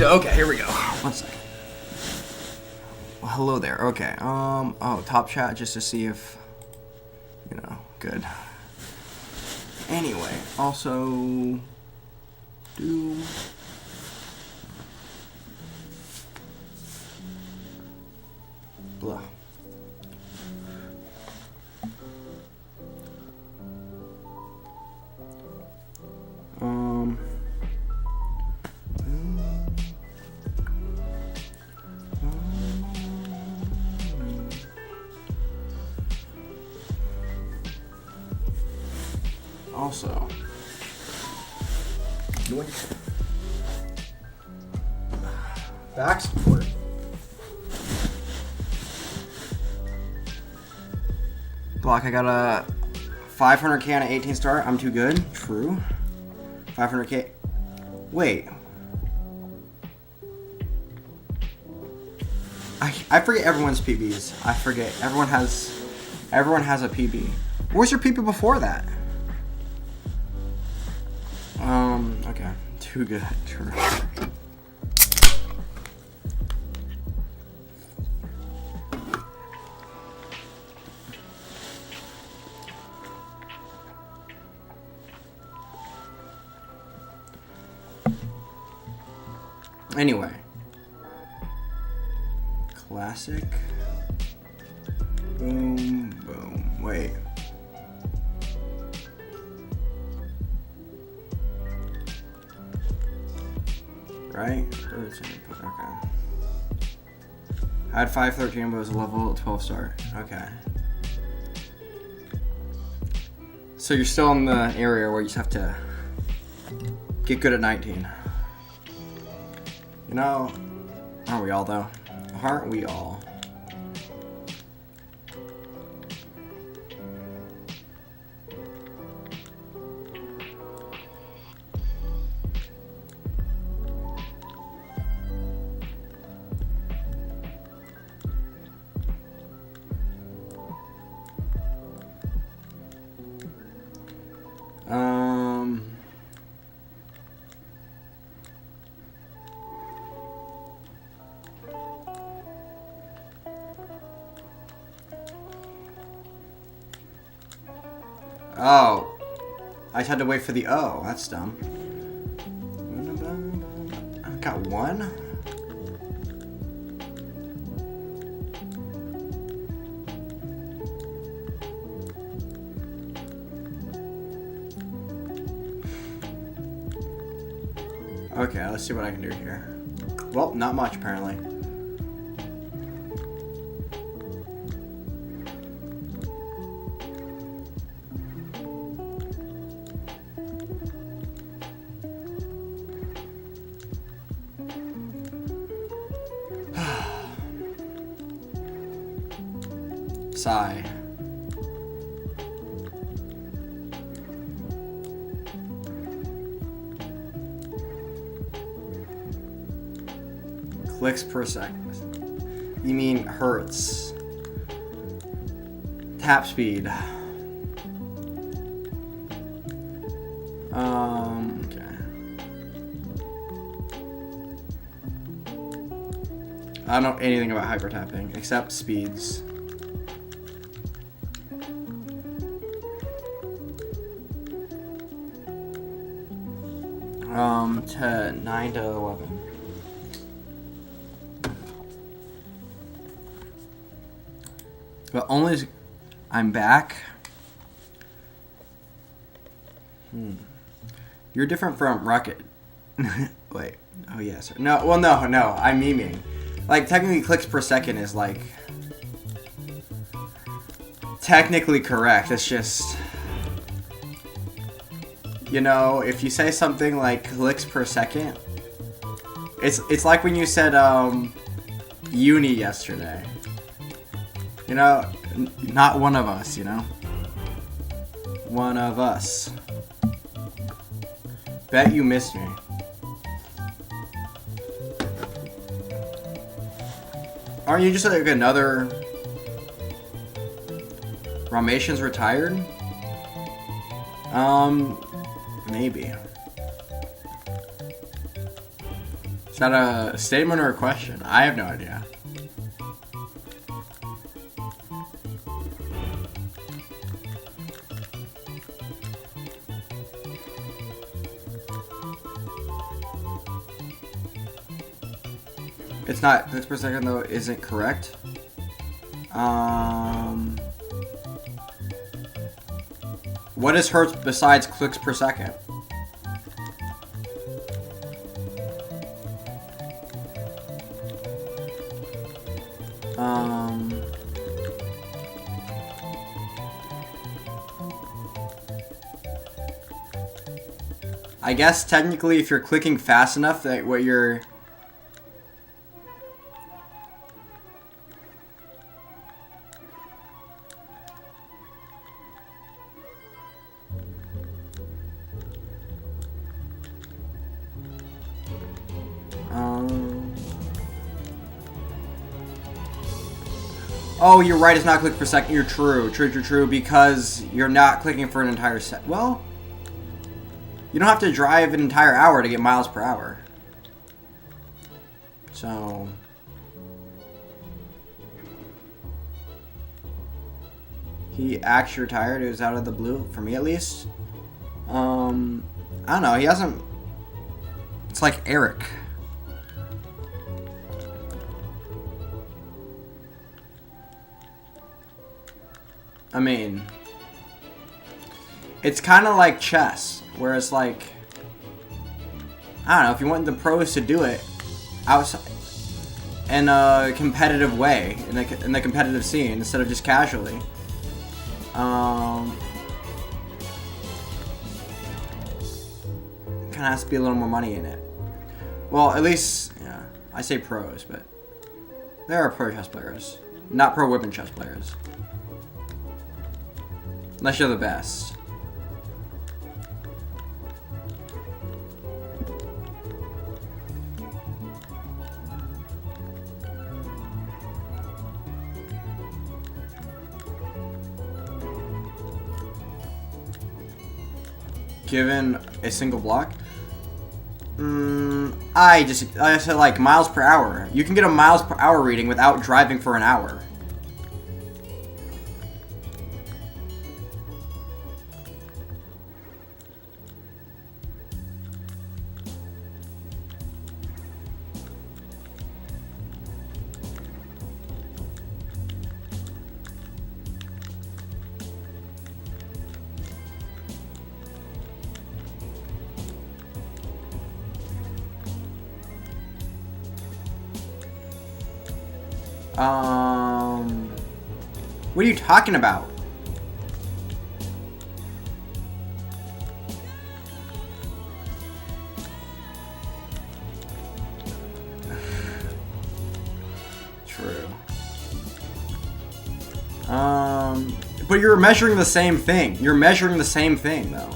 Okay, here we go. One second. Well, hello there. Okay. Oh, top chat just to see if, good. Anyway, also do. Blah. Also, back support. Block, I got a 500k on an 18 star. I'm too good. True. 500k. Wait. I forget everyone's PBs. I forget. Everyone has a PB. Where's your PB before that? Okay. Too good. True. Anyway. Classic. Boom, boom. Wait. Right? Okay. I had 513, but it was a level 12 start. Okay. So you're still in the area where you just have to get good at 19. Aren't we all though? Aren't we all? Oh. I just had to wait for the O. That's dumb. I got one? Okay, let's see what I can do here. Well, not much apparently. Sigh. Clicks per second. You mean hertz. Tap speed. Okay. I don't know anything about hyper tapping except speeds. To 9 to 11. But only I'm back. You're different from Rocket. Wait. Oh yes. No. Well, no. I'm memeing. Like technically, clicks per second is like technically correct. It's just. If you say something like clicks per second, it's like when you said uni yesterday. Not one of us, One of us. Bet you missed me. Aren't you just like another Rameshan's retired? Maybe. Is that a statement or a question? I have no idea. It's not clicks per second though, isn't correct. What is hertz besides clicks per second? I guess technically if you're clicking fast enough that what you're oh, you're right, it's not click per second. You're true, because you're not clicking for an entire set. Well, you don't have to drive an entire hour to get miles per hour. So... he actually retired. It was out of the blue, for me at least. I don't know, he hasn't... It's like Eric. I mean, it's kind of like chess, where it's like, I don't know, if you want the pros to do it outside in a competitive way, in the competitive scene, instead of just casually, kind of has to be a little more money in it. Well, at least, yeah, I say pros, but there are pro chess players, not pro women chess players. Unless you're the best. Given a single block? I said like miles per hour. You can get a miles per hour reading without driving for an hour. What are you talking about? True. But you're measuring the same thing. You're measuring the same thing, though.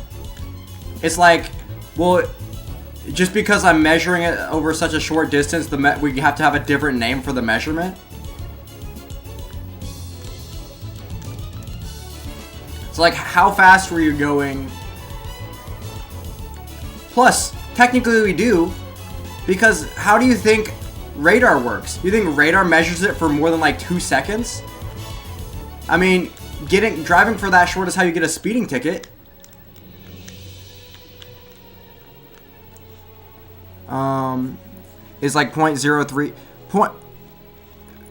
It's like, well, just because I'm measuring it over such a short distance, we have to have a different name for the measurement. It's like, how fast were you going? Plus, technically we do, because how do you think radar works? You think radar measures it for more than like 2 seconds? I mean, driving for that short is how you get a speeding ticket. Is like 0.03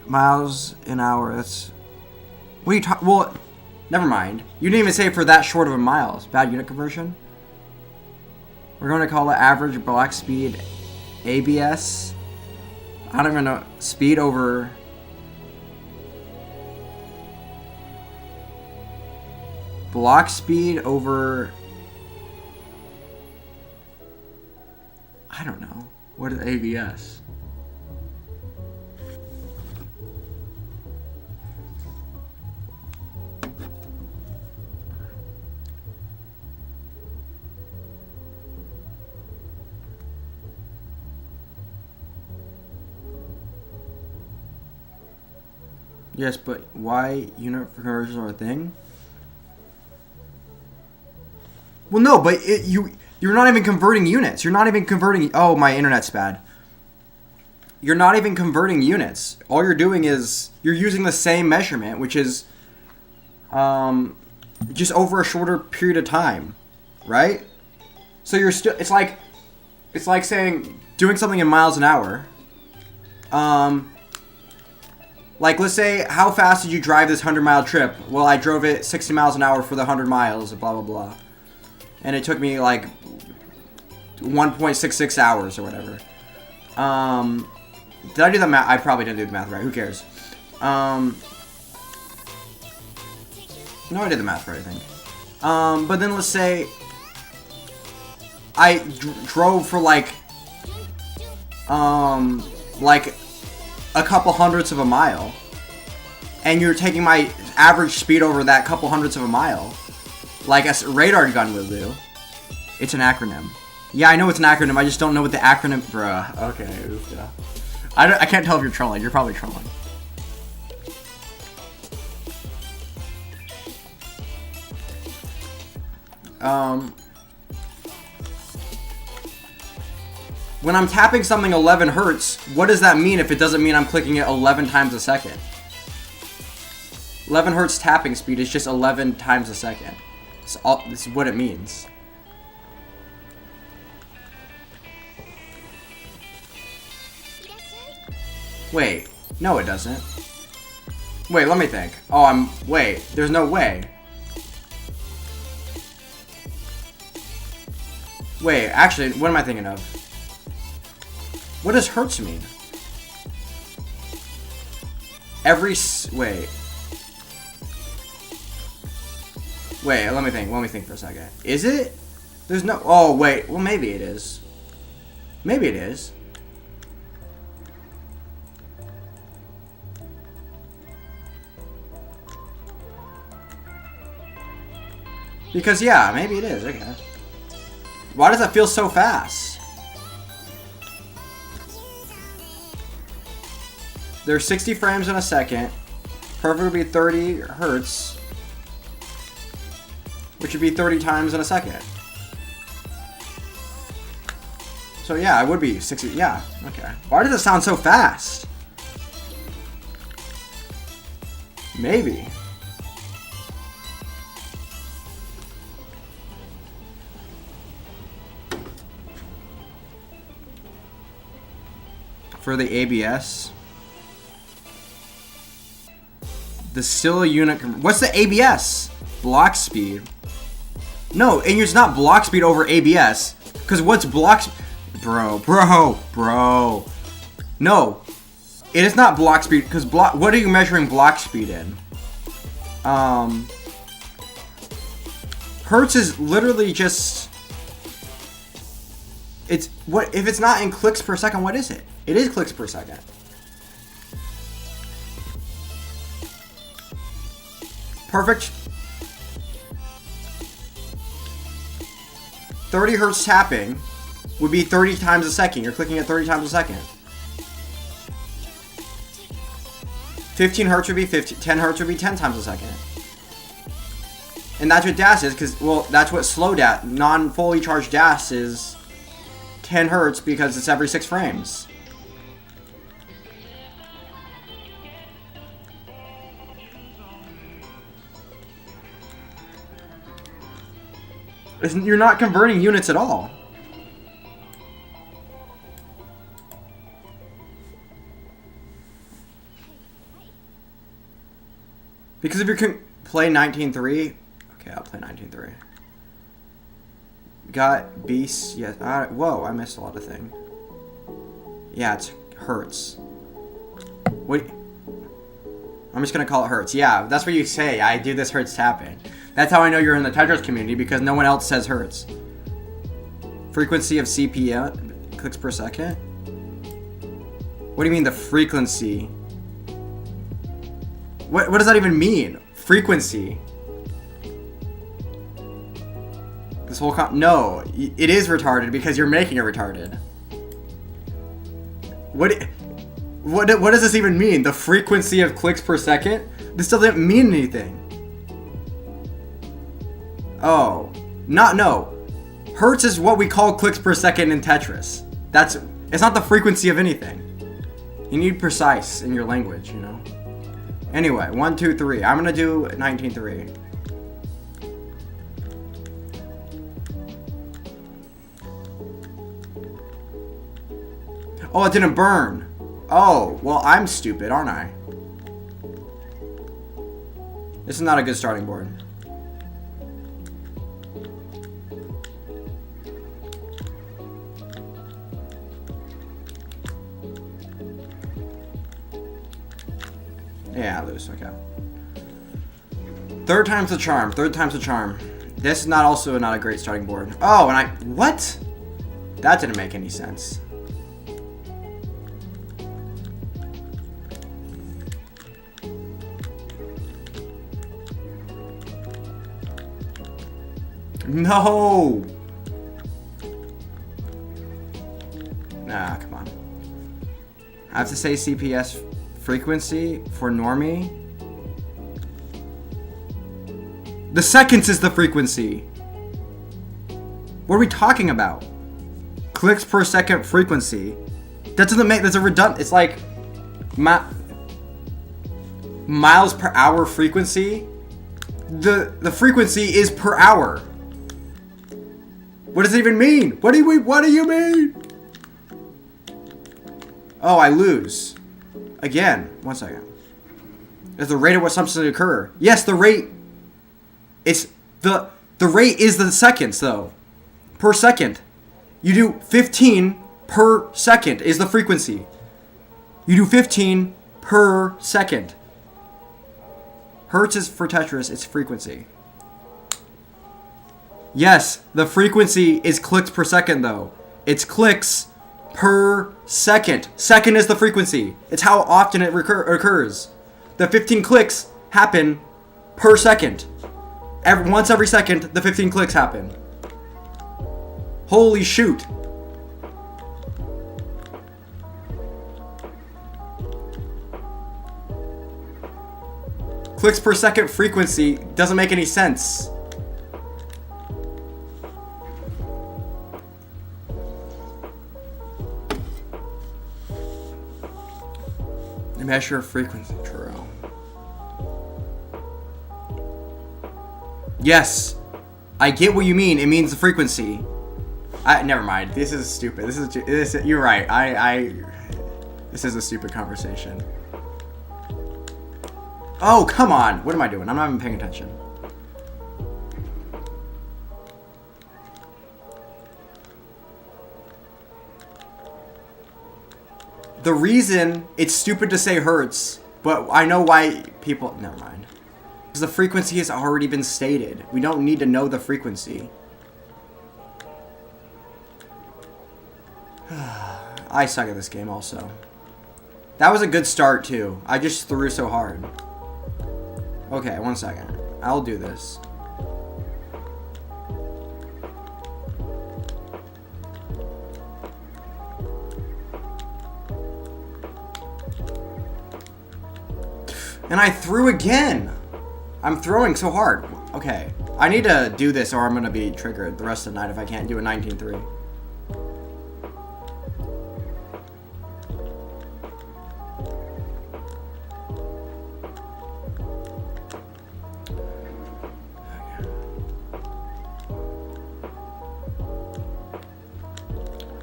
miles an hour. That's what are you talking? Well, never mind. You didn't even say for that short of a miles. Bad unit conversion. We're going to call it average block speed, ABS. I don't even know. Speed over. Block speed over. I don't know. What is ABS? Yes, but why unit conversions are a thing? Well, no, but you're not even converting units. You're not even converting... Oh, my internet's bad. you're not even converting units. All you're doing is you're using the same measurement, which is just over a shorter period of time, right? So you're still, it's like saying doing something in miles an hour. Like, let's say, how fast did you drive this 100-mile trip? Well, I drove it 60 miles an hour for the 100 miles, blah, blah, blah. And it took me, like, 1.66 hours or whatever. Did I do the math? I probably didn't do the math right. Who cares? No, I did the math right, I think. But then let's say I drove for, like a couple hundredths of a mile, and you're taking my average speed over that couple hundredths of a mile, like a radar gun will do. It's an acronym. Yeah, I know it's an acronym. I just don't know what the acronym. Bruh. Okay. Oof, yeah. I can't tell if you're trolling. You're probably trolling. When I'm tapping something 11 hertz, what does that mean if it doesn't mean I'm clicking it 11 times a second? 11 hertz tapping speed is just 11 times a second. This is what it means. Wait, no it doesn't. Wait, let me think. Wait, there's no way. Wait, actually, what am I thinking of? What does hertz mean? Wait. Wait, let me think for a second. Is it? There's no, oh wait, well maybe it is. Maybe it is. Because yeah, maybe it is, okay. Why does that feel so fast? There's 60 frames in a second. Perfect would be 30 hertz, which would be 30 times in a second. So yeah, it would be 60, yeah, okay. Why does it sound so fast? Maybe. For the ABS. The still unit. What's the ABS? Block speed. No, and it's not block speed over ABS. Because what's block? Bro. No, it is not block speed. Because block. What are you measuring block speed in? Hertz is literally just. It's what if it's not in clicks per second? What is it? It is clicks per second. Perfect. 30 hertz tapping would be 30 times a second. You're clicking at 30 times a second. 15 hertz would be 10 hertz would be 10 times a second. And that's what DAS is, because, well, that's what slow DAS, non-fully charged DAS is 10 hertz because it's every 6 frames. You're not converting units at all. Because if you can play 19.3, okay, I'll play 19.3. Got beasts, yes. Whoa, I missed a lot of things. Yeah, it's hertz. Wait, I'm just gonna call it hertz. Yeah, that's what you say. I do this hertz tapping. That's how I know you're in the Tetris community, because no one else says hertz. Frequency of CPM, clicks per second? What do you mean the frequency? What does that even mean? Frequency? This whole no, it is retarded because you're making it retarded. What does this even mean? The frequency of clicks per second? This doesn't mean anything. Oh, no. Hertz is what we call clicks per second in Tetris. It's not the frequency of anything. You need precise in your language, you know? Anyway, 1, 2, 3. I'm gonna do 19.3. Oh, it didn't burn. Oh, well, I'm stupid, aren't I? This is not a good starting board. Yeah, I lose, okay. Third time's the charm, third time's the charm. This is not a great starting board. Oh, and what? That didn't make any sense. No! Nah, come on. I have to say CPS frequency for normie. The seconds is the frequency. What are we talking about? Clicks per second frequency. That doesn't make, that's a redundant, it's like miles per hour frequency. The frequency is per hour. What does it even mean? What do you mean? Oh, I lose. Again. 1 second. Is the rate at which something occur? Yes, the rate. It's the rate is the seconds though. Per second. You do 15 per second is the frequency. You do 15 per second. Hertz is for Tetris, it's frequency. Yes, the frequency is clicks per second though. It's clicks per second. Second is the frequency. It's how often it occurs. The 15 clicks happen per second. Once every second, the 15 clicks happen. Holy shoot. Clicks per second frequency doesn't make any sense. Measure frequency, true. Yes, I get what you mean. It means the frequency. Never mind. This is stupid. This is you're right. This is a stupid conversation. Oh, come on. What am I doing? I'm not even paying attention. The reason it's stupid to say hertz, but I know why people... Never mind. Because the frequency has already been stated. We don't need to know the frequency. I suck at this game also. That was a good start too. I just threw so hard. Okay, 1 second. I'll do this. And I threw again. I'm throwing so hard. Okay. I need to do this or I'm going to be triggered the rest of the night if I can't do a 19.3.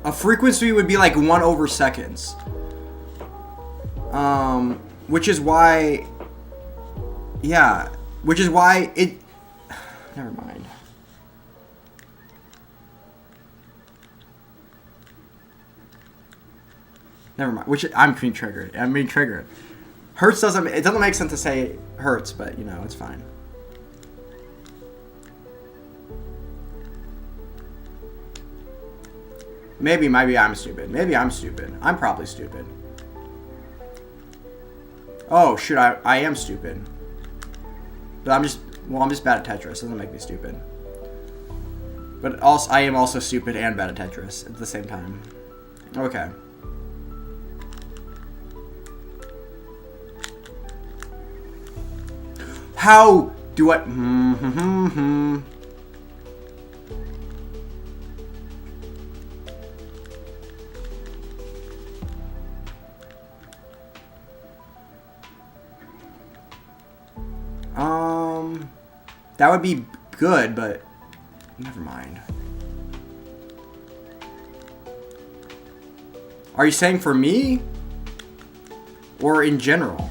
A frequency would be like 1 over seconds. Which is why... Yeah. Which is why it... Never mind. Never mind. Which... I'm being triggered. I'm being triggered. Hertz doesn't... It doesn't make sense to say hertz, but, you know, it's fine. Maybe I'm stupid. Maybe I'm stupid. I'm probably stupid. Oh, shoot, I am stupid. But I'm just bad at Tetris. It doesn't make me stupid. But also, I am also stupid and bad at Tetris at the same time. Okay. How do I... That would be good, but never mind. Are you saying for me? Or in general?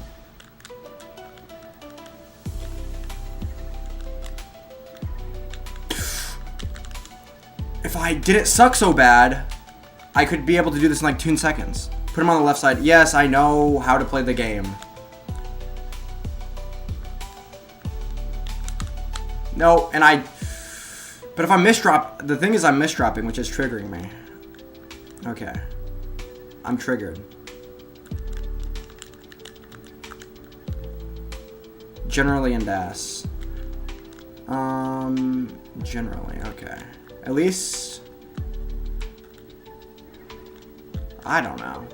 If I didn't suck so bad, I could be able to do this in like 2 seconds. Put him on the left side. Yes, I know how to play the game. No, and I... But if I misdrop... The thing is I'm misdropping, which is triggering me. Okay. I'm triggered. Generally in DAS. Generally, okay. At least... I don't know.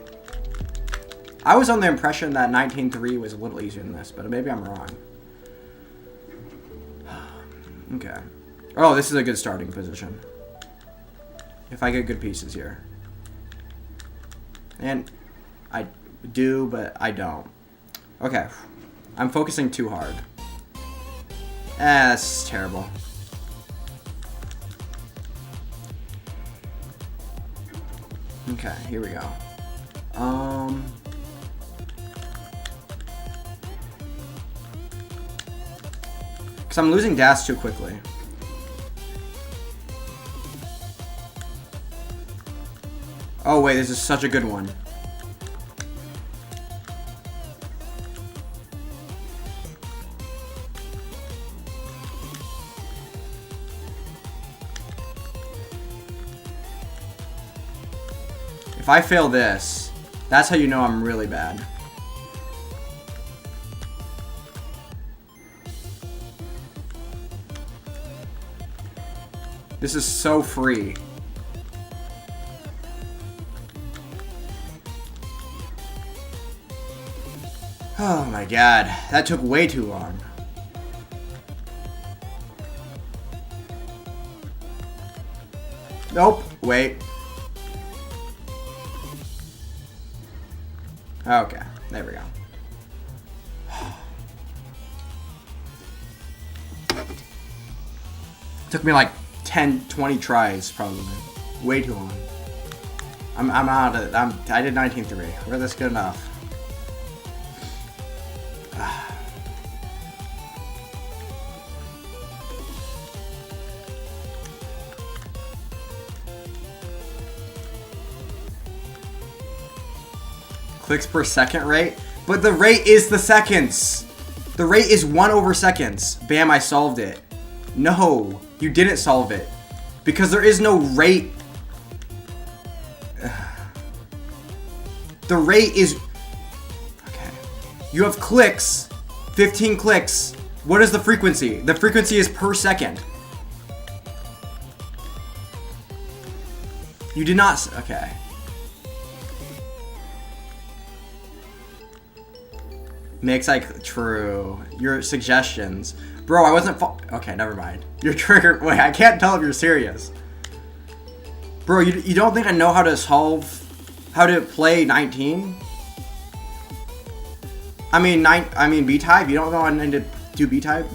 I was on the impression that 19.3 was a little easier than this, but maybe I'm wrong. Okay. Oh, this is a good starting position. If I get good pieces here. And I do, but I don't. Okay. I'm focusing too hard. That's terrible. Okay, here we go. Because I'm losing DAS too quickly. Oh wait, this is such a good one. If I fail this, that's how you know I'm really bad. This is so free. Oh my god, that took way too long. Nope, wait. Okay, there we go. Took me like 10, 20 tries, probably. Way too long. I'm out of it. I did 19.3. We're this good enough. Clicks per second rate, but the rate is the seconds. The rate is 1/seconds. Bam, I solved it. No, you didn't solve it because there is no rate. The rate is okay. You have clicks, 15 clicks. What is the frequency? The frequency is per second. You did not. Okay. Makes like true. Your suggestions. Bro, I wasn't okay, never mind. You're triggered. Wait, I can't tell if you're serious. Bro, you don't think I know how to how to play 19? I mean B-type? You don't know how to do B-type?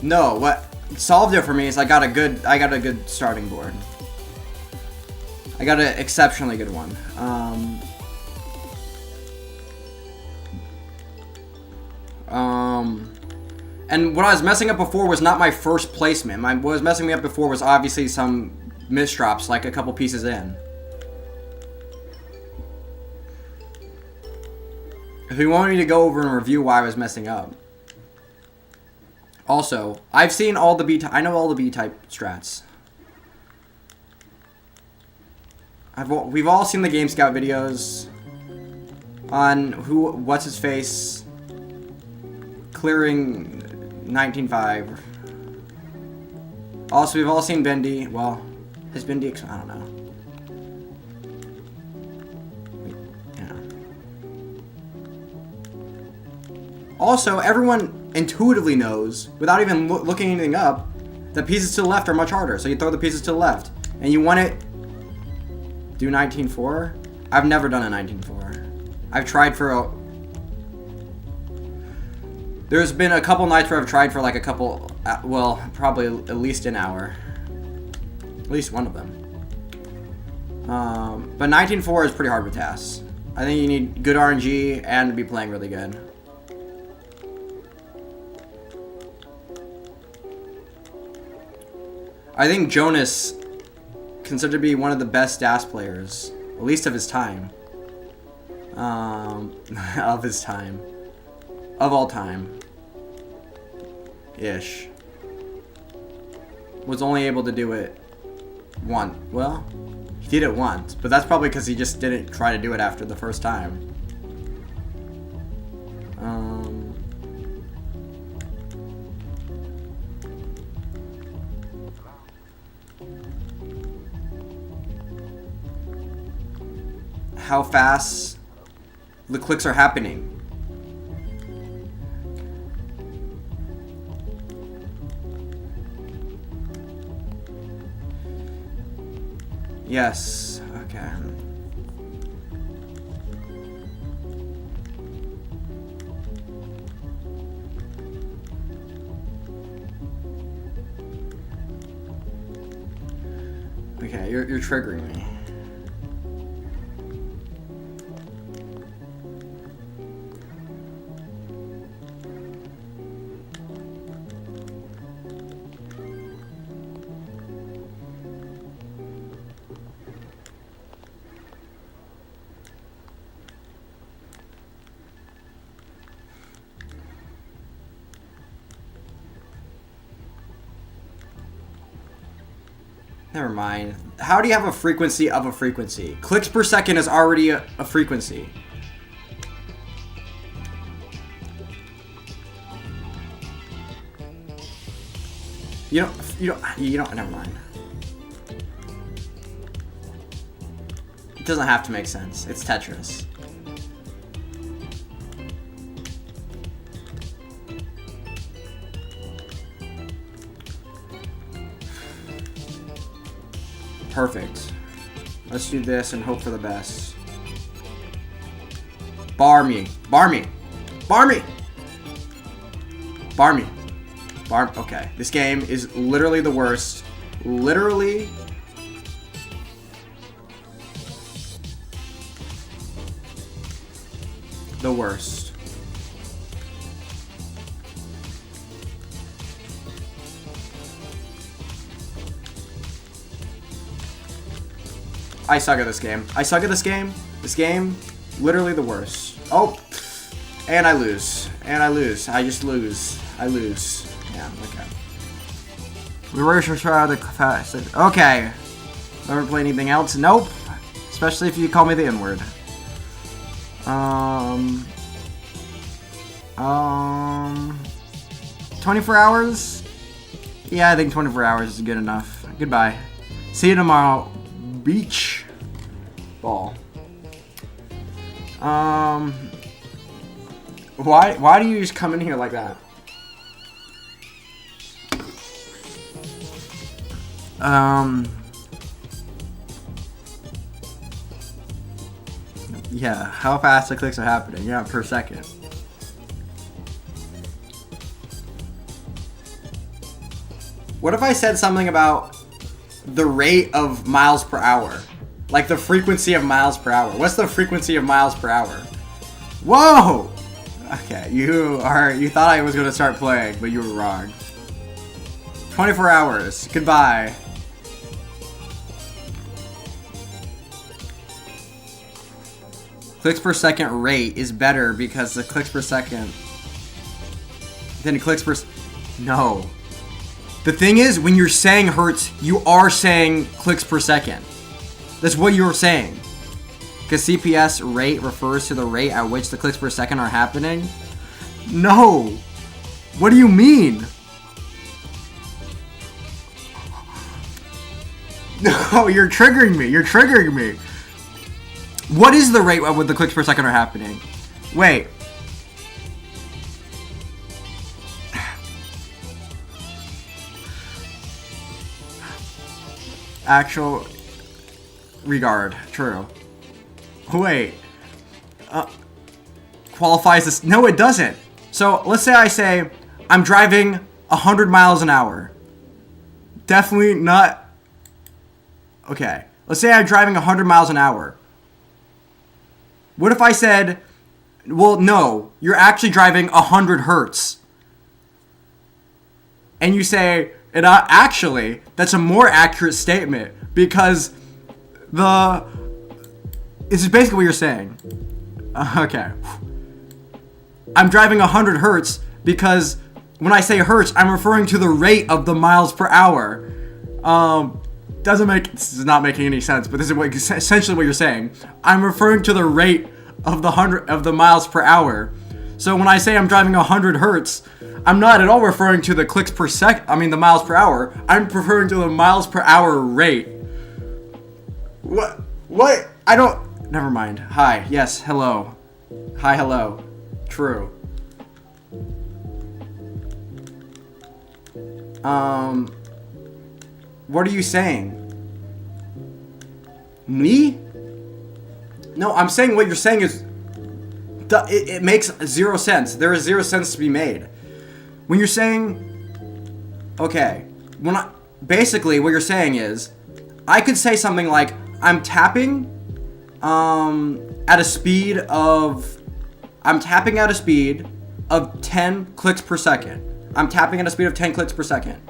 No, what solved it for me is I got a good starting board. I got an exceptionally good one. And what I was messing up before was not my first placement. What was messing me up before was obviously some misdrops, like a couple pieces in. If you want me to go over and review why I was messing up. Also, I've seen all the I know all the B-type strats. We've all seen the Game Scout videos on what's his face clearing 19.5. Also, we've all seen Bendy. Well, has Bendy... I don't know. Also, everyone intuitively knows, without even looking anything up, that pieces to the left are much harder. So you throw the pieces to the left. And you want it... Do 19.4? I've never done a 19.4. I've tried for a... There's been a couple nights where I've tried for like a couple... well, probably at least an hour. At least one of them. But 19.4 is pretty hard with tasks. I think you need good RNG and to be playing really good. I think Jonas, considered to be one of the best DAS players, at least of his time. Of his time. Of all time. Ish. Was only able to do it once. Well, he did it once, but that's probably because he just didn't try to do it after the first time. How fast the clicks are happening. Yes, okay. Okay, you're triggering me. Never mind. How do you have a frequency of a frequency? Clicks per second is already a frequency. You don't, never mind. It doesn't have to make sense. It's Tetris. Perfect. Let's do this and hope for the best. Bar me. Bar me. Bar me. Bar me. Bar. Okay. This game is literally the worst. Literally. The worst. I suck at this game. I suck at this game. This game, literally the worst. Oh, and I lose. And I lose. I just lose. I lose. Yeah, okay. We were sure try the fast. Okay. Ever play anything else? Nope. Especially if you call me the N-word. 24 hours? Yeah, I think 24 hours is good enough. Goodbye. See you tomorrow. Beach ball. Why do you just come in here like that? Yeah, how fast the clicks are happening? Yeah, per second. What if I said something about the rate of miles per hour? Like the frequency of miles per hour. What's the frequency of miles per hour? Whoa! Okay, you thought I was gonna start playing, but you were wrong. 24 hours. Goodbye. Clicks per second rate is better because the clicks per second than clicks per... No. The thing is, when you're saying hertz, you are saying clicks per second. That's what you're saying. Because CPS rate refers to the rate at which the clicks per second are happening. No. What do you mean? No, you're triggering me. You're triggering me. What is the rate with the clicks per second are happening? Wait. Actual regard. True. Wait. Qualifies this? No, it doesn't. So let's say I say I'm driving 100 miles an hour. Definitely not. Okay. Let's say I'm driving 100 miles an hour. What if I said, well, no, you're actually driving 100 hertz? And you say, actually, that's a more accurate statement because this is basically what you're saying. Okay. I'm driving 100 hertz because when I say hertz, I'm referring to the rate of the miles per hour. This is not making any sense, but this is essentially what you're saying. I'm referring to the rate of the miles per hour. So when I say I'm driving 100 hertz, I'm not at all referring to the clicks per second. I mean the miles per hour. I'm referring to the miles per hour rate. What? I don't. Never mind. Hi. Yes. Hello. Hi. Hello. True. What are you saying? Me? No, I'm saying what you're saying is it makes zero sense. There is zero sense to be made. When you're saying, okay, basically what you're saying is, I could say something like, I'm tapping at a speed of 10 clicks per second. I'm tapping at a speed of 10 clicks per second.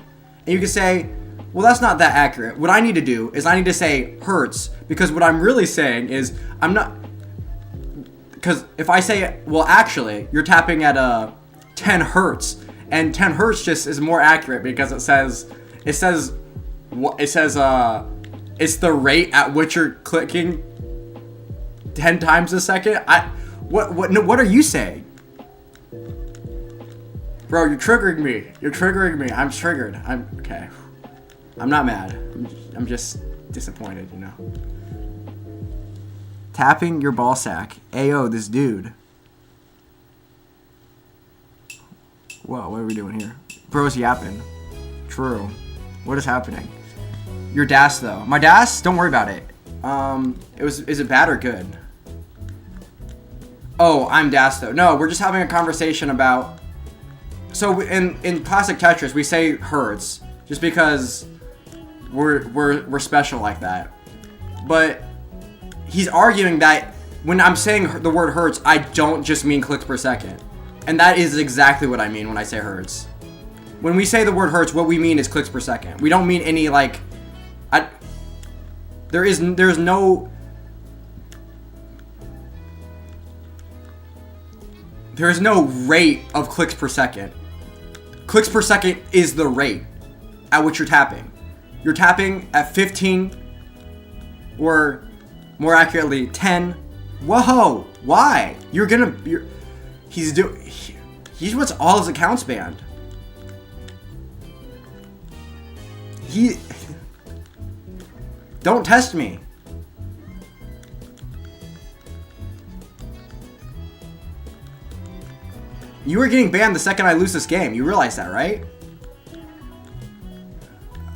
And you can say, well, that's not that accurate. What I need to do is I need to say hertz, because what I'm really saying is because if I say, well, actually, you're tapping at 10 hertz, and 10 hertz just is more accurate because it says it's the rate at which you're clicking 10 times a second. What are you saying? Bro, you're triggering me. You're triggering me. I'm triggered. Okay. I'm not mad. I'm just disappointed, you know. Tapping your ball sack. Ayo, this dude. Whoa, what are we doing here? Bro's yapping. True. What is happening? Your DAS, though. My DAS? Don't worry about it. Is it bad or good? Oh, I'm DAS, though. No, we're just having a conversation about... So, in classic Tetris, we say hertz. Just because we're special like that. But... he's arguing that when I'm saying the word hertz, I don't just mean clicks per second. And that is exactly what I mean when I say hertz. When we say the word hertz, what we mean is clicks per second. We don't mean any, like... There's no rate of clicks per second. Clicks per second is the rate at which you're tapping. You're tapping at 15 or... more accurately, 10. Whoa! Why? He's what's all his accounts banned. Don't test me. You were getting banned the second I lose this game. You realize that, right?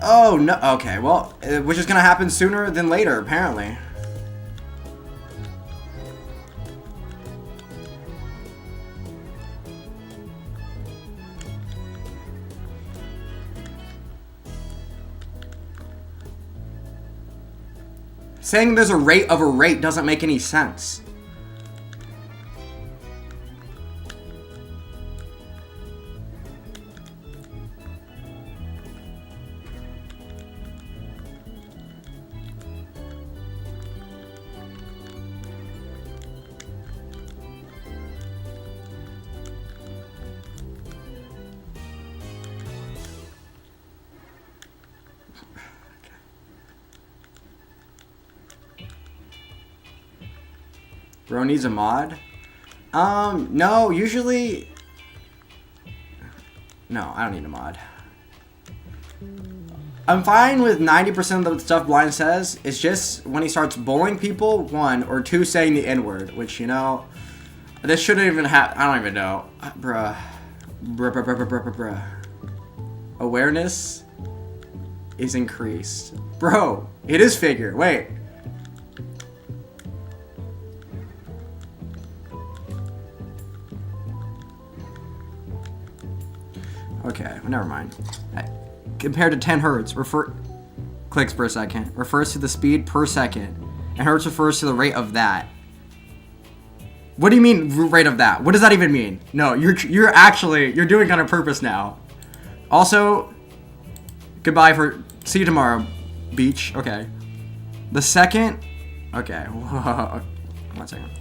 Oh, no. Okay, well, which is gonna happen sooner than later, apparently. Saying there's a rate of a rate doesn't make any sense. Bro needs a mod? No, usually... No, I don't need a mod. I'm fine with 90% of the stuff Blind says. It's just when he starts bullying people, 1, or 2 saying the N-word, which, you know, this shouldn't even have. I don't even know. Bruh. Awareness is increased. Bro, it is figure. Wait. Okay, well, never mind. Compared to 10 hertz, clicks per second, refers to the speed per second, and hertz refers to the rate of that. What do you mean rate of that? What does that even mean? No, you're doing it on purpose now. Also, goodbye for, see you tomorrow, beach. Okay. The second, okay, 1 second.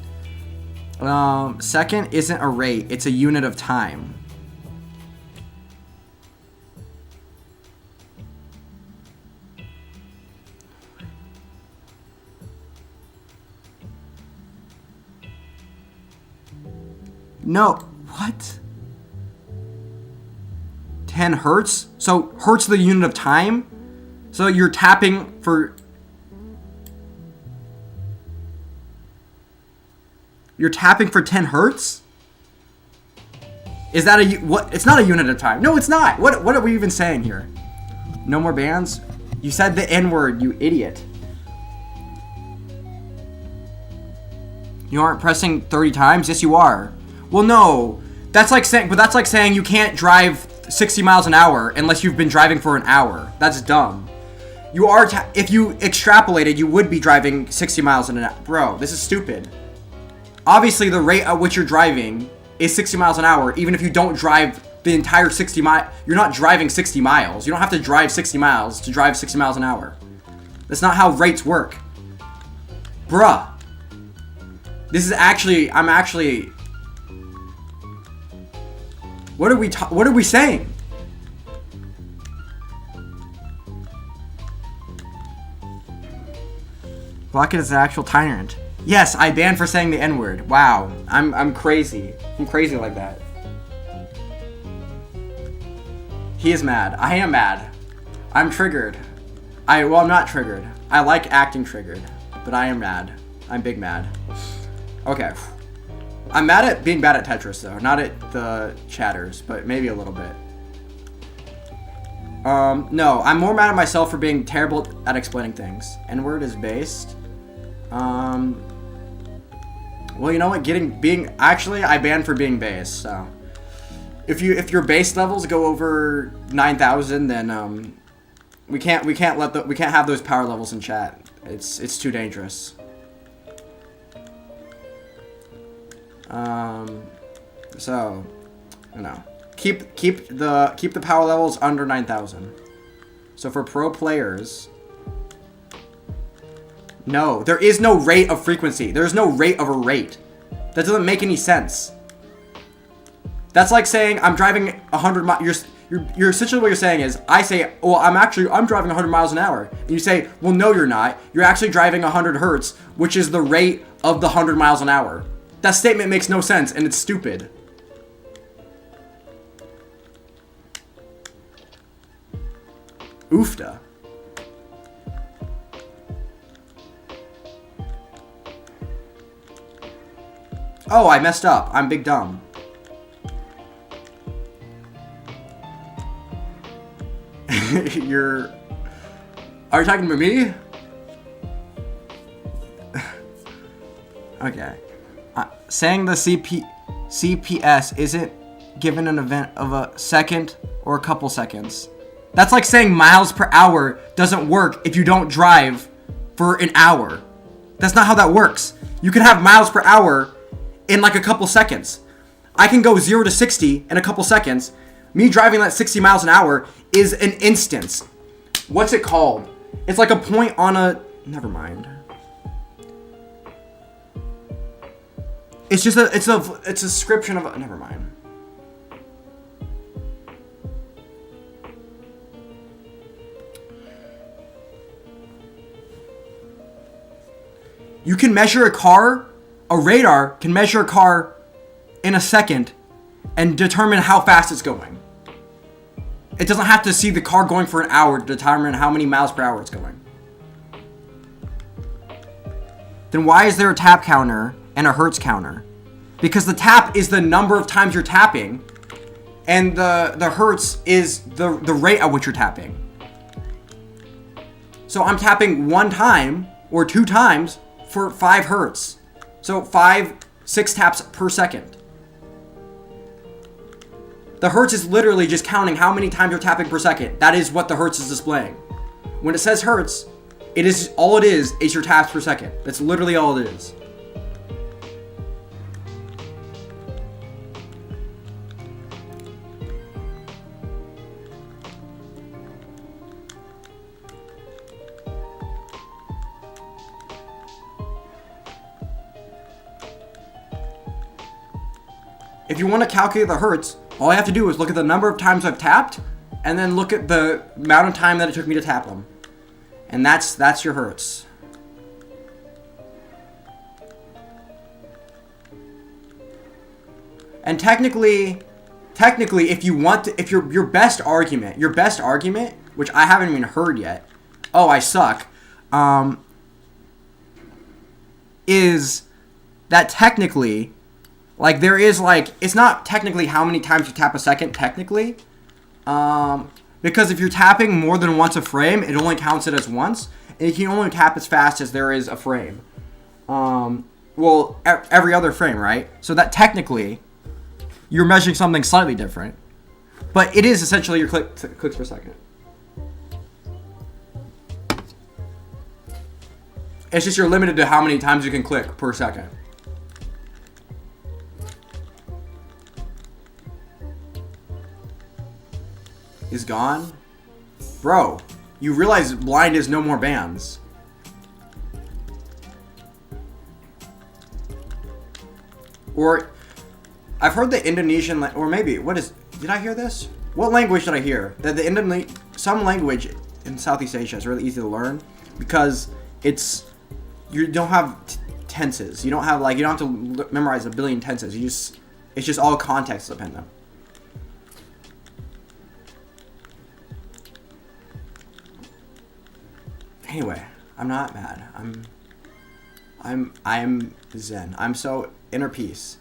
Second isn't a rate, it's a unit of time. No, what? 10 hertz? So hertz the unit of time? So you're tapping for... You're tapping for 10 hertz? Is that a... What? It's not a unit of time. No, it's not. What are we even saying here? No more bands? You said the N-word, you idiot. You aren't pressing 30 times? Yes, you are. Well, no, that's like saying you can't drive 60 miles an hour unless you've been driving for an hour. That's dumb. You are, if you extrapolated, you would be driving 60 miles an hour. Bro, this is stupid. Obviously, the rate at which you're driving is 60 miles an hour, even if you don't drive the entire 60 miles. You're not driving 60 miles. You don't have to drive 60 miles to drive 60 miles an hour. That's not how rates work. Bruh. This is actually, What are we saying? Blockhead is an actual tyrant. Yes, I banned for saying the N-word. Wow, I'm crazy. I'm crazy like that. He is mad. I am mad. I'm triggered. Well, I'm not triggered. I like acting triggered, but I am mad. I'm big mad. Okay. I'm mad at being bad at Tetris, though. Not at the chatters, but maybe a little bit. No, I'm more mad at myself for being terrible at explaining things. N-word is based. Well, you know what? Actually, I banned for being base, so. If your base levels go over 9,000, then, we can't have those power levels in chat. It's too dangerous. So, you know, keep the power levels under 9,000. So for pro players, no, there is no rate of frequency. There is no rate of a rate. That doesn't make any sense. That's like saying I'm driving 100 miles. You're essentially what you're saying is I say, well, I'm driving 100 miles an hour, and you say, well, no, you're not. You're actually driving 100 hertz, which is the rate of the 100 miles an hour. That statement makes no sense, and it's stupid. Oofda. Oh, I messed up. I'm big dumb. Are you talking to me? Okay. Saying the CPS isn't given an event of a second or a couple seconds. That's like saying miles per hour doesn't work if you don't drive for an hour. That's not how that works. You can have miles per hour in like a couple seconds. I can go 0 to 60 in a couple seconds. Me driving that 60 miles an hour is an instance. What's it called? It's like a point on a... Never mind. It's a description of... Never mind. You can measure a car, a radar can measure a car in a second and determine how fast it's going. It doesn't have to see the car going for an hour to determine how many miles per hour it's going. Then why is there a tap counter and a hertz counter? Because the tap is the number of times you're tapping, and the hertz is the rate at which you're tapping. So I'm tapping 1 time or 2 times for 5 hertz. So 6 taps per second. The hertz is literally just counting how many times you're tapping per second. That is what the hertz is displaying. When it says hertz, all it is your taps per second. That's literally all it is. If you want to calculate the hertz, all I have to do is look at the number of times I've tapped, and then look at the amount of time that it took me to tap them. And that's your hertz. And technically, if you want to, if your best argument, which I haven't even heard yet, oh, I suck, is that technically, like, there is, like, it's not technically how many times you tap a second, technically. Because if you're tapping more than once a frame, it only counts it as once. And you can only tap as fast as there is a frame. Well, every other frame, right? So that technically, you're measuring something slightly different. But it is essentially your clicks per second. It's just you're limited to how many times you can click per second. Is gone? Bro, you realize blind is no more bands. Or, I've heard the Indonesian, or maybe, did I hear this? What language did I hear? That some language in Southeast Asia is really easy to learn because you don't have tenses. You don't have to memorize a billion tenses. It's just all context dependent. Anyway, I'm not mad. I'm zen. I'm so inner peace.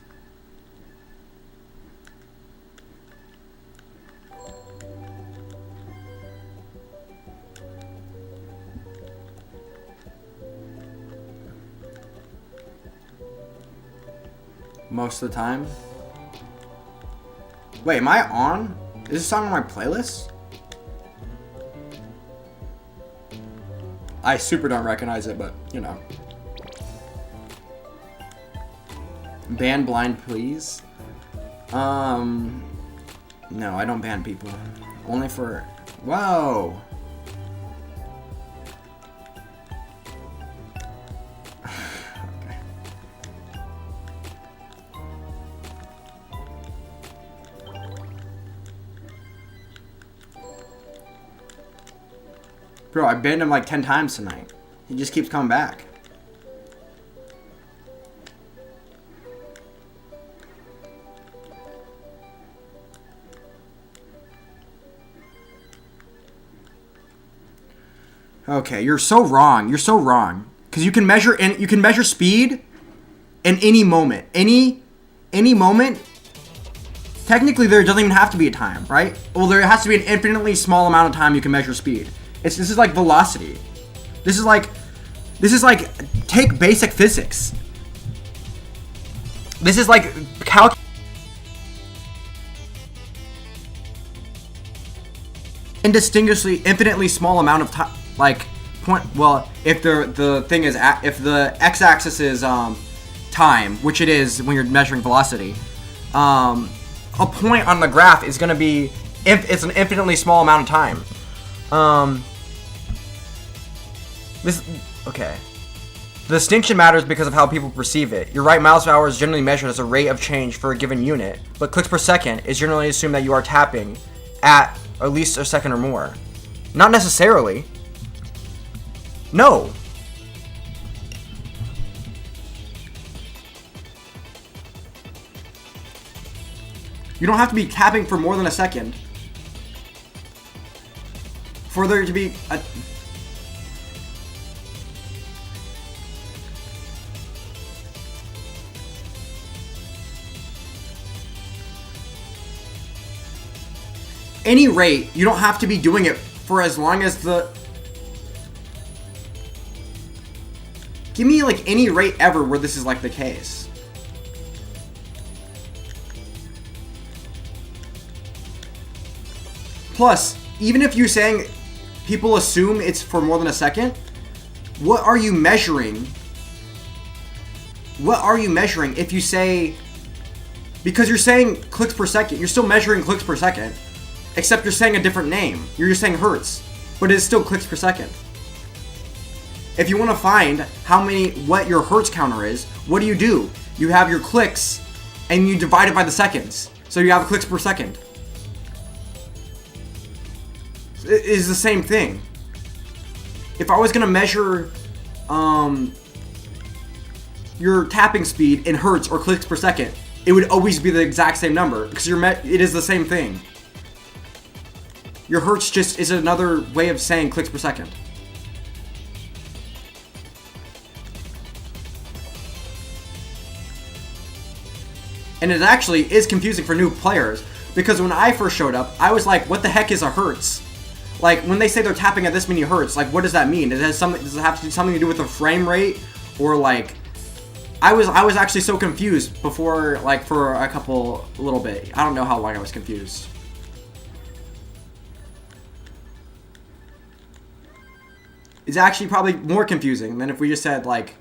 Most of the time. Wait, am I on? Is this song on my playlist? I super don't recognize it, but, you know. Ban blind, please? No, I don't ban people. Only for... Whoa! Okay. Bro, I banned him like 10 times tonight. He just keeps coming back. Okay, you're so wrong. You're so wrong. Because you can measure speed in any moment. Any moment. Technically, there doesn't even have to be a time, right? Well, there has to be an infinitely small amount of time you can measure speed. This is like velocity. This is like take basic physics. This is like indistinguishably infinitely small amount of time, like point. Well, if the thing is if the x-axis is time, which it is when you're measuring velocity, a point on the graph is going to be it's an infinitely small amount of time. Okay. The distinction matters because of how people perceive it. You're right, miles per hour is generally measured as a rate of change for a given unit, but clicks per second is generally assumed that you are tapping at least a second or more. Not necessarily. No. You don't have to be tapping for more than a second. for there to be a... Any rate, you don't have to be doing it for as long as the... Give me, like, any rate ever where this is, like, the case. Plus, even if you're saying people assume it's for more than a second, what are you measuring? What are you measuring if you say... Because you're saying clicks per second, you're still measuring clicks per second. Except you're saying a different name. You're just saying hertz, but it's still clicks per second. If you want to find what your hertz counter is, what do? You have your clicks, and you divide it by the seconds. So you have clicks per second. It is the same thing. If I was going to measure your tapping speed in hertz or clicks per second, it would always be the exact same number, because it is the same thing. Your hertz just is another way of saying clicks per second. And it actually is confusing for new players, because when I first showed up, I was like, what the heck is a hertz? Like, when they say they're tapping at this many hertz, like, what does that mean? Does it have to do something to do with the frame rate? Or, like, I was actually so confused before, like, for a little bit. I don't know how long I was confused. It's actually probably more confusing than if we just said, like,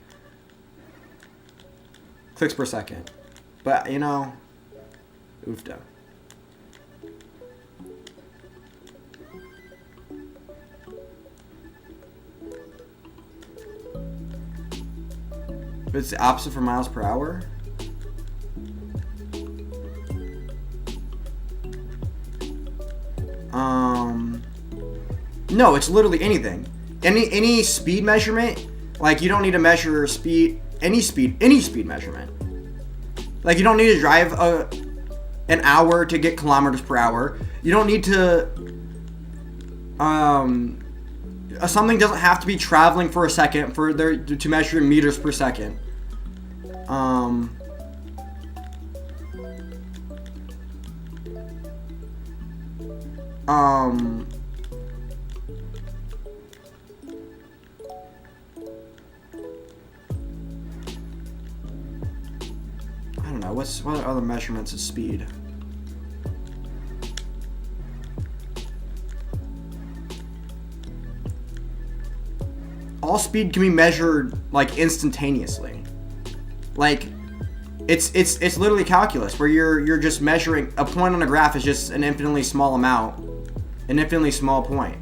clicks per second. But, you know, oofda. But it's the opposite for miles per hour? No, it's literally anything. Any speed measurement, like, you don't need to measure any speed measurement. Like, you don't need to drive an hour to get kilometers per hour. You don't need to, something doesn't have to be traveling for a second to measure meters per second. I don't know, what are other measurements of speed? All speed can be measured, like, instantaneously. Like, it's literally calculus, where you're just measuring a point on a graph is just an infinitely small amount, an infinitely small point.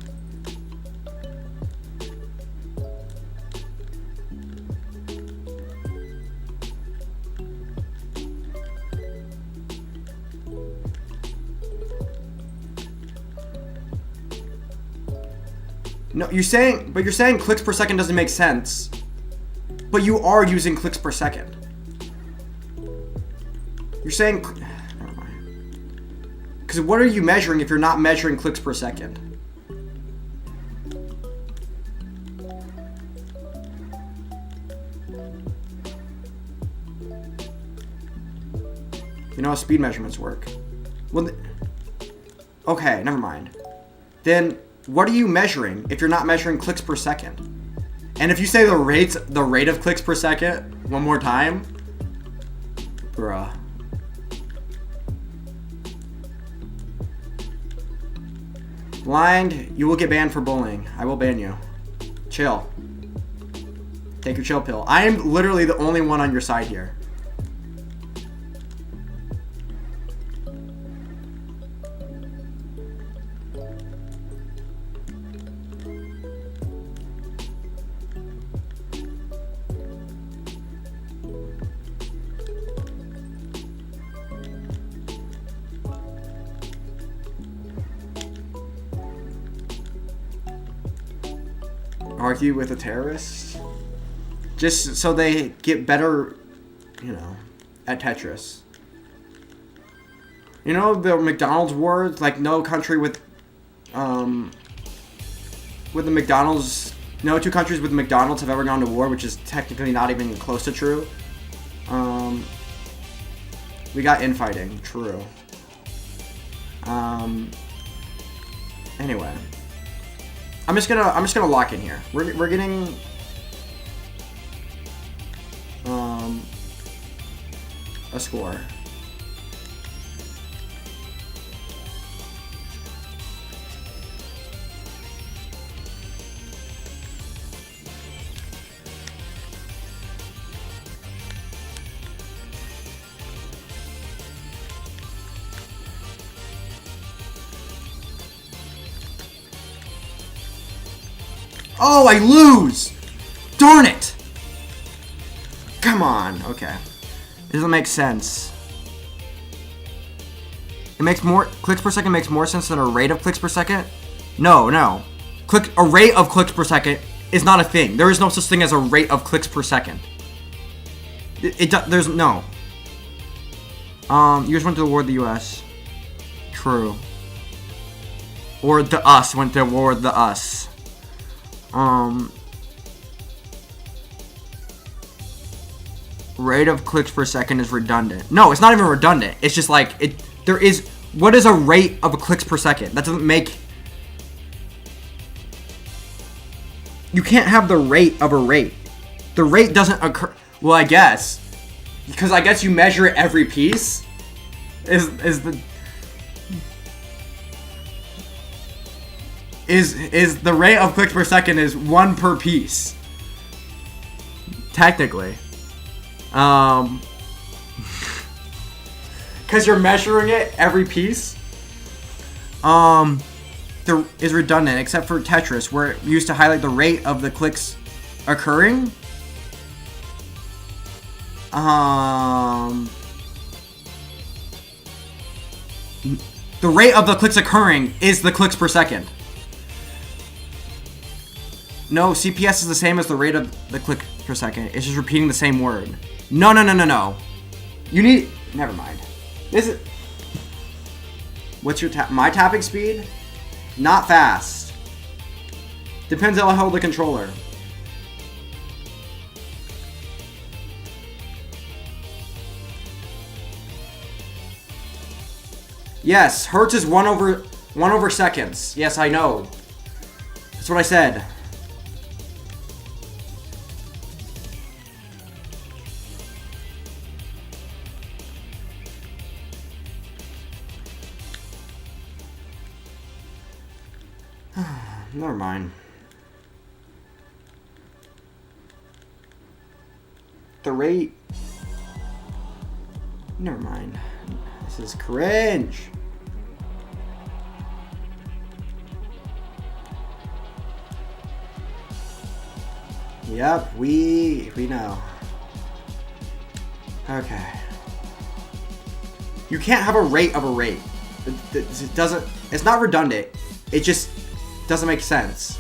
No, you're saying clicks per second doesn't make sense. But you are using clicks per second. You're saying... Never mind. Because what are you measuring if you're not measuring clicks per second? You know how speed measurements work. Well, okay, never mind. Then... what are you measuring if you're not measuring clicks per second? And if you say the rate of clicks per second one more time, bruh. Blind, you will get banned for bullying. I will ban you. Chill. Take your chill pill. I am literally the only one on your side here. Argue with a terrorist just so they get better, you know, at Tetris. You know the McDonald's words, like, no country with with the McDonald's. No two countries with McDonald's have ever gone to war, which is technically not even close to true. We got infighting. True. Anyway, I'm just gonna lock in here. We're getting a score. Oh, I lose! Darn it! Come on. Okay. It doesn't make sense. It makes more... Clicks per second makes more sense than a rate of clicks per second? No. A rate of clicks per second is not a thing. There is no such thing as a rate of clicks per second. There's no. You just went to war with the US. True. Or the us went to war with the us. Rate of clicks per second is redundant. No, it's not even redundant. It's just like there is. What is a rate of clicks per second? That doesn't make. You can't have the rate of a rate. The rate doesn't occur. Well, I guess because I guess you measure it every piece. Is the rate of clicks per second is 1 per piece. Technically. Because you're measuring it every piece. There is redundant except for Tetris where it used to highlight the rate of the clicks occurring. The rate of the clicks occurring is the clicks per second. No, CPS is the same as the rate of the click per second. It's just repeating the same word. No. You need... Never mind. This is... What's your my tapping speed? Not fast. Depends on how I hold the controller. Yes, hertz is 1 over seconds. Yes, I know. That's what I said. Never mind. The rate... Never mind. This is cringe. Yep, we know. Okay. You can't have a rate of a rate. It doesn't... It's not redundant. It just... doesn't make sense.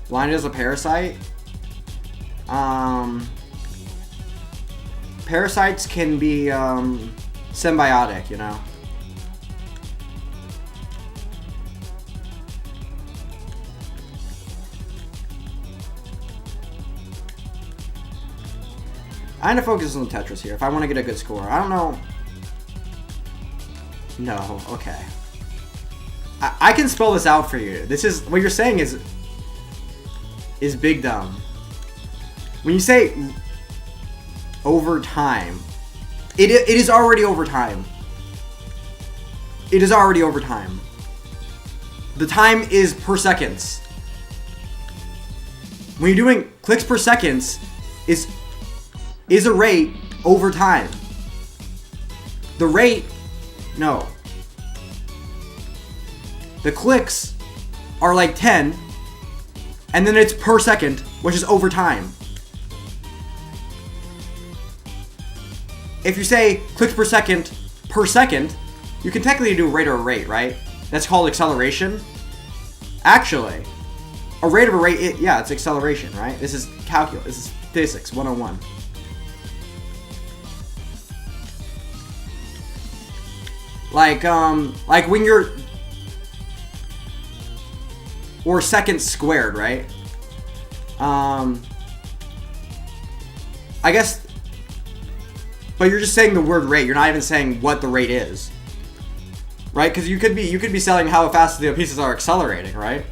Blind as a parasite. Parasites can be symbiotic, you know. I'm gonna focus on Tetris here if I want to get a good score. I don't know. No, okay. I can spell this out for you. This is what you're saying is big dumb. When you say over time, it is already over time. It is already over time. The time is per seconds. When you're doing clicks per seconds, is a rate over time. The rate, no. The clicks are like 10, and then it's per second, which is over time. If you say clicks per second, you can technically do rate of a rate, right? That's called acceleration. Actually, a rate of a rate, yeah, it's acceleration, right? This is calculus, this is physics 101. Like when you're, or seconds squared, right? I guess, but you're just saying the word rate. You're not even saying what the rate is, right? Because you could be saying how fast the pieces are accelerating, right?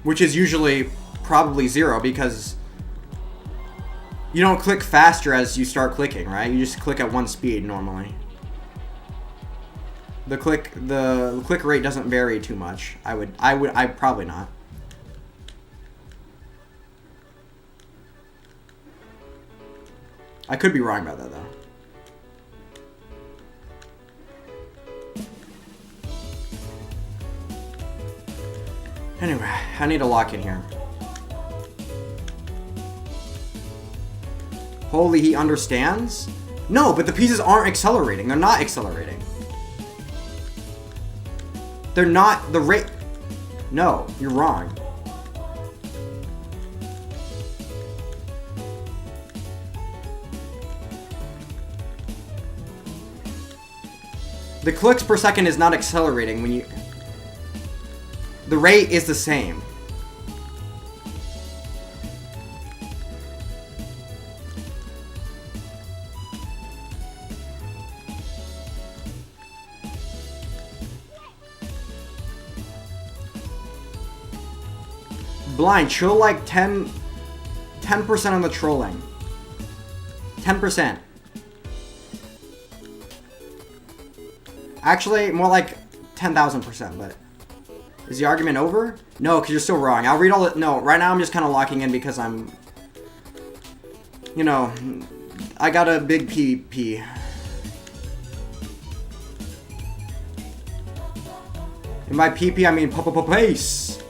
Which is usually probably 0 because you don't click faster as you start clicking, right? You just click at one speed normally. The click rate doesn't vary too much. I probably not. I could be wrong about that though. Anyway, I need to lock in here. Holy, he understands? No, but the pieces aren't accelerating. They're not accelerating. They're not the rate. No, you're wrong. The clicks per second is not accelerating when you... The rate is the same. Blind, chill like 10% on the trolling. 10%. Actually, more like 10,000%, but... Is the argument over? No, because you're still wrong. I'll read all it. No, right now I'm just kind of locking in because I'm... You know, I got a big PP. And by PP, I mean pace.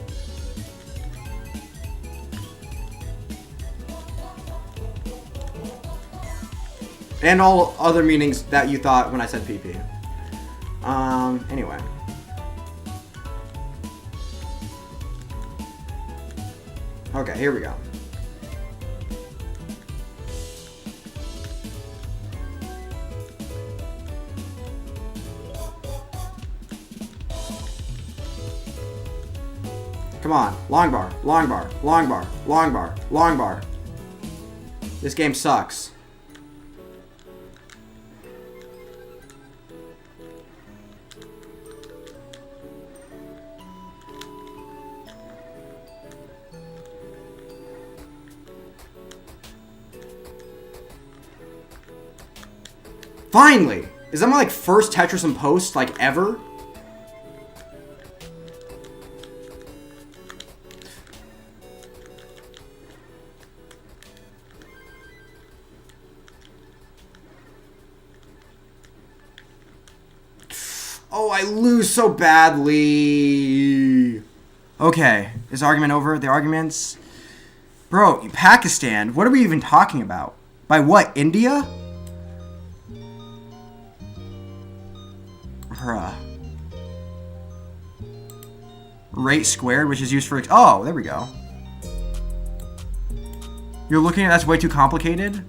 And all other meanings that you thought when I said PP. Anyway. Okay, here we go. Come on, long bar, long bar, long bar, long bar, long bar. This game sucks. Finally! Is that my, like, first Tetris in post, like, ever? Oh, I lose so badly. Okay, is argument over? The arguments? Bro, Pakistan, what are we even talking about? By what, India? Bruh. Rate squared, which is used for... Oh, there we go. You're looking at that's way too complicated?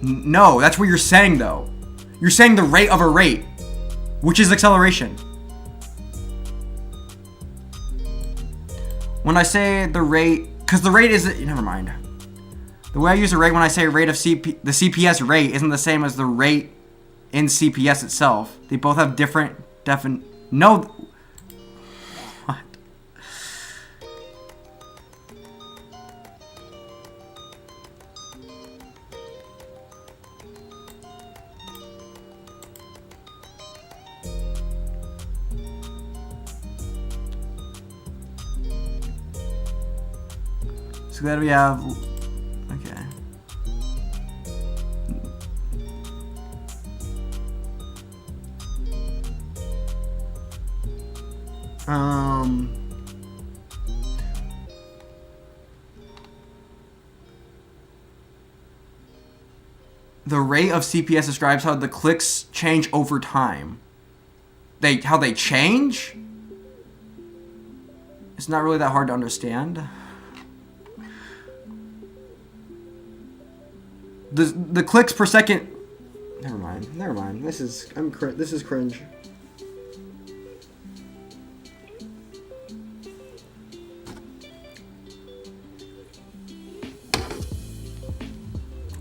No, that's what you're saying, though. You're saying the rate of a rate, which is acceleration. When I say the rate... Because the rate is... Never mind. The way I use a rate when I say rate of the CPS rate isn't the same as the rate in CPS itself. They both have different No. What? So that we have... Okay. Um. The rate of CPS describes how the clicks change over time. How they change? It's not really that hard to understand. The clicks per second. Never mind. This is cringe.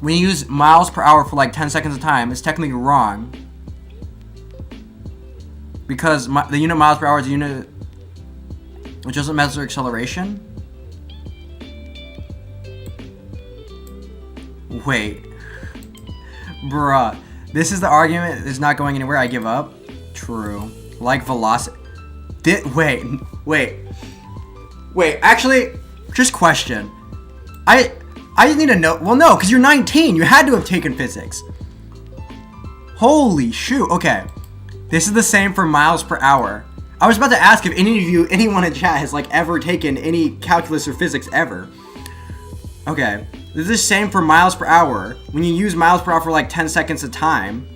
When you use miles per hour for like 10 seconds of time, it's technically wrong. Because the unit miles per hour is a unit which doesn't measure acceleration. Wait. Bruh. This is the argument that's not going anywhere. I give up. True. Like velocity. Wait. Actually, just question. I just need to know. Well, no, because you're 19. You had to have taken physics. Holy shoot. Okay. This is the same for miles per hour. I was about to ask if anyone in chat has like ever taken any calculus or physics ever. Okay. This is the same for miles per hour. When you use miles per hour for like 10 seconds of time,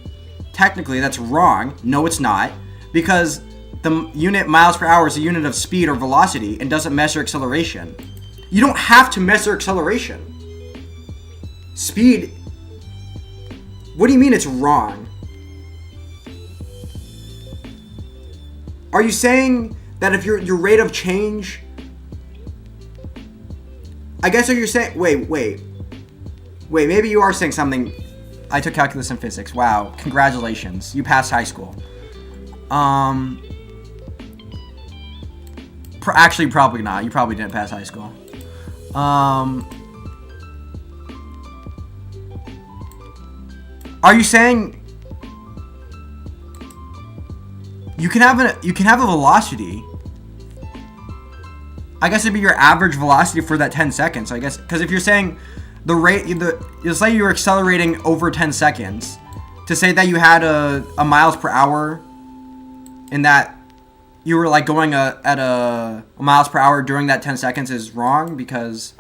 technically that's wrong. No, it's not. Because the unit miles per hour is a unit of speed or velocity and doesn't measure acceleration. You don't have to measure acceleration. Speed. What do you mean it's wrong? Are you saying that if your rate of change... I guess what you're saying... Wait, maybe you are saying something... I took calculus and physics. Wow, congratulations. You passed high school. Actually, probably not. You probably didn't pass high school. Are you saying... You can have a velocity. I guess it'd be your average velocity for that 10 seconds. I guess because if you're saying the rate, you'll say you were accelerating over 10 seconds. To say that you had a miles per hour, in that you were like going at a miles per hour during that 10 seconds is wrong because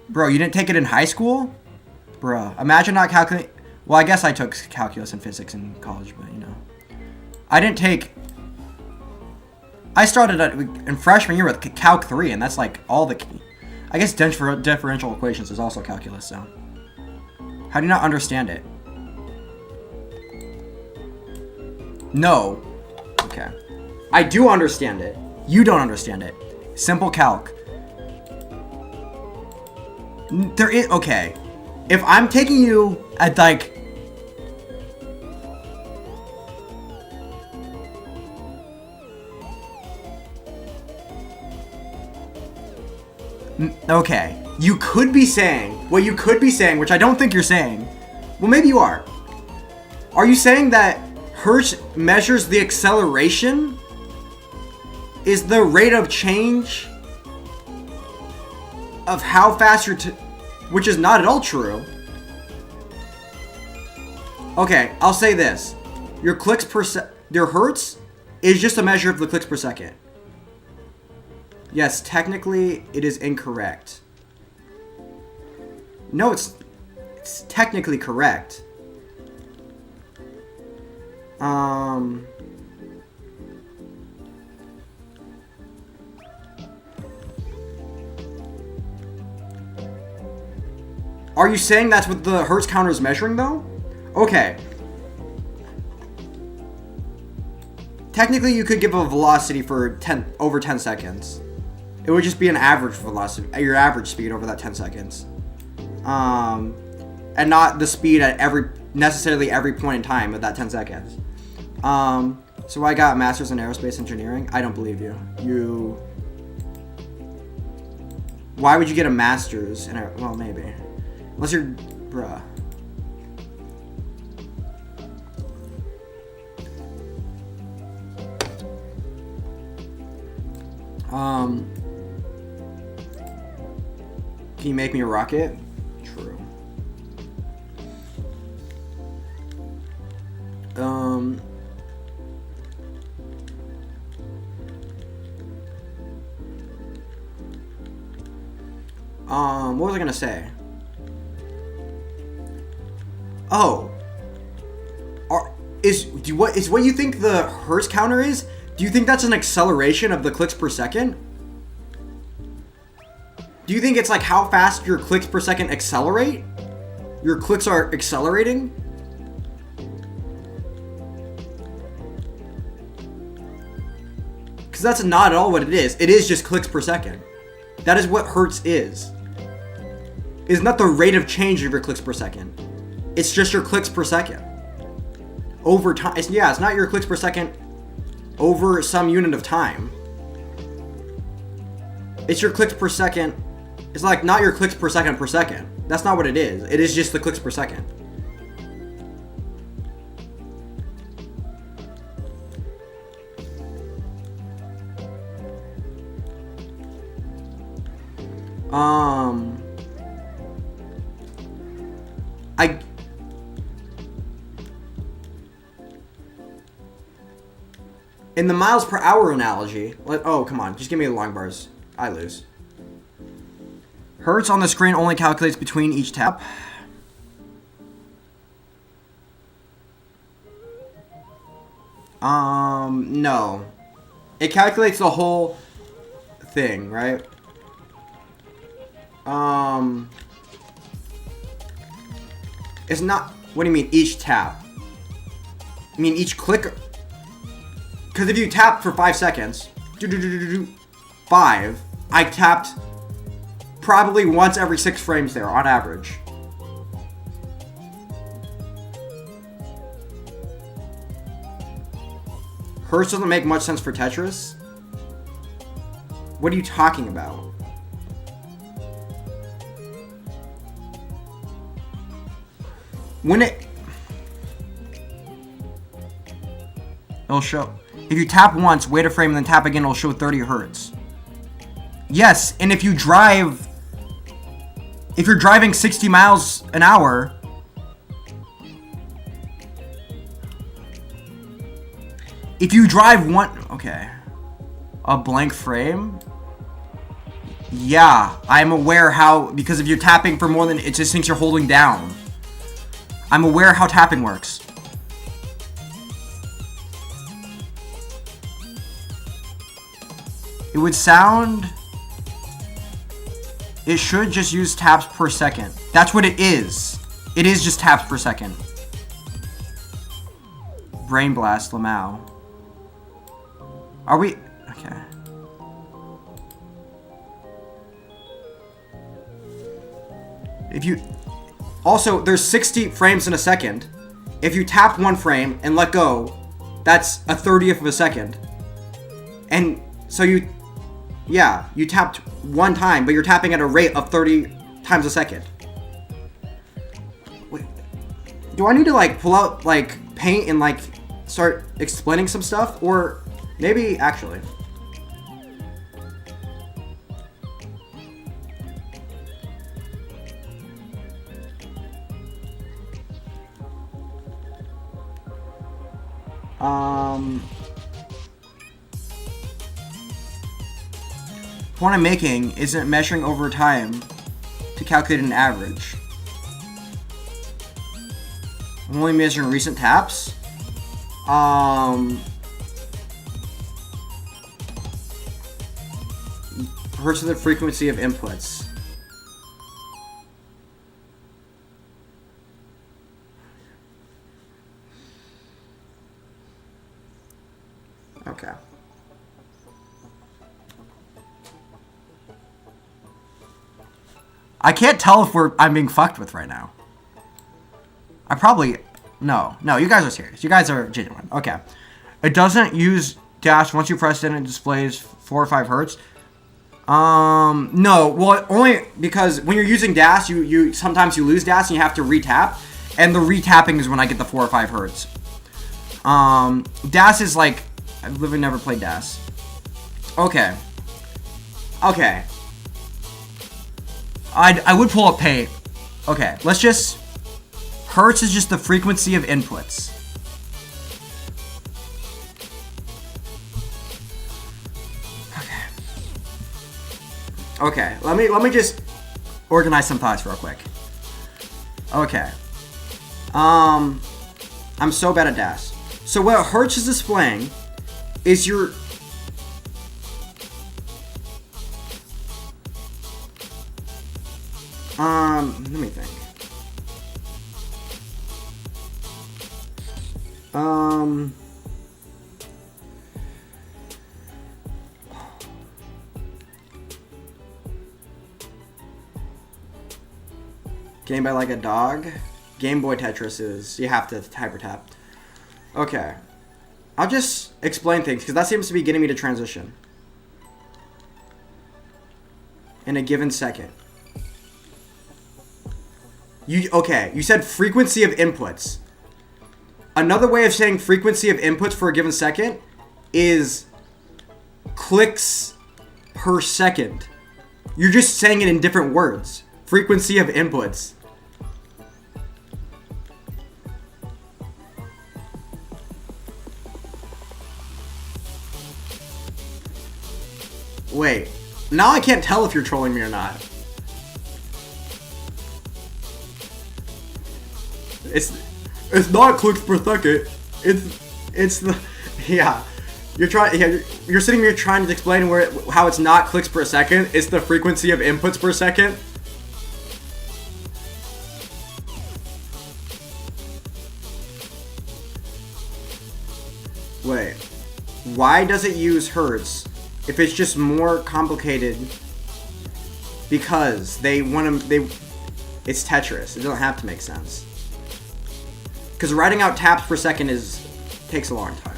bro, you didn't take it in high school, bro. Imagine not calculating. Well, I guess I took calculus and physics in college, but you know. I started in freshman year with Calc 3, and that's like all the key. I guess differential equations is also calculus, so. How do you not understand it? No. Okay. I do understand it. You don't understand it. Simple calc. Okay. If I'm taking you at like... Okay, you could be saying, which I don't think you're saying, well maybe you are. Are you saying that Hertz measures the acceleration? Is the rate of change of how fast which is not at all true. Okay, I'll say this. Your Hertz is just a measure of the clicks per second. Yes, technically, it is incorrect. No, it's technically correct. Are you saying that's what the Hertz counter is measuring, though? Okay. Technically, you could give a velocity for over 10 seconds. It would just be an average velocity, your average speed over that 10 seconds. And not the speed at necessarily every point in time of that 10 seconds. So I got a master's in aerospace engineering. I don't believe you. Why would you get a master's in well, maybe. Unless you're, bruh. Can you make me a rocket? True. What was I gonna say? Oh. What you think the hertz counter is? Do you think that's an acceleration of the clicks per second? Do you think it's like how fast your clicks per second accelerate? Your clicks are accelerating? Because that's not at all what it is. It is just clicks per second. That is what hertz is. It's not the rate of change of your clicks per second. It's just your clicks per second. Over time. It's not your clicks per second over some unit of time. It's your clicks per second. It's like not your clicks per second. That's not what it is. It is just the clicks per second. In the miles per hour analogy, oh, come on, just give me the long bars. I lose. Hertz on the screen only calculates between each tap. No. It calculates the whole thing, right? It's not, what do you mean each tap? I mean each click? Because if you tap for 5 seconds, 5, I tapped probably once every 6 frames there on average. Hertz doesn't make much sense for Tetris. What are you talking about? It'll show. If you tap once, wait a frame, and then tap again, it'll show 30 hertz. Yes, and if you're driving 60 miles an hour, if you drive a blank frame? Yeah, I'm aware how, because if you're tapping for more than, it just thinks you're holding down. I'm aware how tapping works. It would sound... It should just use taps per second. That's what it is. It is just taps per second. Brain Blast, Lamau. Are we... Okay. If you... Also, there's 60 frames in a second. If you tap one frame and let go, that's a 30th of a second. And so you tapped one time, but you're tapping at a rate of 30 times a second. Wait, do I need to pull out paint and start explaining some stuff? Or maybe actually. What I'm making isn't measuring over time to calculate an average. I'm only measuring recent taps. Hertz of the frequency of inputs. Okay. I can't tell if I'm being fucked with right now. No, you guys are serious. You guys are genuine. Okay. It doesn't use dash. Once you press it, it displays 4 or 5 hertz. No. Well, only because when you're using dash, you sometimes you lose dash and you have to retap. And the retapping is when I get the 4 or 5 hertz. Dash is I've literally never played dash. Okay. I would pull up paint. Okay, let's just... Hertz is just the frequency of inputs. Okay, let me just... organize some thoughts real quick. Okay. I'm so bad at DAS. So what Hertz is displaying is your... let me think. Game by like a dog. Game Boy Tetris is you have to hyper tap. Okay, I'll just explain things because that seems to be getting me to transition in a given second. You said frequency of inputs. Another way of saying frequency of inputs for a given second is clicks per second. You're just saying it in different words. Frequency of inputs. Wait, now I can't tell if you're trolling me or not. It's not clicks per second. It's the yeah. You're sitting here trying to explain how it's not clicks per second. It's the frequency of inputs per second. Wait, why does it use hertz if it's just more complicated? Because it's Tetris. It doesn't have to make sense. Because writing out taps per second takes a long time.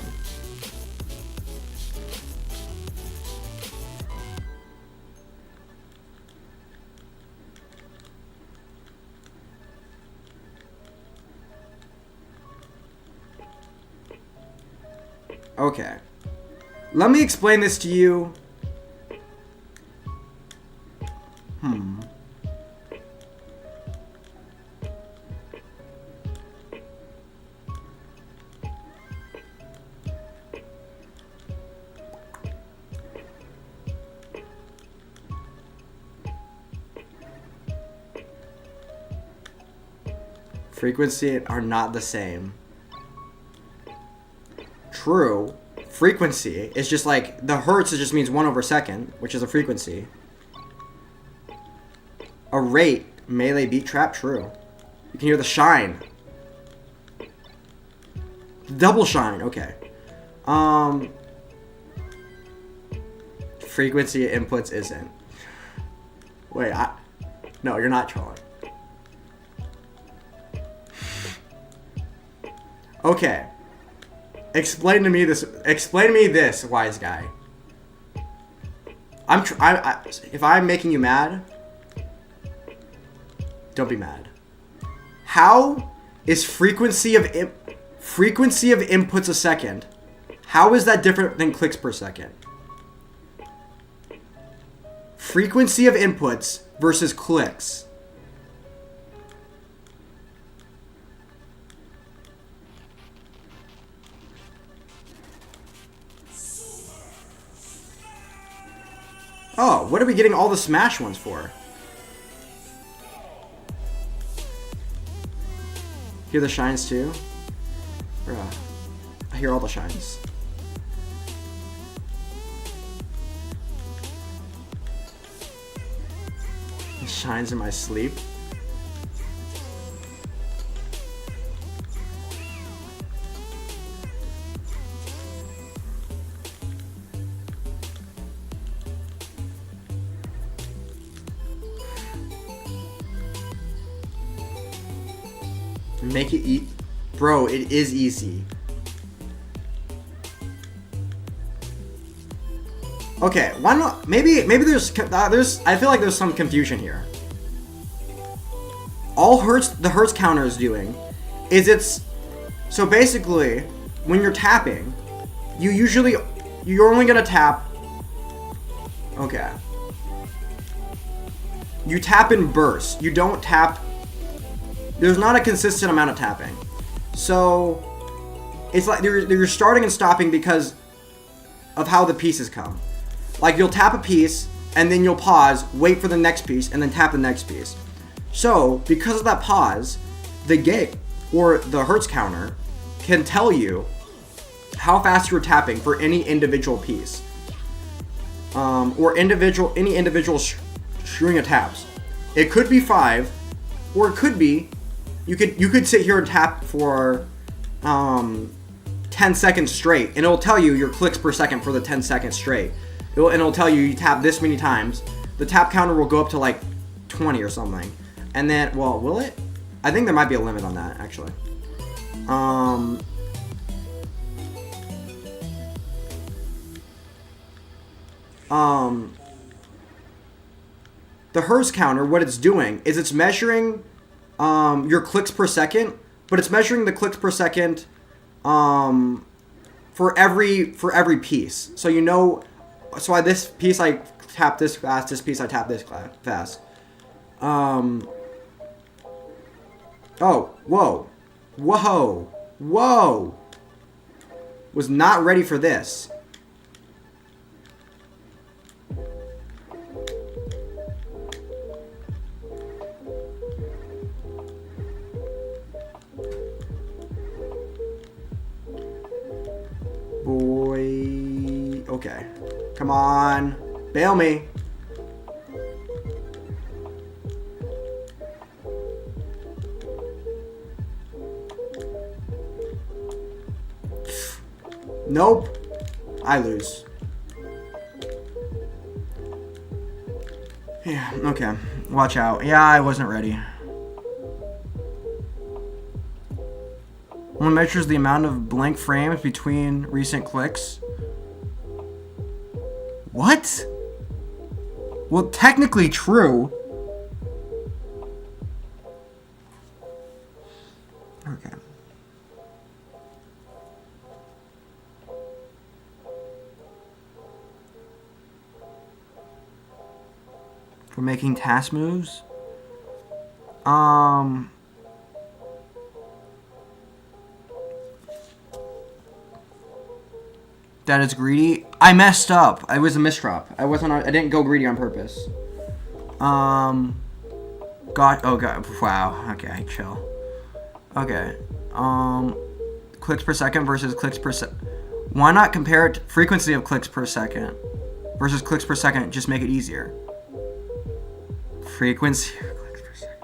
Okay. Let me explain this to you. Frequency are not the same. True. Frequency is just like the hertz. It just means 1/second, which is a frequency. A rate, melee beat trap. True. You can hear the shine. Double shine. Okay. Frequency inputs isn't. Wait. No, you're not trolling. Okay. Explain to me this, wise guy. If I'm making you mad, don't be mad. How is frequency of inputs a second? How is that different than clicks per second? Frequency of inputs versus clicks. Oh, what are we getting all the Smash ones for? Hear the shines too? Bruh. I hear all the shines. The shines in my sleep. Make it bro, it is easy. Okay, why not? Maybe there's I feel like there's some confusion here. All the hertz counter is doing is so basically when you're tapping, you're only gonna tap. Okay. You tap in bursts. You don't tap. There's not a consistent amount of tapping. So it's like you're starting and stopping because of how the pieces come. Like you'll tap a piece and then you'll pause, wait for the next piece, and then tap the next piece. So, because of that pause, the gate, or the hertz counter, can tell you how fast you're tapping for any individual piece. Or any individual string of taps. It could be 5, or it could be, you could sit here and tap for 10 seconds straight, and it'll tell you your clicks per second for the 10 seconds straight. It'll tell you tap this many times. The tap counter will go up to like 20 or something. And then, well, will it? I think there might be a limit on that, actually. The hertz counter, what it's doing is it's measuring your clicks per second, but it's measuring the clicks per second for every piece. So you know, so this piece I tap this fast, this piece I tap this fast. Oh, whoa. Was not ready for this. Boy. Okay. Come on. Bail me. Nope. I lose. Yeah, okay. Watch out. Yeah, I wasn't ready. One measures the amount of blank frames between recent clicks. What? Well, technically true. Okay. For making task moves? That is greedy. I messed up. I was a misdrop. I didn't go greedy on purpose. Oh god. Wow. Okay, chill. Okay. Clicks per second versus clicks per second. Why not compare it frequency of clicks per second versus clicks per second? Just make it easier. Frequency of clicks per second.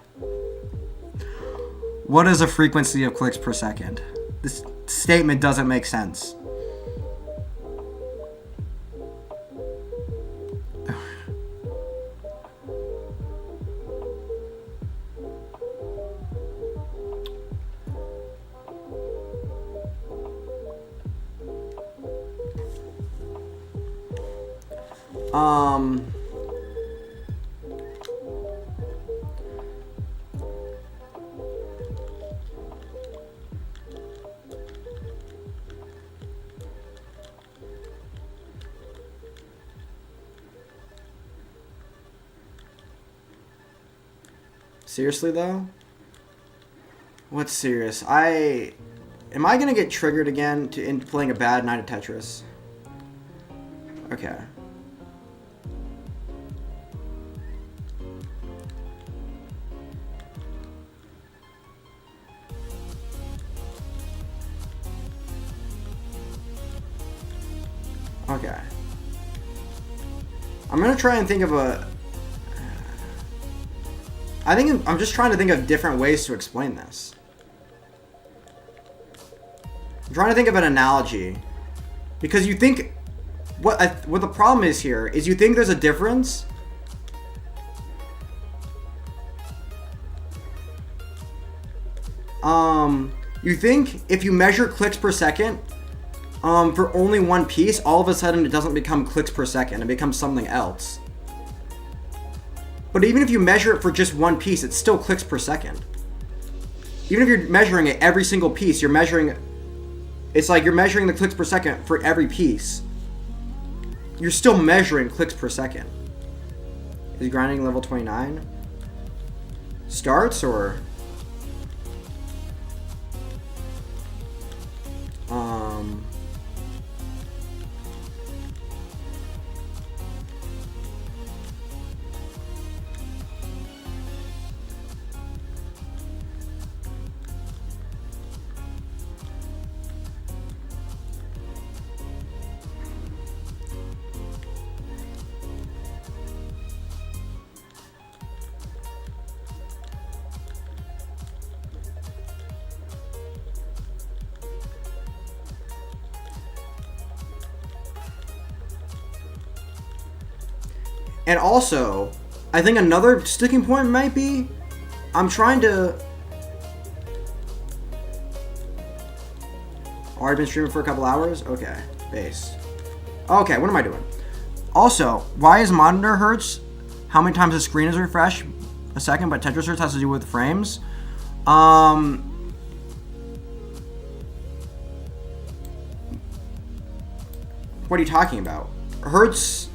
What is a frequency of clicks per second? This statement doesn't make sense. Seriously though? What's serious? Am I gonna get triggered again into playing a bad night of Tetris? Okay. Okay. I'm gonna try and think of I'm just trying to think of different ways to explain this. I'm trying to think of an analogy. Because you think... What the problem is here is you think there's a difference. You think if you measure clicks per second for only one piece, all of a sudden it doesn't become clicks per second. It becomes something else. But even if you measure it for just one piece, it's still clicks per second. Even if you're measuring it every single piece, you're measuring... It's like you're measuring the clicks per second for every piece. You're still measuring clicks per second. Is grinding level 29? Starts or... And also, I think another sticking point might be, I'm trying to... Already been streaming for a couple hours? Okay, base. Okay, what am I doing? Also, why is monitor hertz? How many times the screen is refreshed a second, but Tetris hertz has to do with frames? What are you talking about? Hertz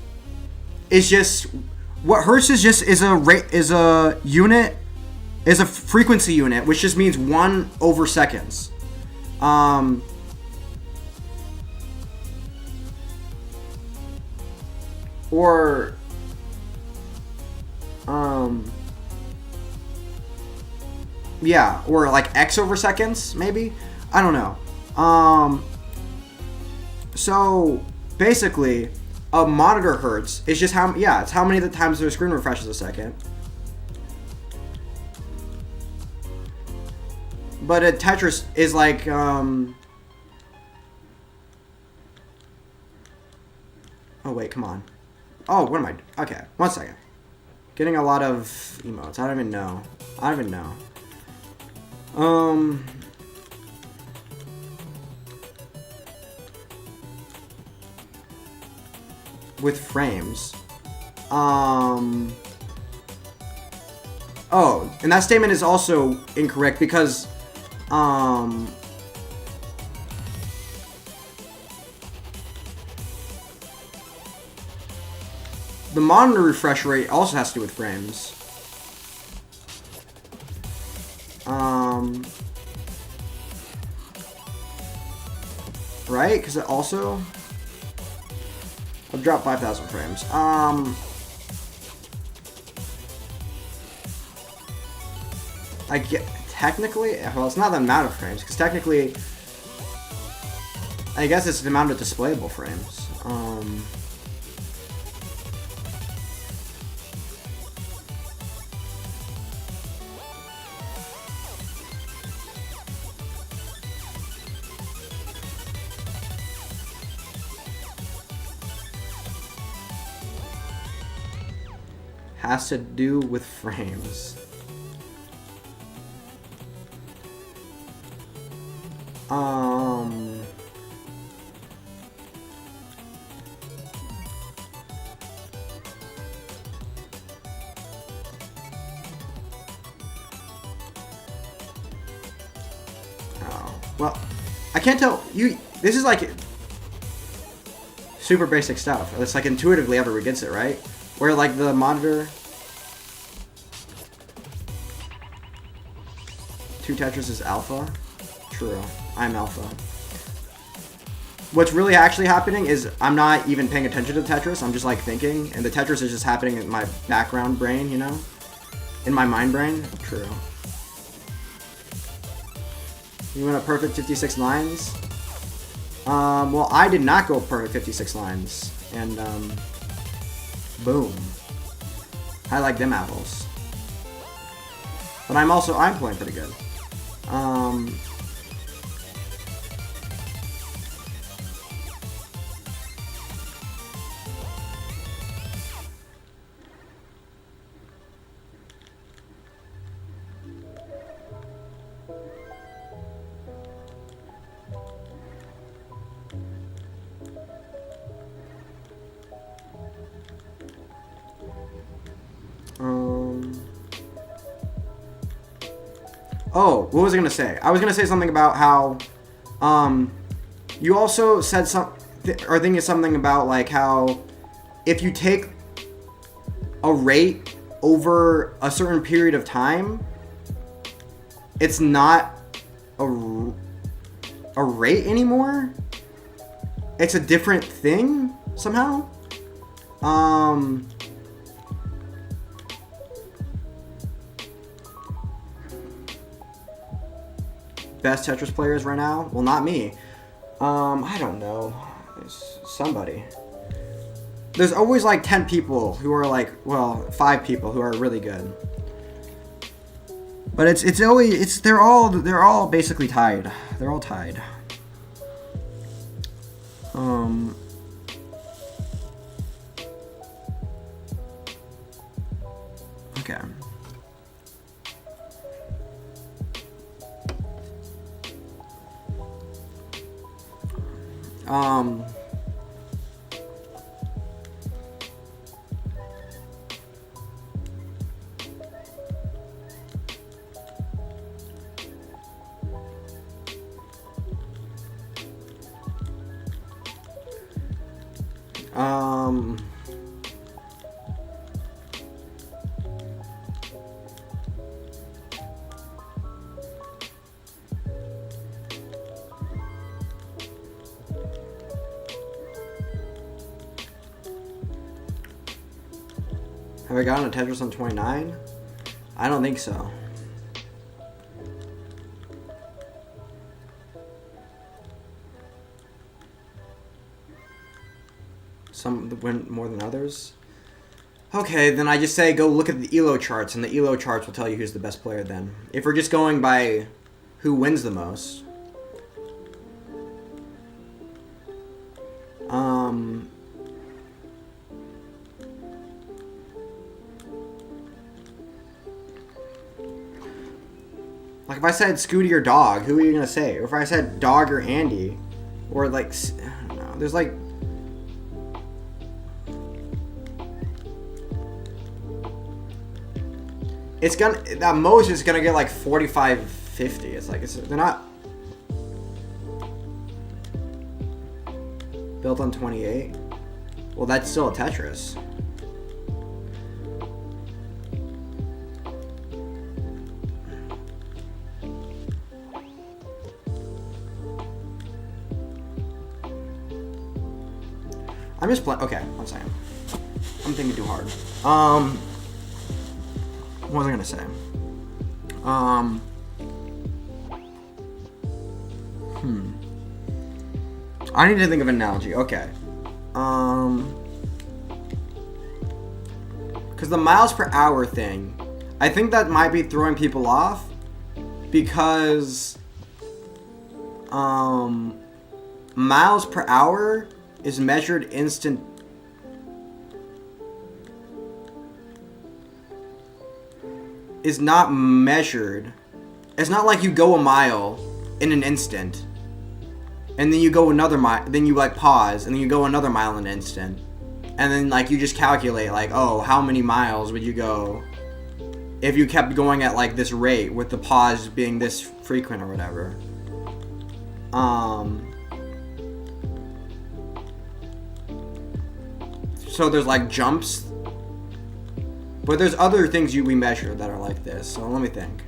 is just... What hertz is just is a unit, is a frequency unit, which just means 1 over seconds. Or yeah, or like X over seconds, maybe? I don't know. So basically, a monitor hertz is just how, yeah, it's how many of the times the screen refreshes a second. But a Tetris is like, oh wait, come on. Oh, what am I? Okay, 1 second. Getting a lot of emotes. I don't even know. With frames. Oh, and that statement is also incorrect because, the monitor refresh rate also has to do with frames. Right? Because it also... I've dropped 5,000 frames. I get... Technically... Well, it's not the amount of frames, because technically... I guess it's the amount of displayable frames. Has to do with frames. Oh, well, I can't tell you. This is like super basic stuff. It's like intuitively everyone gets it, right? Where like the monitor, 2 Tetris is alpha. True, I'm alpha. What's really actually happening is I'm not even paying attention to Tetris. I'm just like thinking, and the Tetris is just happening in my background brain, you know, in my mind brain. True. You went a perfect 56 lines. Well, I did not go perfect 56 lines, and boom. I like them apples. But I'm playing pretty good. Oh, what was I gonna say? I was gonna say something about how, you also said or thinking something about like how, if you take a rate over a certain period of time, it's not a rate anymore. It's a different thing somehow. Best Tetris players right now? Well, not me. I don't know. It's somebody. There's always like 10 people who are like, well, 5 people who are really good. But they're all basically tied. They're all tied. Okay. Have I gotten a Tetris on 29? I don't think so. Some win more than others. Okay, then I just say go look at the ELO charts, and the ELO charts will tell you who's the best player then. If we're just going by who wins the most. Like if I said Scooty or Dog, who are you gonna say? Or if I said Dog or Andy, or like, I don't know, there's like, it's gonna, at most it's gonna get like 45, 50. It's like, they're not built on 28. Well, that's still a Tetris. I'm just playing. Okay, one second. I'm thinking too hard. What was I gonna say? I need to think of an analogy. Okay. Because the miles per hour thing, I think that might be throwing people off, because miles per hour is measured instant. Is not measured. It's not like you go a mile in an instant, and then you go another mile, then you like pause, and then you go another mile in an instant, and then like you just calculate like, oh, how many miles would you go if you kept going at like this rate with the pause being this frequent or whatever. So there's like jumps, but there's other things we measure that are like this. So let me think.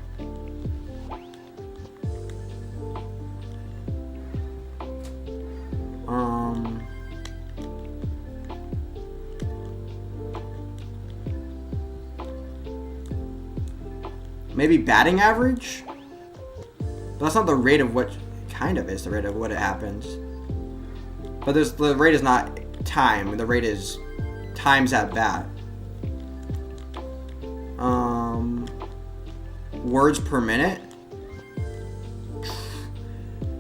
Maybe batting average? But that's not the rate of what, kind of is the rate of what it happens. But the rate is not time, the rate is times at bat. Words per minute?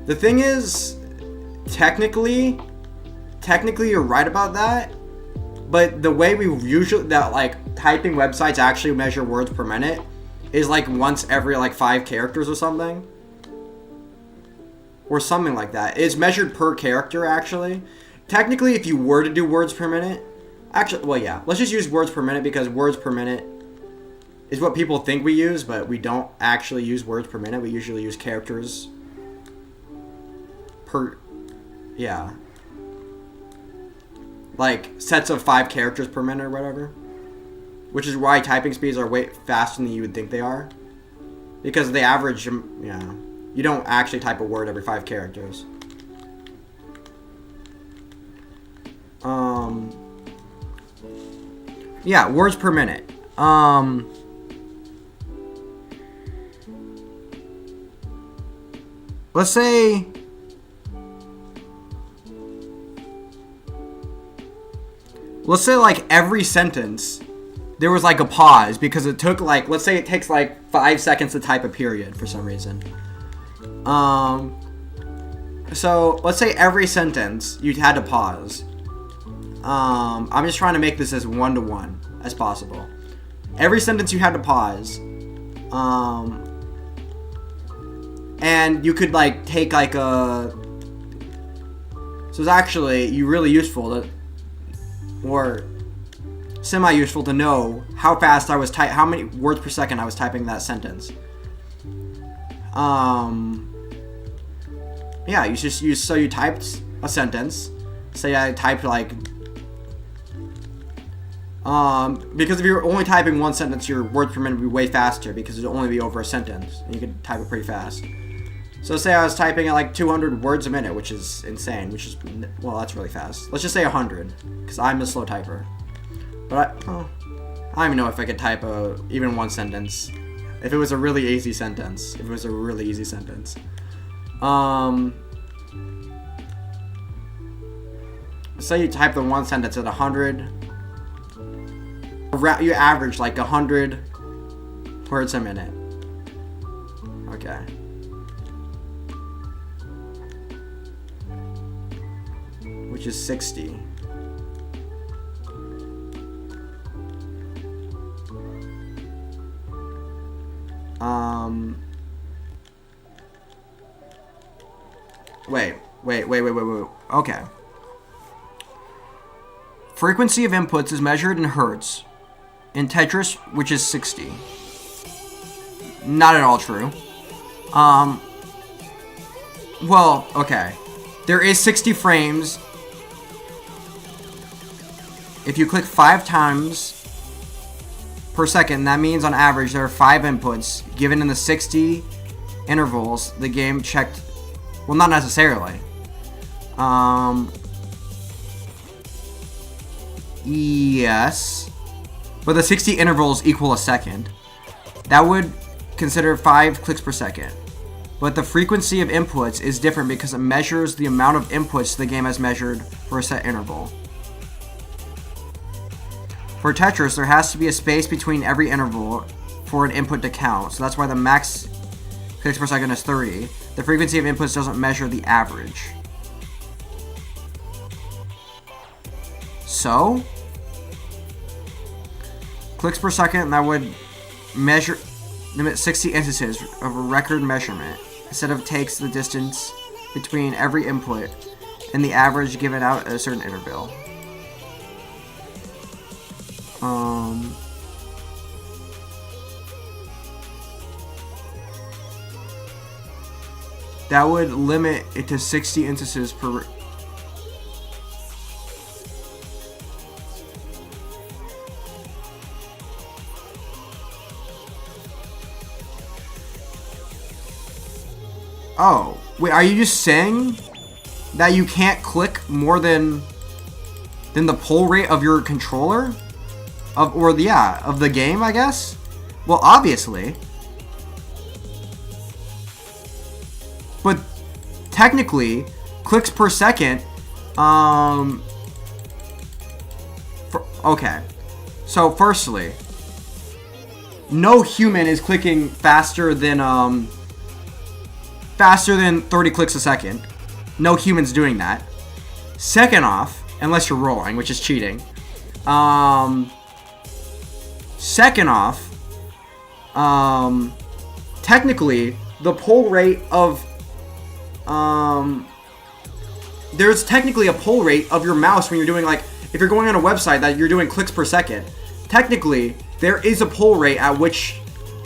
The thing is, technically you're right about that, but the way we usually, that like typing websites actually measure words per minute is like once every like 5 characters or something. Or something like that. It's measured per character, actually. Technically, if you were to do words per minute, actually, well, yeah, let's just use words per minute, because words per minute is what people think we use, but we don't actually use words per minute. We usually use characters per, yeah. Like sets of 5 characters per minute or whatever. Which is why typing speeds are way faster than you would think they are. Because the average, yeah, you don't actually type a word every 5 characters. Yeah, words per minute. Let's say like every sentence there was like a pause, because it took like, let's say it takes like 5 seconds to type a period for some reason. So let's say every sentence you had to pause. I'm just trying to make this as 1-to-1 as possible. every sentence you had to pause. And you could like take like a. So it's actually really useful to, or semi-useful to know how fast I was how many words per second I was typing that sentence. Yeah, you just so you typed a sentence. Say I typed like. Because if you're only typing one sentence, your words per minute would be way faster because it'll only be over a sentence, and you can type it pretty fast. So say I was typing at like 200 words a minute, which is insane, well, that's really fast. Let's just say 100, because I'm a slow typer. But I don't even know if I could type even one sentence. If it was a really easy sentence. Say you type the one sentence at 100. You average like 100 words a minute. Okay. Which is 60. Wait. Okay. Frequency of inputs is measured in hertz. In Tetris, which is 60. Not at all true. Well, okay. There is 60 frames. If you click 5 times per second, that means on average there are 5 inputs given in the 60 intervals the game checked. Well, not necessarily. Yes. But the 60 intervals equal a second. That would consider 5 clicks per second. But the frequency of inputs is different because it measures the amount of inputs the game has measured for a set interval. For Tetris, there has to be a space between every interval for an input to count. So that's why the max clicks per second is 30. The frequency of inputs doesn't measure the average. So, clicks per second, that would limit 60 instances of a record measurement. Instead of takes the distance between every input and the average given out at a certain interval. That would limit it to 60 instances per. Oh, wait, are you just saying that you can't click more than the pull rate of your controller? Of the game, I guess? Well, obviously. But technically, clicks per second, okay. So, firstly, no human is clicking faster than 30 clicks a second. No human's doing that. Second off, unless you're rolling, which is cheating. Second off, technically, the pull rate of, there's technically a pull rate of your mouse when you're doing, like, if you're going on a website that you're doing clicks per second. Technically, there is a pull rate at which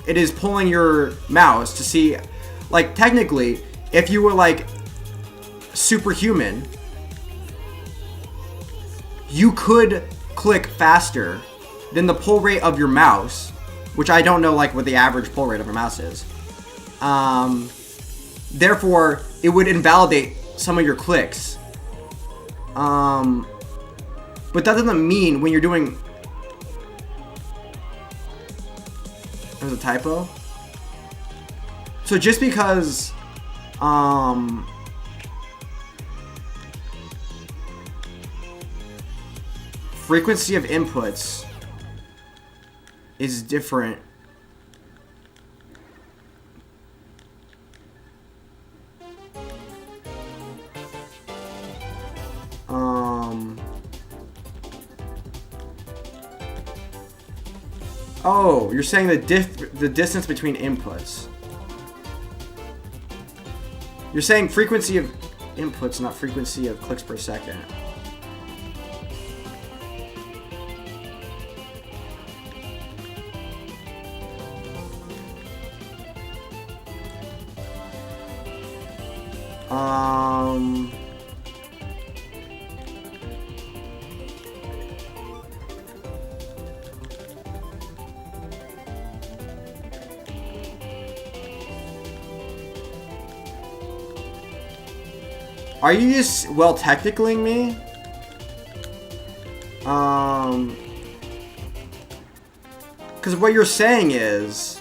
it is pulling your mouse to see, like, technically, if you were, like, superhuman, you could click faster than the pull rate of your mouse, which I don't know, like, what the average pull rate of a mouse is. Therefore, it would invalidate some of your clicks. But that doesn't mean when you're doing... There's a typo. So just because... frequency of inputs is different. Oh, you're saying the distance between inputs. You're saying frequency of inputs, not frequency of clicks per second. Are you just, well, technicaling me? Because what you're saying is...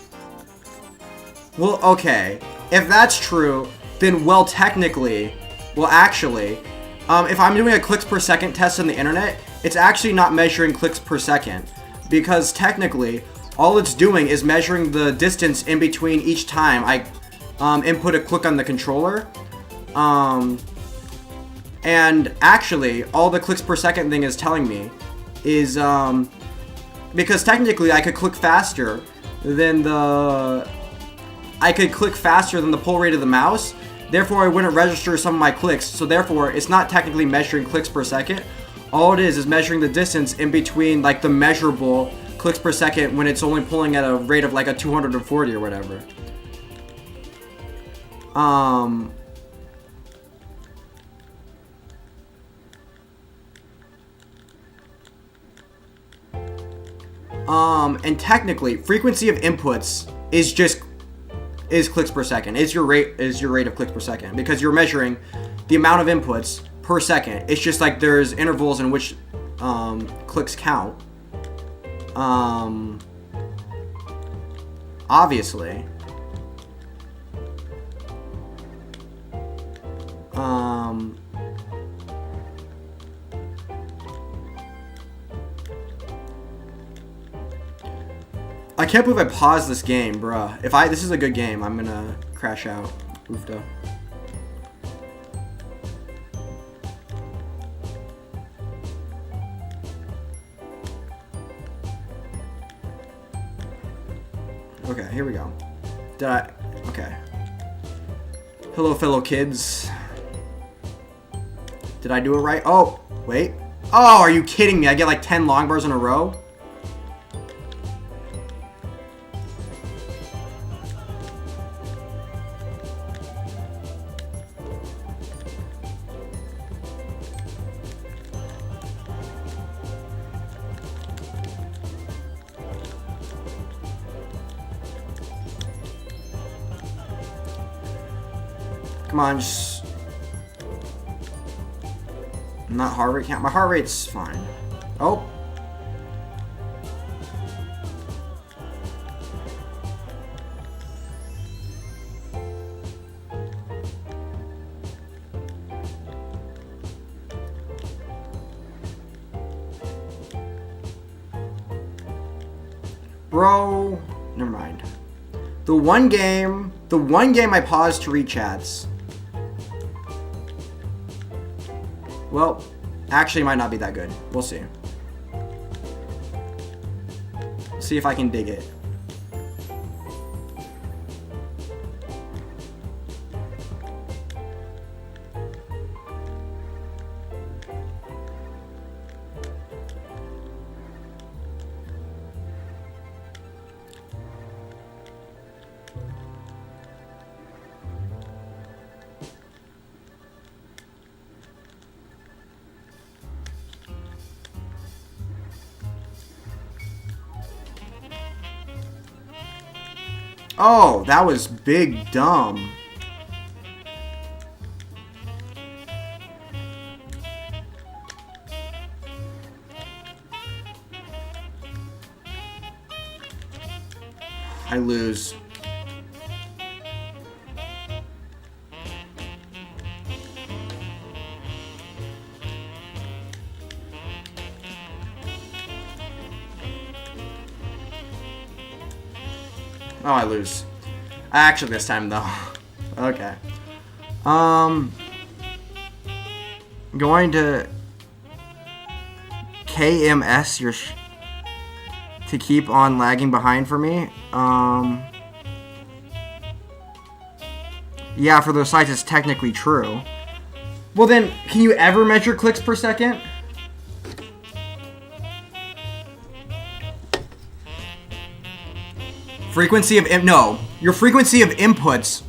Well, okay. If that's true, then, well, technically... Well, actually... if I'm doing a clicks per second test on the internet, it's actually not measuring clicks per second. Because, technically, all it's doing is measuring the distance in between each time I input a click on the controller. And actually, all the clicks per second thing is telling me is, because technically I could click faster than the pull rate of the mouse, therefore I wouldn't register some of my clicks, so therefore it's not technically measuring clicks per second. All it is measuring the distance in between, like, the measurable clicks per second when it's only pulling at a rate of, like, a 240 or whatever. And technically, frequency of inputs is clicks per second. Is your rate of clicks per second, because you're measuring the amount of inputs per second. It's just like there's intervals in which clicks count. Obviously. I can't believe I paused this game, bruh. This is a good game, I'm gonna crash out. Oofda. Okay, here we go. Okay. Hello, fellow kids. Did I do it right? Oh, wait. Oh, are you kidding me? I get like 10 long bars in a row? Come on, just... Not heart rate count. My heart rate's fine. Oh. Bro, never mind. The one game I paused to read chats. Well, actually it might not be that good. We'll see. See if I can dig it. Oh, that was big dumb. I lose. Oh, I lose. Actually, this time, though. Okay. Going to KMS your to keep on lagging behind for me. Yeah, for those sites, it's technically true. Well then, can you ever measure clicks per second? Frequency of no, your frequency of inputs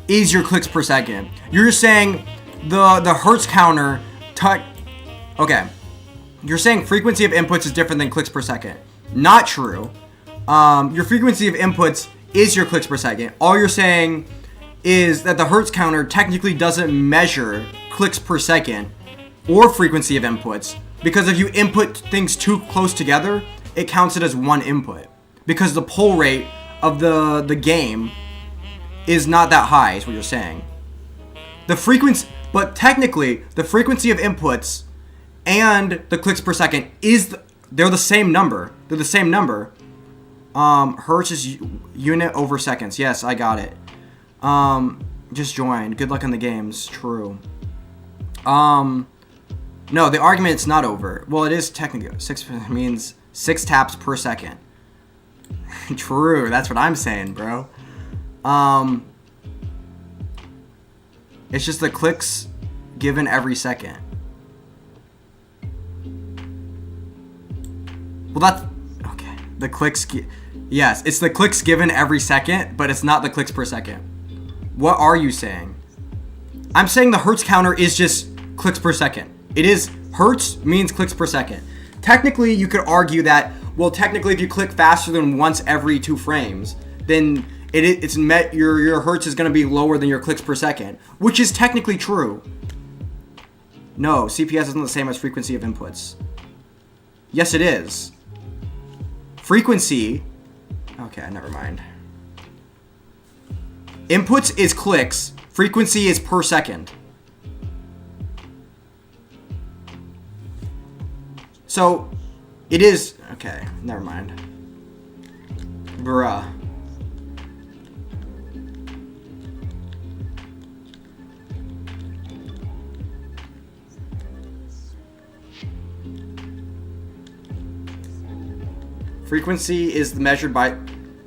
is your clicks per second. You're saying the hertz counter okay. You're saying frequency of inputs is different than clicks per second. Not true. Your frequency of inputs is your clicks per second. All you're saying is that the hertz counter technically doesn't measure clicks per second or frequency of inputs, because if you input things too close together, it counts it as one input, because the pull rate of the game is not that high, is what you're saying. The frequency, but technically, the frequency of inputs and the clicks per second they're the same number. They're the same number. Hertz is unit over seconds. Yes, I got it. Just joined. Good luck in the games. True. No, the argument's not over. Well, it is technically 6 means 6 taps per second. True. That's what I'm saying, bro. It's just the clicks given every second. Well, that's okay. The clicks, yes, it's the clicks given every second, but it's not the clicks per second. What are you saying? I'm saying the hertz counter is just clicks per second. It is, hertz means clicks per second. Technically, you could argue that, well, technically, if you click faster than once every 2 frames, then your hertz is going to be lower than your clicks per second, which is technically true. No, CPS isn't the same as frequency of inputs. Yes, it is. Frequency, okay, never mind. Inputs is clicks, frequency is per second. So, it is, okay, never mind. Bruh. Frequency is measured by,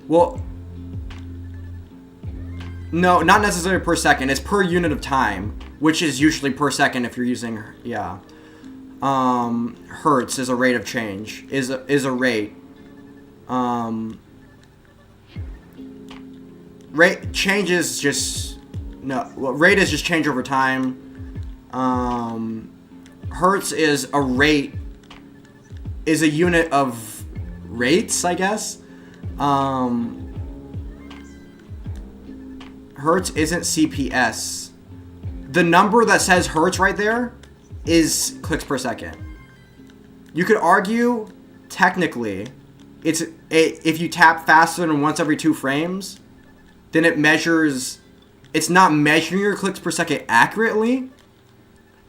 well, no, not necessarily per second. It's per unit of time, which is usually per second if you're using, yeah. Hertz is a rate of change, is a rate. Rate changes just, no, well, rate is just change over time. Hertz is a rate, is a unit of rates, I guess. Hertz isn't CPS. The number that says hertz right there is clicks per second. You could argue, technically, if you tap faster than once every 2 frames, then it measures, it's not measuring your clicks per second accurately,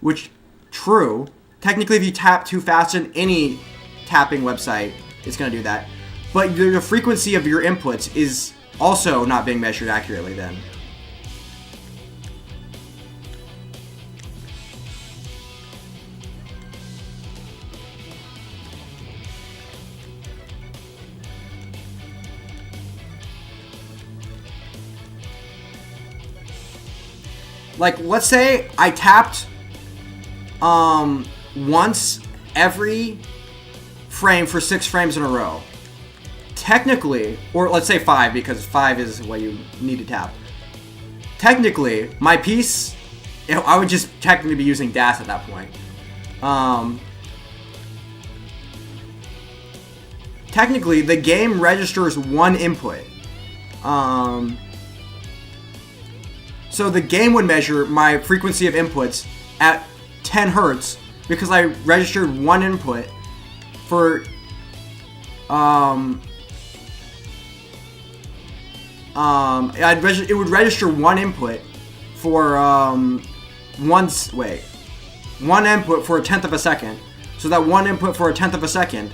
which, true. Technically, if you tap too fast in any tapping website, it's going to do that. But the frequency of your inputs is also not being measured accurately then. Like, let's say I tapped once every frame for 6 frames in a row. Technically, or let's say 5, because 5 is what you need to tap. Technically, my piece, I would just technically be using DAS at that point. Technically, the game registers 1 input. So the game would measure my frequency of inputs at 10 hertz because I registered 1 input for it would register 1 input for 1 input for 1/10 of a second. So that 1 input for 1/10 of a second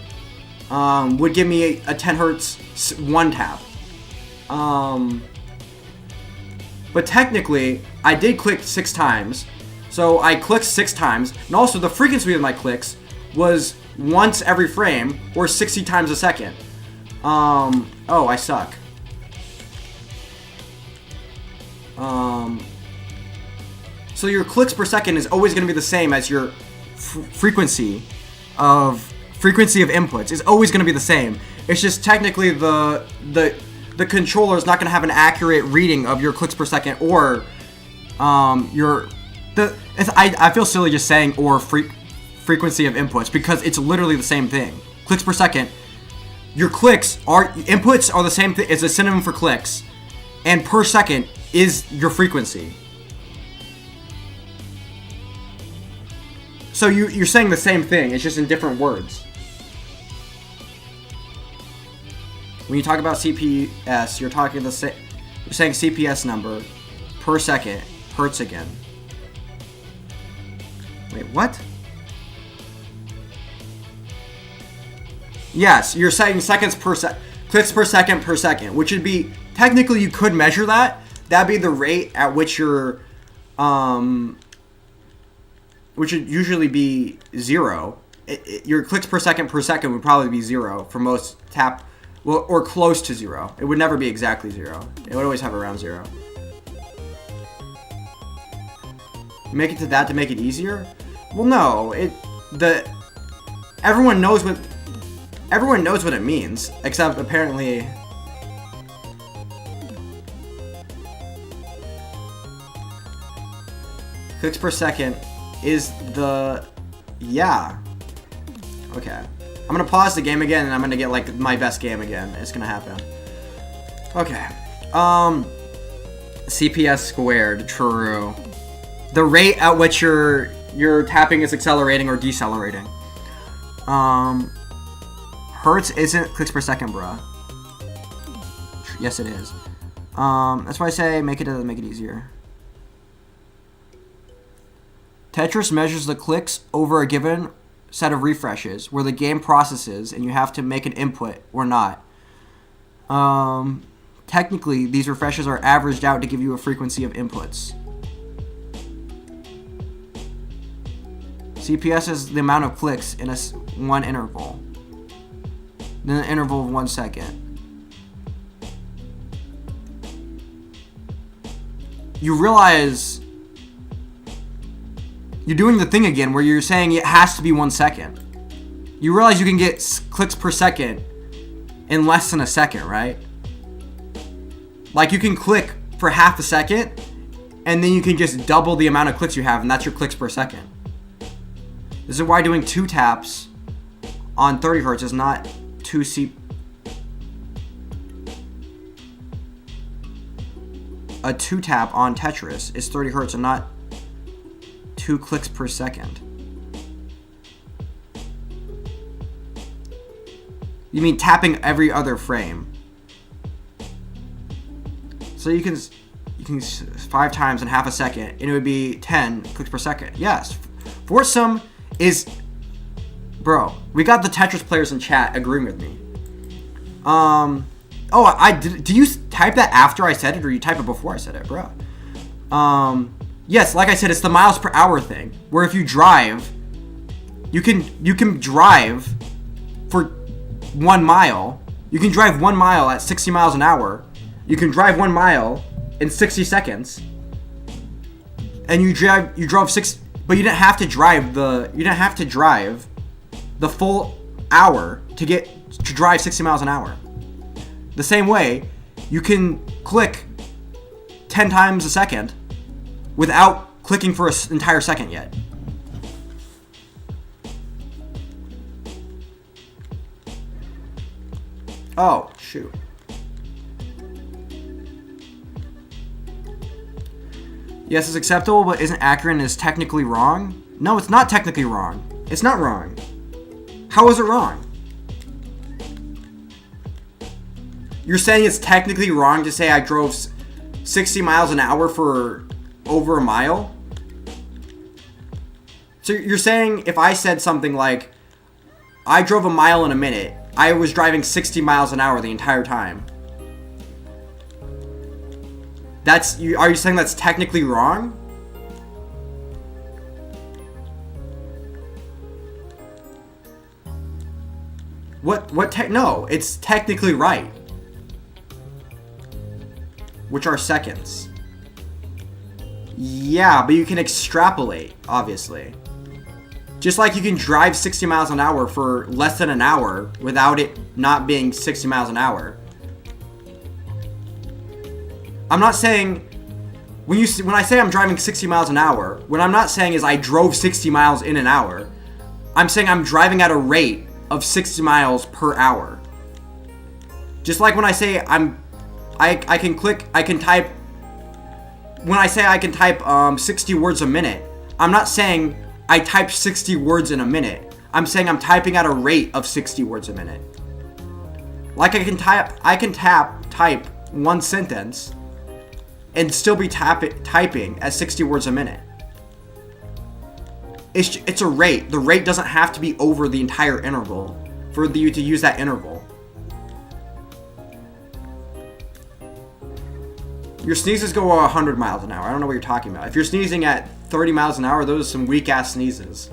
would give me a 10 hertz 1 tap. But technically, I did click 6 times. So I clicked 6 times, and also the frequency of my clicks was once every frame, or 60 times a second. Oh, I suck. So your clicks per second is always going to be the same as your frequency of inputs. It's always going to be the same. It's just technically the controller is not going to have an accurate reading of your clicks per second or I feel silly just saying or frequency of inputs because it's literally the same thing. Clicks per second. Your inputs are the same thing. It's a synonym for clicks, and per second is your frequency. So you're saying the same thing. It's just in different words. When you talk about CPS, you're saying CPS number per second, hertz again. Wait, what? Yes, you're saying seconds per clicks per second, which would be technically you could measure that. That'd be the rate at which your which would usually be 0. Your clicks per second would probably be 0 for most or close to 0. It would never be exactly 0. It would always have around 0. You make it to that to make it easier? Well, no. Everyone knows what it means, except apparently. Clicks per second is yeah. Okay. I'm gonna pause the game again and I'm gonna get like my best game again. It's gonna happen. Okay. CPS squared, true. The rate at which your tapping is accelerating or decelerating. Hertz isn't clicks per second, bruh. Yes, it is. That's why I say make it easier. Tetris measures the clicks over a given set of refreshes where the game processes and you have to make an input or not. Technically, these refreshes are averaged out to give you a frequency of inputs. CPS is the amount of clicks in one interval. Then an interval of 1 second. You realize you're doing the thing again where you're saying it has to be 1 second. You realize you can get clicks per second in less than a second, right? Like you can click for half a second and then you can just double the amount of clicks you have and that's your clicks per second. This is why doing 2 taps on 30 hertz is not 2 a 2 tap on Tetris is 30 hertz and not 2 clicks per second. You mean tapping every other frame. So you can 5 times in half a second and it would be 10 clicks per second. Yes. Foursome is... Bro, we got the Tetris players in chat agreeing with me. Do you type that after I said it or you type it before I said it, bro? Yes, like I said, it's the miles per hour thing. Where if you drive, you can drive for 1 mile. You can drive 1 mile at 60 miles an hour. You can drive 1 mile in 60 seconds. And you drove 6, but you didn't have to drive the full hour to drive 60 miles an hour. The same way, you can click 10 times a second without clicking for an entire second yet. Oh, shoot. Yes, it's acceptable, but isn't accurate and is technically wrong? No, it's not technically wrong. It's not wrong. How is it wrong? You're saying it's technically wrong to say I drove 60 miles an hour for over a mile? So you're saying if I said something like, I drove a mile in a minute, I was driving 60 miles an hour the entire time. Are you saying that's technically wrong? No, it's technically right. Which are seconds. Yeah, but you can extrapolate, obviously. Just like you can drive 60 miles an hour for less than an hour without it not being 60 miles an hour. I'm not saying, when I say I'm driving 60 miles an hour, what I'm not saying is I drove 60 miles in an hour. I'm saying I'm driving at a rate of 60 miles per hour. Just like when I say I can type, when I say I can type 60 words a minute, I'm not saying I type 60 words in a minute. I'm saying I'm typing at a rate of 60 words a minute. Like I can type one sentence and still be typing at 60 words a minute. It's a rate. The rate doesn't have to be over the entire interval for you to use that interval. Your sneezes go 100 miles an hour. I don't know what you're talking about. If you're sneezing at 30 miles an hour, those are some weak-ass sneezes.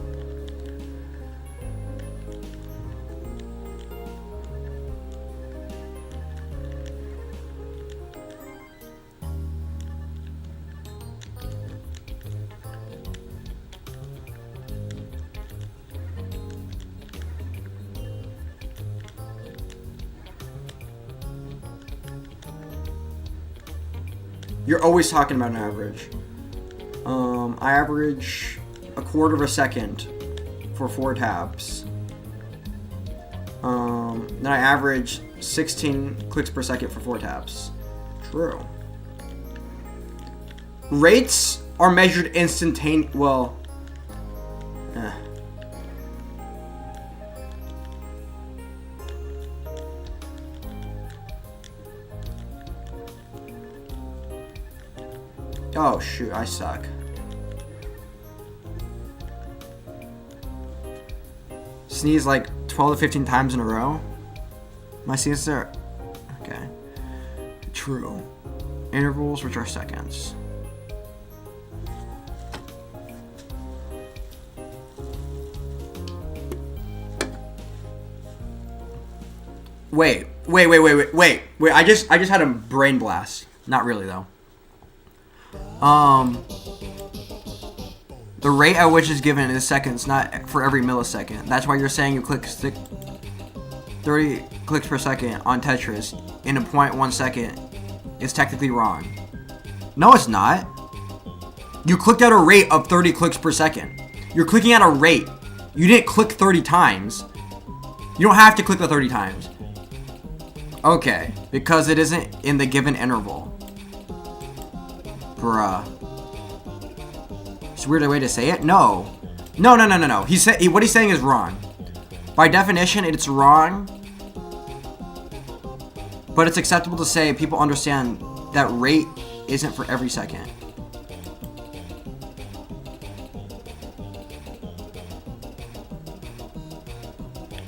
You're always talking about an average. I average a quarter of a second for 4 taps. Then I average 16 clicks per second for 4 taps. True. Rates are measured instantaneously. Well, oh shoot, I suck. Sneeze like 12 to 15 times in a row? My sneezes are... Okay. True. Intervals, which are seconds. Wait. I just had a brain blast. Not really though. The rate at which is given is seconds, not for every millisecond. That's why you're saying you click 30 clicks per second on Tetris in a 0.1 second is technically wrong. No, it's not. You clicked at a rate of 30 clicks per second. You're clicking at a rate. You didn't click 30 times. You don't have to click the 30 times. Okay, because it isn't in the given interval. Bruh. It's a weird way to say it? No. No. What he's saying is wrong. By definition, it's wrong. But it's acceptable to say people understand that rate isn't for every second.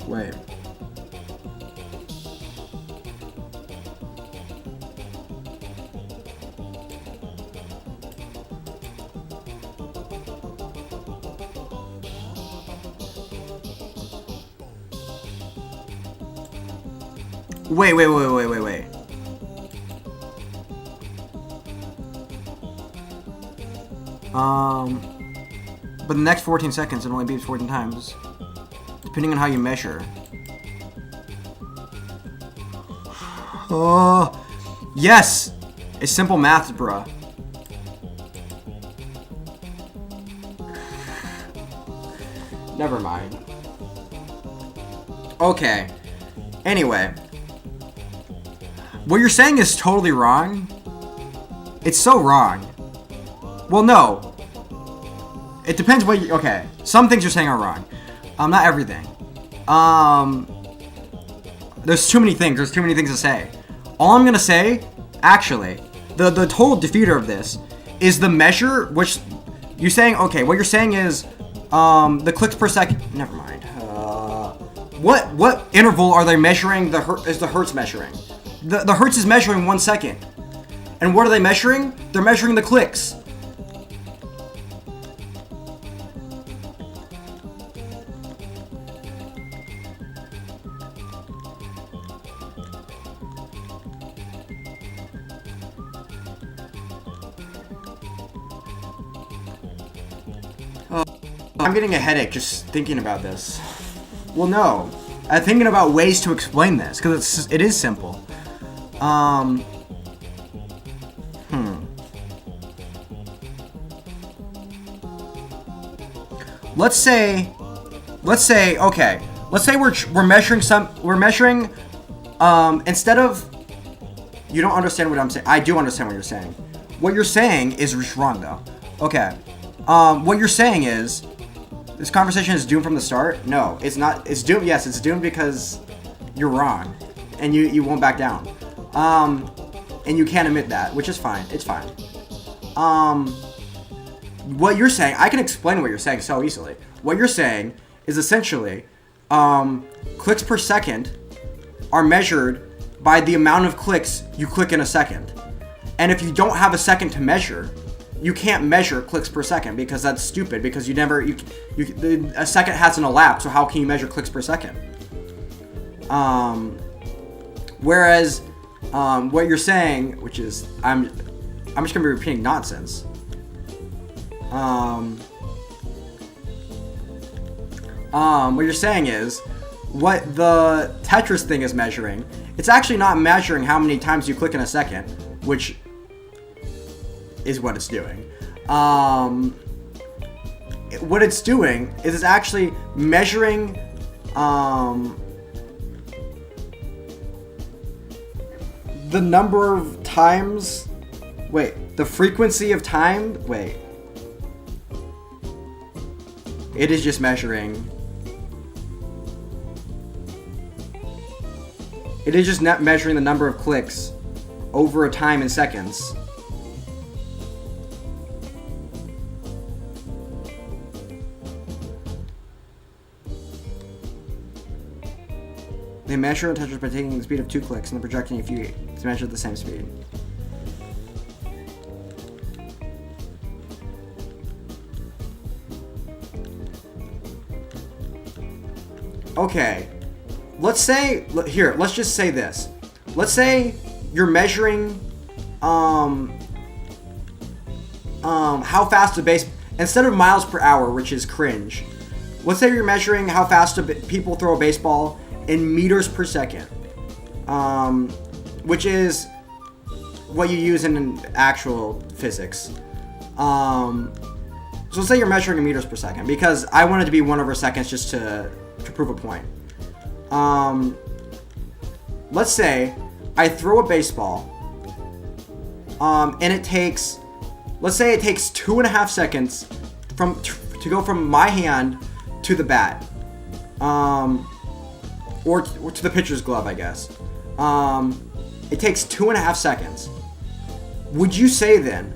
Wait. Wait. But the next 14 seconds, it only beeps 14 times. Depending on how you measure. Oh, yes! It's simple math, bruh. Never mind. Okay. Anyway. What you're saying is totally wrong. It's so wrong. Well, no. It depends what you... Okay. Some things you're saying are wrong. Not everything. There's too many things. There's too many things to say. All I'm gonna say, actually, the total defeater of this is the measure, which you're saying, okay, what you're saying is, the clicks per second... Never mind. What interval are they measuring? Is the hertz measuring? The hertz is measuring 1 second. And what are they measuring? They're measuring the clicks. I'm getting a headache just thinking about this. Well, no. I'm thinking about ways to explain this, because it is simple. Let's say, okay. Let's say we're measuring, instead of, you don't understand what I'm saying. I do understand what you're saying. What you're saying is just wrong, though. Okay. What you're saying is, this conversation is doomed from the start? No, it's not. It's doomed. Yes, it's doomed because you're wrong, and you won't back down. And you can't admit that, which is fine. It's fine. What you're saying, I can explain what you're saying so easily. What you're saying is essentially, clicks per second are measured by the amount of clicks you click in a second. And if you don't have a second to measure, you can't measure clicks per second, because that's stupid, because a second hasn't elapsed, so how can you measure clicks per second? Whereas, what you're saying, which is, I'm just gonna be repeating nonsense. What you're saying is, what the Tetris thing is measuring, it's actually not measuring how many times you click in a second, which is what it's doing. What it's doing is it's actually measuring, the number of times, the frequency of time, it is just measuring, it is just not measuring the number of clicks over a time in seconds. They measure a Tetris by taking the speed of 2 clicks and then projecting a few to measure the same speed. Okay, let's just say this. Let's say you're measuring, how fast a base, instead of miles per hour, which is cringe, let's say you're measuring how fast people throw a baseball in meters per second, which is what you use in actual physics. So let's say you're measuring in meters per second, because I want it to be 1/seconds just to prove a point. Let's say I throw a baseball, and it takes 2.5 seconds to go from my hand to the bat, or to the pitcher's glove, I guess. It takes 2.5 seconds. Would you say then,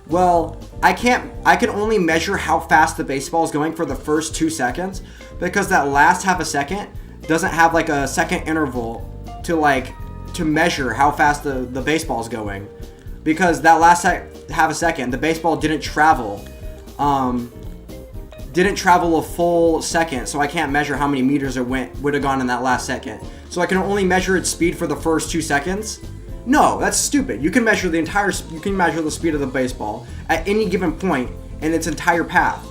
well, I can only measure how fast the baseball is going for the first 2 seconds, because that last half a second doesn't have like a second interval to measure how fast the baseball is going, because that last half a second the baseball didn't travel a full second, so I can't measure how many meters it would have gone in that last second. So I can only measure its speed for the first 2 seconds? No, that's stupid. You can measure the speed of the baseball at any given point in its entire path.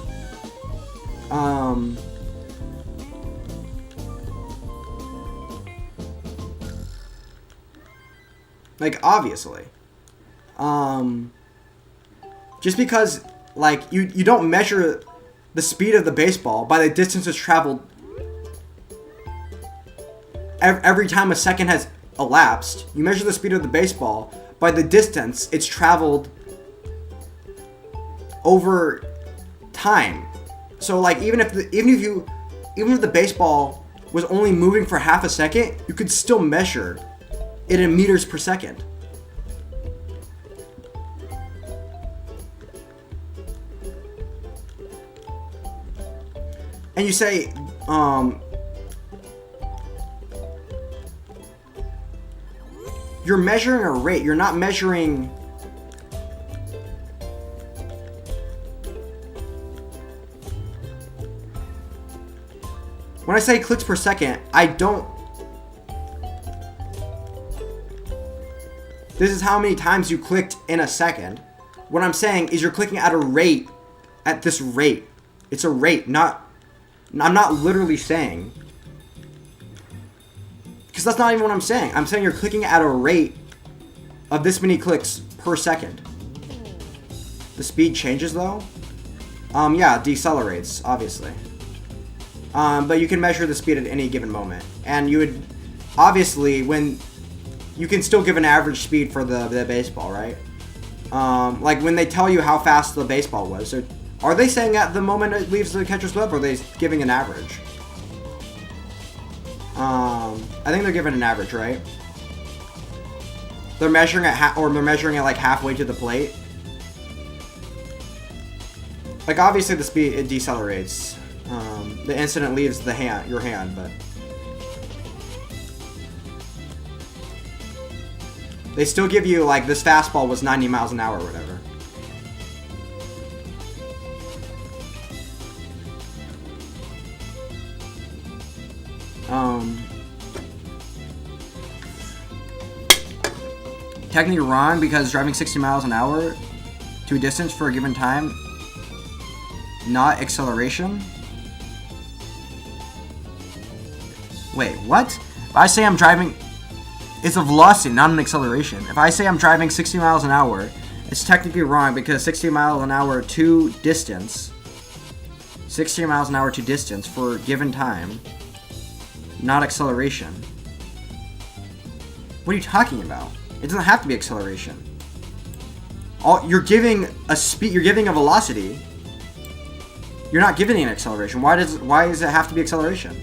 Obviously. Just because, you don't measure the speed of the baseball by the distance it's traveled every time a second has elapsed. You measure the speed of the baseball by the distance it's traveled over time. So even if the baseball was only moving for half a second, you could still measure it in meters per second. And you say, you're measuring a rate. You're not measuring. When I say clicks per second, I don't. This is how many times you clicked in a second. What I'm saying is you're clicking at this rate. It's a rate, not... I'm not literally saying... Because that's not even what I'm saying. I'm saying you're clicking at a rate of this many clicks per second. The speed changes, though? Yeah, it decelerates, obviously. But you can measure the speed at any given moment. And you would... Obviously, when... You can still give an average speed for the baseball, right? Like, when they tell you how fast the baseball was, so are they saying at the moment it leaves the catcher's glove, or are they giving an average? I think they're giving an average, right? They're measuring it, they're measuring it like halfway to the plate. Like, obviously the speed, it decelerates. The instant it leaves your hand, but... They still give you, like, this fastball was 90 miles an hour or whatever. Technically wrong because driving 60 miles an hour to a distance for a given time, not acceleration. Wait, what? If I say I'm driving... It's a velocity, not an acceleration. If I say I'm driving 60 miles an hour, it's technically wrong because 60 miles an hour to distance, 60 miles an hour to distance for a given time, not acceleration. What are you talking about? It doesn't have to be acceleration. You're giving a speed, you're giving a velocity. You're not giving an acceleration. Why does it have to be acceleration?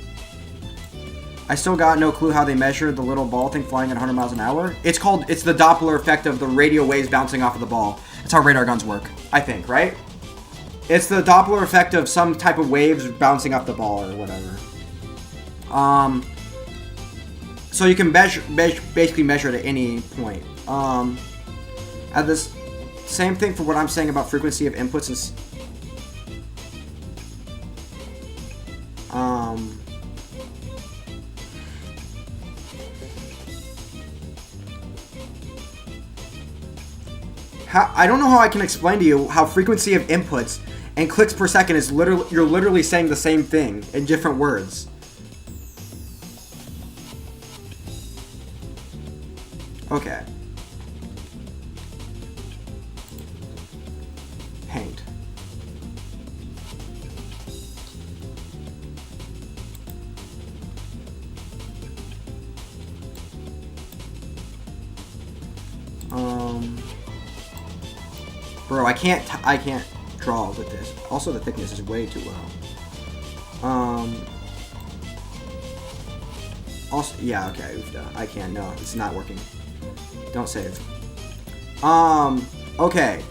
I still got no clue how they measured the little ball thing flying at 100 miles an hour. It's the Doppler effect of the radio waves bouncing off of the ball. That's how radar guns work, I think, right? It's the Doppler effect of some type of waves bouncing off the ball or whatever. So you can basically measure it at any point. At this same thing for what I'm saying about frequency of inputs is... I don't know how I can explain to you how frequency of inputs and clicks per second is literally, you're literally saying the same thing in different words. Okay. Paint. Bro, I can't draw with this. Also, the thickness is way too low. Also, yeah, okay, oofda. I can't, no, it's not working. Don't save. Okay.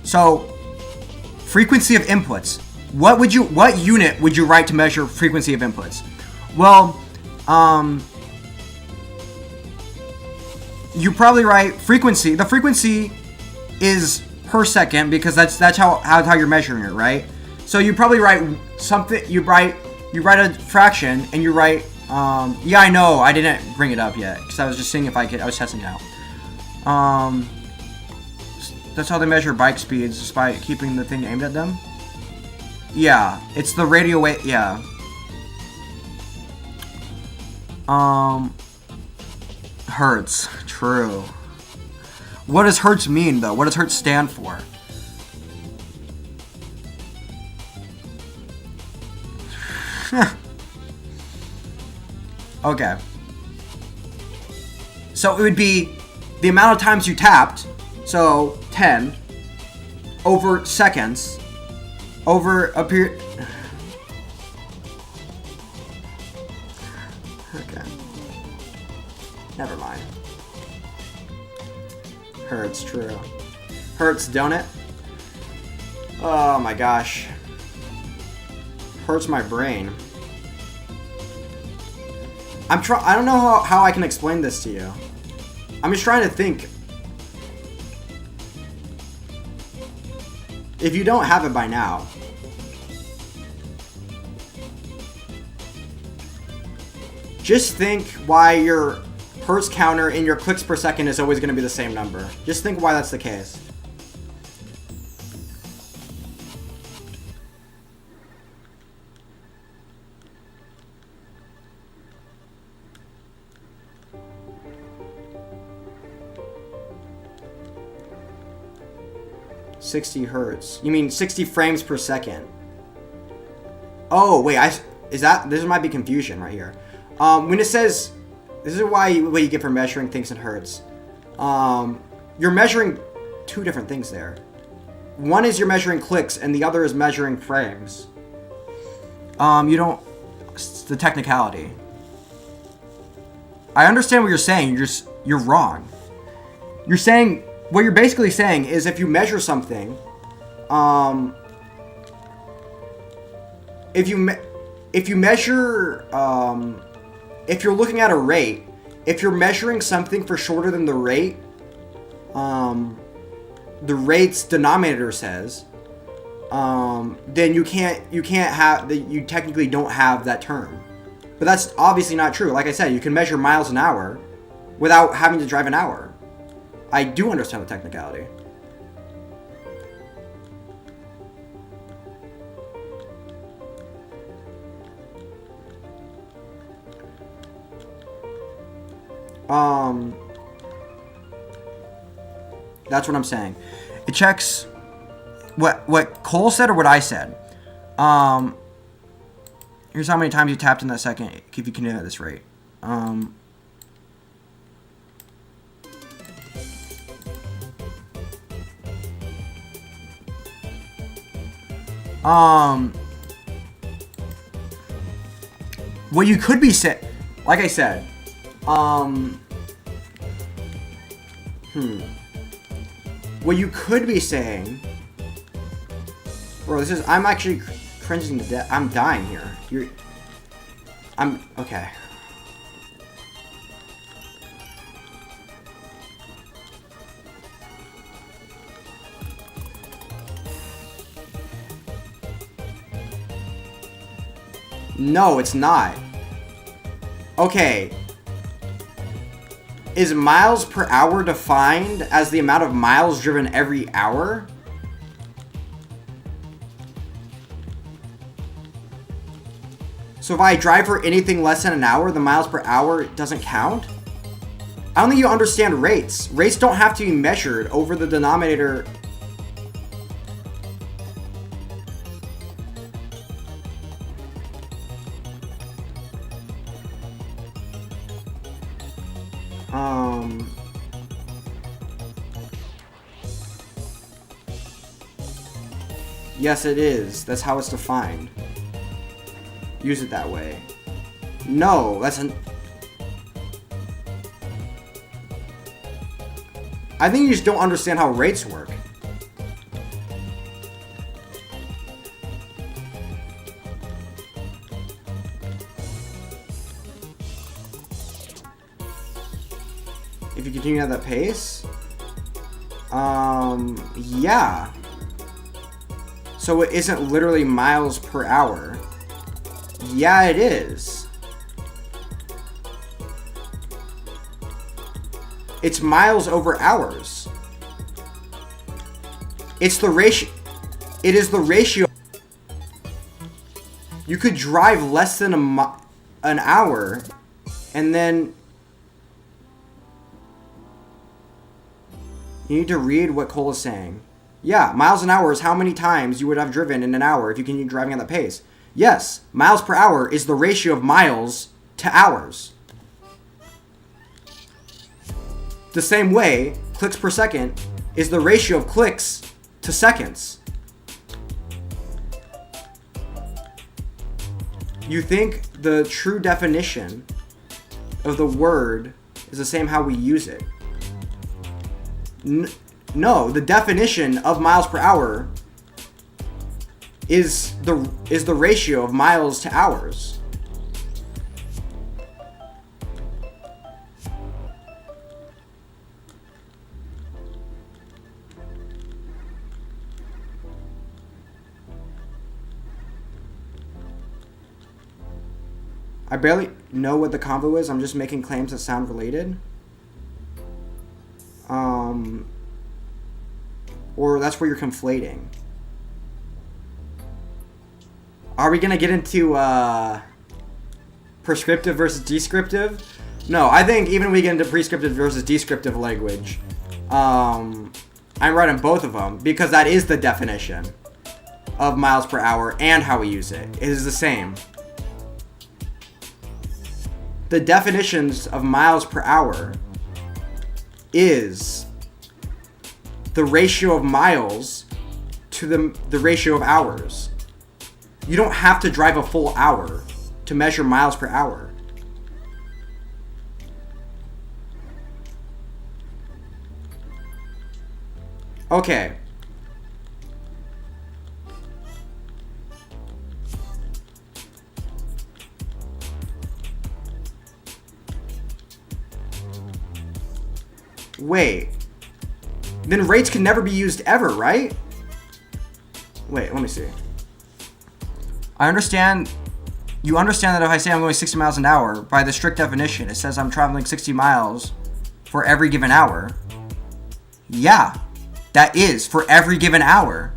So, frequency of inputs. What unit would you write to measure frequency of inputs? Well, you probably write frequency. The frequency is per second because that's how you're measuring it, right? So you probably write something. You write a fraction and you write. Yeah, I know. I didn't bring it up yet because I was just seeing if I could. I was testing it out. That's how they measure bike speeds, just by keeping the thing aimed at them. Yeah, it's the radio wave. Yeah. Hertz. True. What does Hertz mean, though? What does Hertz stand for? Okay. So it would be the amount of times you tapped, so 10, over seconds, over a period... Okay. Never mind. Hertz, true. Hertz, don't it? Oh my gosh. Hurts my brain. I don't know how I can explain this to you. I'm just trying to think. If you don't have it by now. Just think why your Hertz counter in your clicks per second is always going to be the same number. Just think why that's the case. 60 hertz. You mean 60 frames per second. Oh, wait, this might be confusion right here. When it says, this is what you get for measuring things in hertz. You're measuring two different things there. One is you're measuring clicks, and the other is measuring frames. It's the technicality. I understand what you're saying, you're wrong. What you're basically saying is if you measure something, if you're looking at a rate, if you're measuring something for shorter than the rate, the rate's denominator says, then you technically don't have that term. But that's obviously not true. Like I said, you can measure miles an hour without having to drive an hour. I do understand the technicality. That's what I'm saying. It checks what Cole said or what I said. Here's how many times you tapped in that second if you continue at this rate. What you could be saying, like I said, what you could be saying, bro, I'm actually cringing to death. I'm dying here. Okay. No, it's not. Okay. Is miles per hour defined as the amount of miles driven every hour? So if I drive for anything less than an hour, the miles per hour doesn't count? I don't think you understand rates. Rates don't have to be measured over the denominator. Yes, it is. That's how it's defined. Use it that way. No, I think you just don't understand how rates work. If you continue at that pace? Yeah. So it isn't literally miles per hour. Yeah, it is. It's miles over hours. It's the ratio. It is the ratio. You could drive less than an hour, and then you need to read what Cole is saying. Yeah, miles an hour is how many times you would have driven in an hour if you continue driving at that pace. Yes, miles per hour is the ratio of miles to hours. The same way, clicks per second is the ratio of clicks to seconds. You think the true definition of the word is the same how we use it. No, the definition of miles per hour is the ratio of miles to hours. I barely know what the convo is. I'm just making claims that sound related. Or that's where you're conflating. Are we gonna get into prescriptive versus descriptive? No, I think even when we get into prescriptive versus descriptive language, I'm right on both of them because that is the definition of miles per hour and how we use it. It is the same. The definitions of miles per hour is the ratio of miles to the ratio of hours. You don't have to drive a full hour to measure miles per hour. Okay. Wait. Then rates can never be used ever, right? Wait, let me see. I understand. You understand that if I say I'm going 60 miles an hour, by the strict definition, it says I'm traveling 60 miles for every given hour. Yeah, that is for every given hour.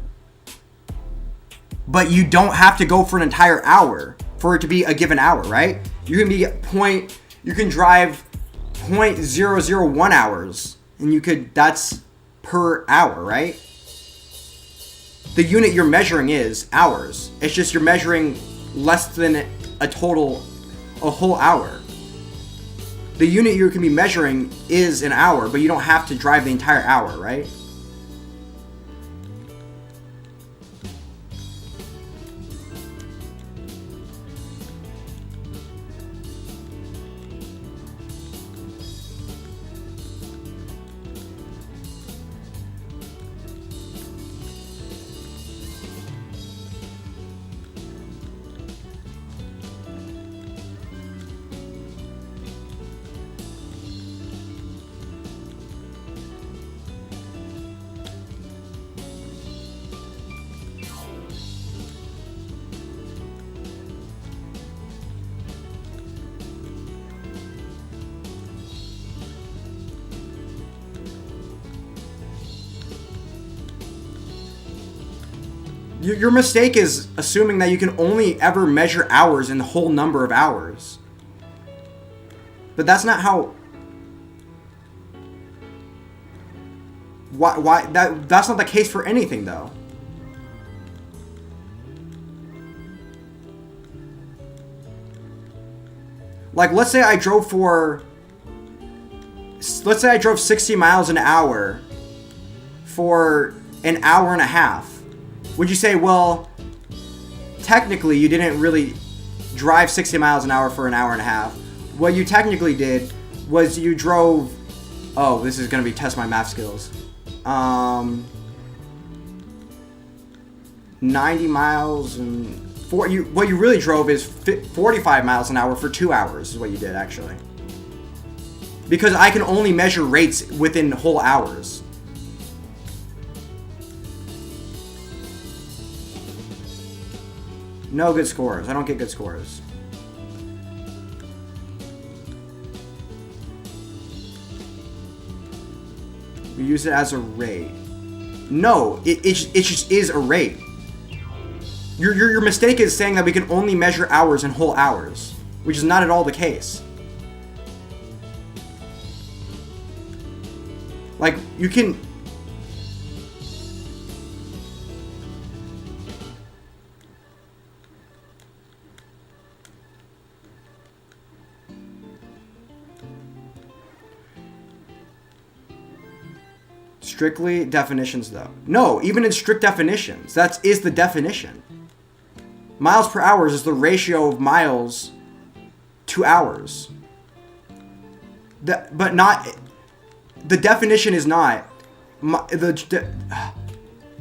But you don't have to go for an entire hour for it to be a given hour, right? You can drive 0.001 hours, and that's per hour, right? The unit you're measuring is hours. It's just you're measuring less than a whole hour. The unit you can be measuring is an hour, but you don't have to drive the entire hour, right? Your mistake is assuming that you can only ever measure hours in the whole number of hours. But that's not how... Why that's not the case for anything, though. Like, let's say I drove 60 miles an hour for an hour and a half. Would you say, well, technically you didn't really drive 60 miles an hour for an hour and a half. What you technically did was you drove... Oh, this is going to be test my math skills. 90 miles and... What you really drove is 45 miles an hour for 2 hours is what you did, actually. Because I can only measure rates within whole hours. No good scores. I don't get good scores. We use it as a rate. No, it just is a rate. Your mistake is saying that we can only measure hours in whole hours, which is not at all the case. Like, you can... Strictly definitions, though. No, even in strict definitions, that is the definition. Miles per hour is the ratio of miles to hours. But not... The definition is not...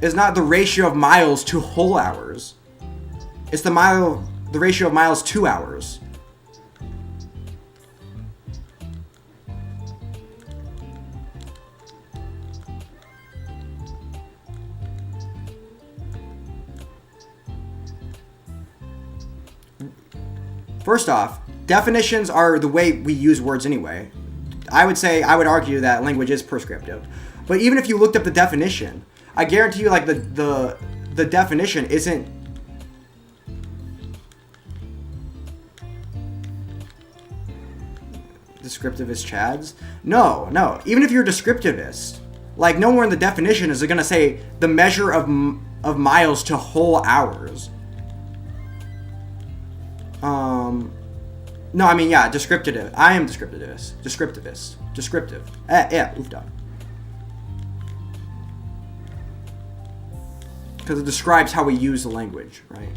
Is not the ratio of miles to whole hours. It's the ratio of miles to hours. First off, definitions are the way we use words anyway. I would argue that language is prescriptive. But even if you looked up the definition, I guarantee you, like, the definition isn't... Descriptivist chads? No. Even if you're a descriptivist, Like, nowhere in the definition is it going to say the measure of miles to whole hours. No, I mean, yeah, descriptive. I am descriptivist. Descriptive. Yeah, oofda. Because it describes how we use the language, right?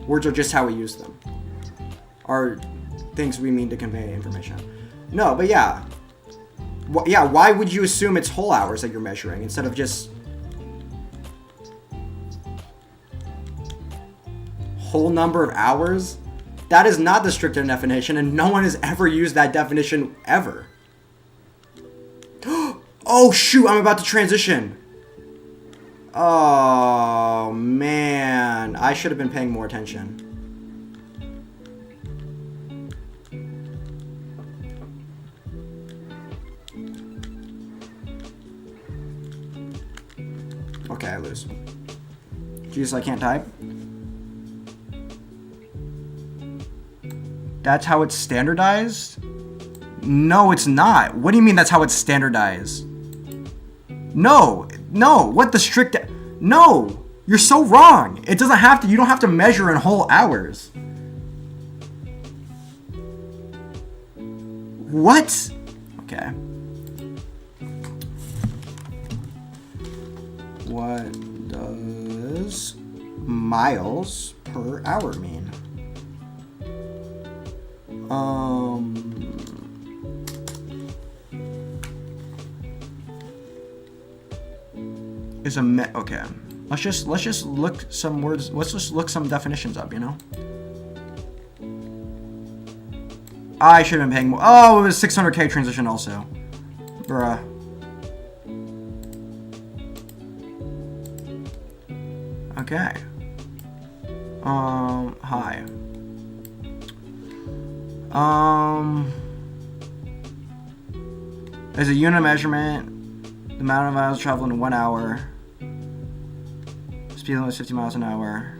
Words are just how we use them. Are things we mean to convey information. No, but yeah. Yeah, why would you assume it's whole hours that you're measuring instead of just whole number of hours? That is not the strict definition, and no one has ever used that definition ever. Oh shoot, I'm about to transition. Oh man, I should have been paying more attention. Okay, I lose. Jesus, I can't type. That's how it's standardized? No, it's not. What do you mean that's how it's standardized? No, what the strict... No, you're so wrong. It doesn't have to, you don't have to measure in whole hours. What? Okay. What does miles per hour mean? Is okay. Let's just look some words. Let's just look some definitions up. You know. I should have been paying more. Oh, it was 600K transition also. Bruh. Okay. Hi. As a unit of measurement, the amount of miles traveled in 1 hour. Speed limit is 50 miles an hour.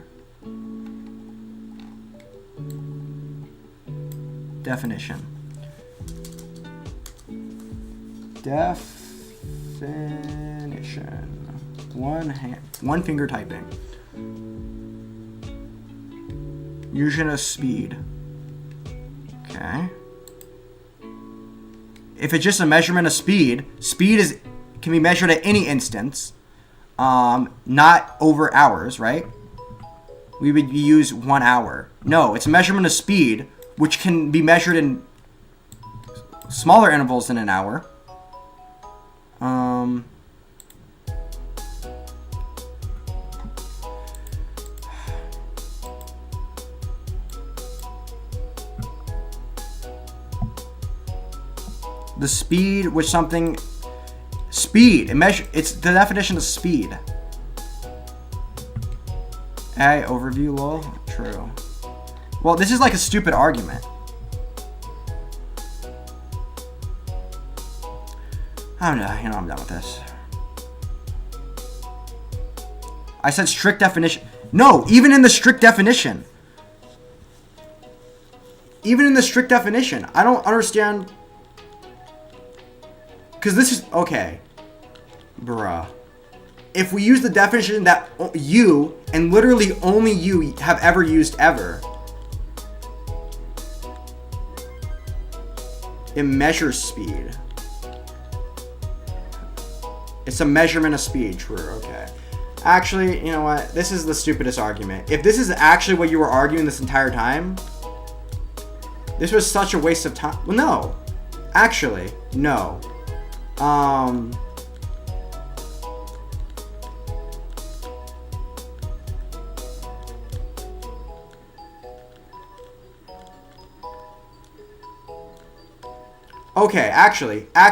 Definition. One finger typing. Unit of speed. Okay. If it's just a measurement of speed, can be measured at any instance, not over hours, right? We would use 1 hour. No, it's a measurement of speed, which can be measured in smaller intervals than an hour. The speed which something... Speed. It's the definition of speed. Hey, overview, lol. True. Well, this is like a stupid argument. I'm done with this. I said strict definition. No, even in the strict definition. I don't understand. Because this is... Okay. Bruh. If we use the definition that you, and literally only you, have ever used ever, it measures speed. It's a measurement of speed. True, okay. Actually, you know what? This is the stupidest argument. If this is actually what you were arguing this entire time, this was such a waste of time. Well, no. Actually, no. Okay, actually, I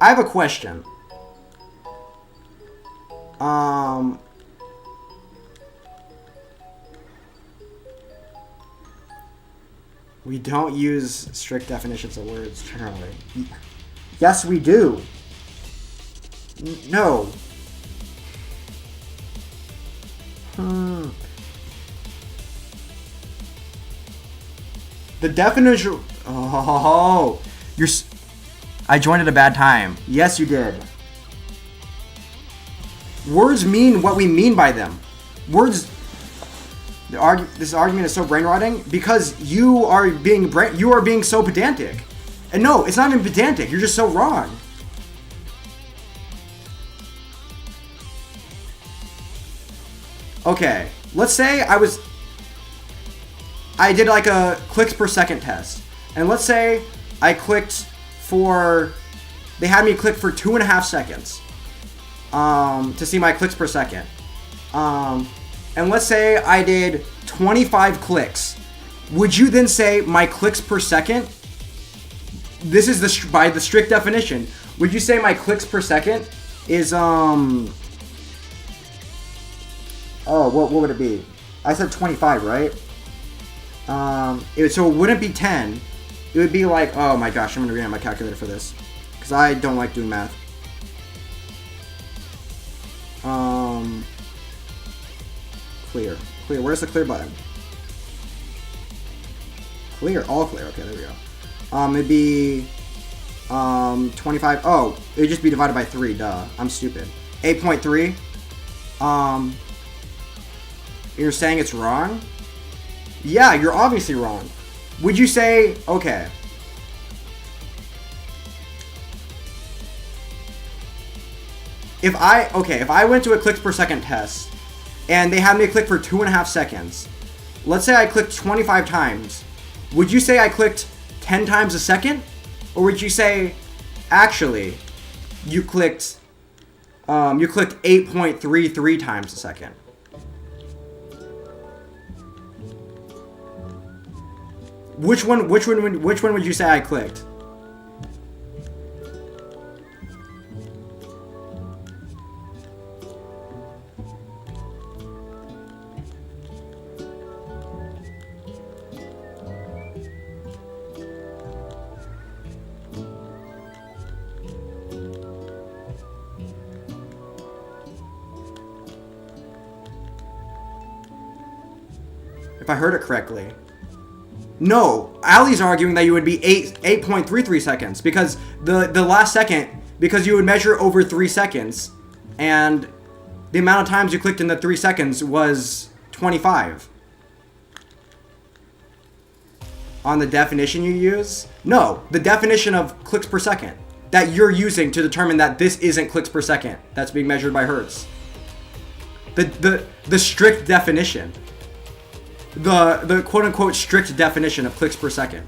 have a question. We don't use strict definitions of words generally. Yes, we do. No. The definition... Oh, I joined at a bad time. Yes, you did. Words mean what we mean by them. Words... This argument is so brain-rotting because you are being so pedantic. And no, it's not even pedantic. You're just so wrong. Okay, let's say I did like a clicks per second test. And let's say I clicked for... They had me click for 2.5 seconds to see my clicks per second. And let's say I did 25 clicks. Would you then say my clicks per second? This is by the strict definition. Would you say my clicks per second is Oh, what would it be? I said 25, right? So it wouldn't be 10. It would be like, oh my gosh, I'm gonna read out my calculator for this because I don't like doing math. Clear. Where's the clear button? Clear. All clear. Okay, there we go. It'd be 25. Oh, it'd just be divided by 3. Duh. I'm stupid. 8.3. You're saying it's wrong? Yeah, you're obviously wrong. Would you say, okay. If I went to a clicks per second test and they had me click for 2.5 seconds, let's say I clicked 25 times, would you say I clicked 10 times a second? Or would you say, actually, you clicked 8.33 times a second? Which one would you say I clicked? If I heard it correctly. No, Ali's arguing that you would be 8.33 seconds because the last second, because you would measure over 3 seconds, and the amount of times you clicked in the 3 seconds was 25. On the definition you use? No, the definition of clicks per second that you're using to determine that this isn't clicks per second that's being measured by hertz. The strict definition. The quote-unquote strict definition of clicks per second.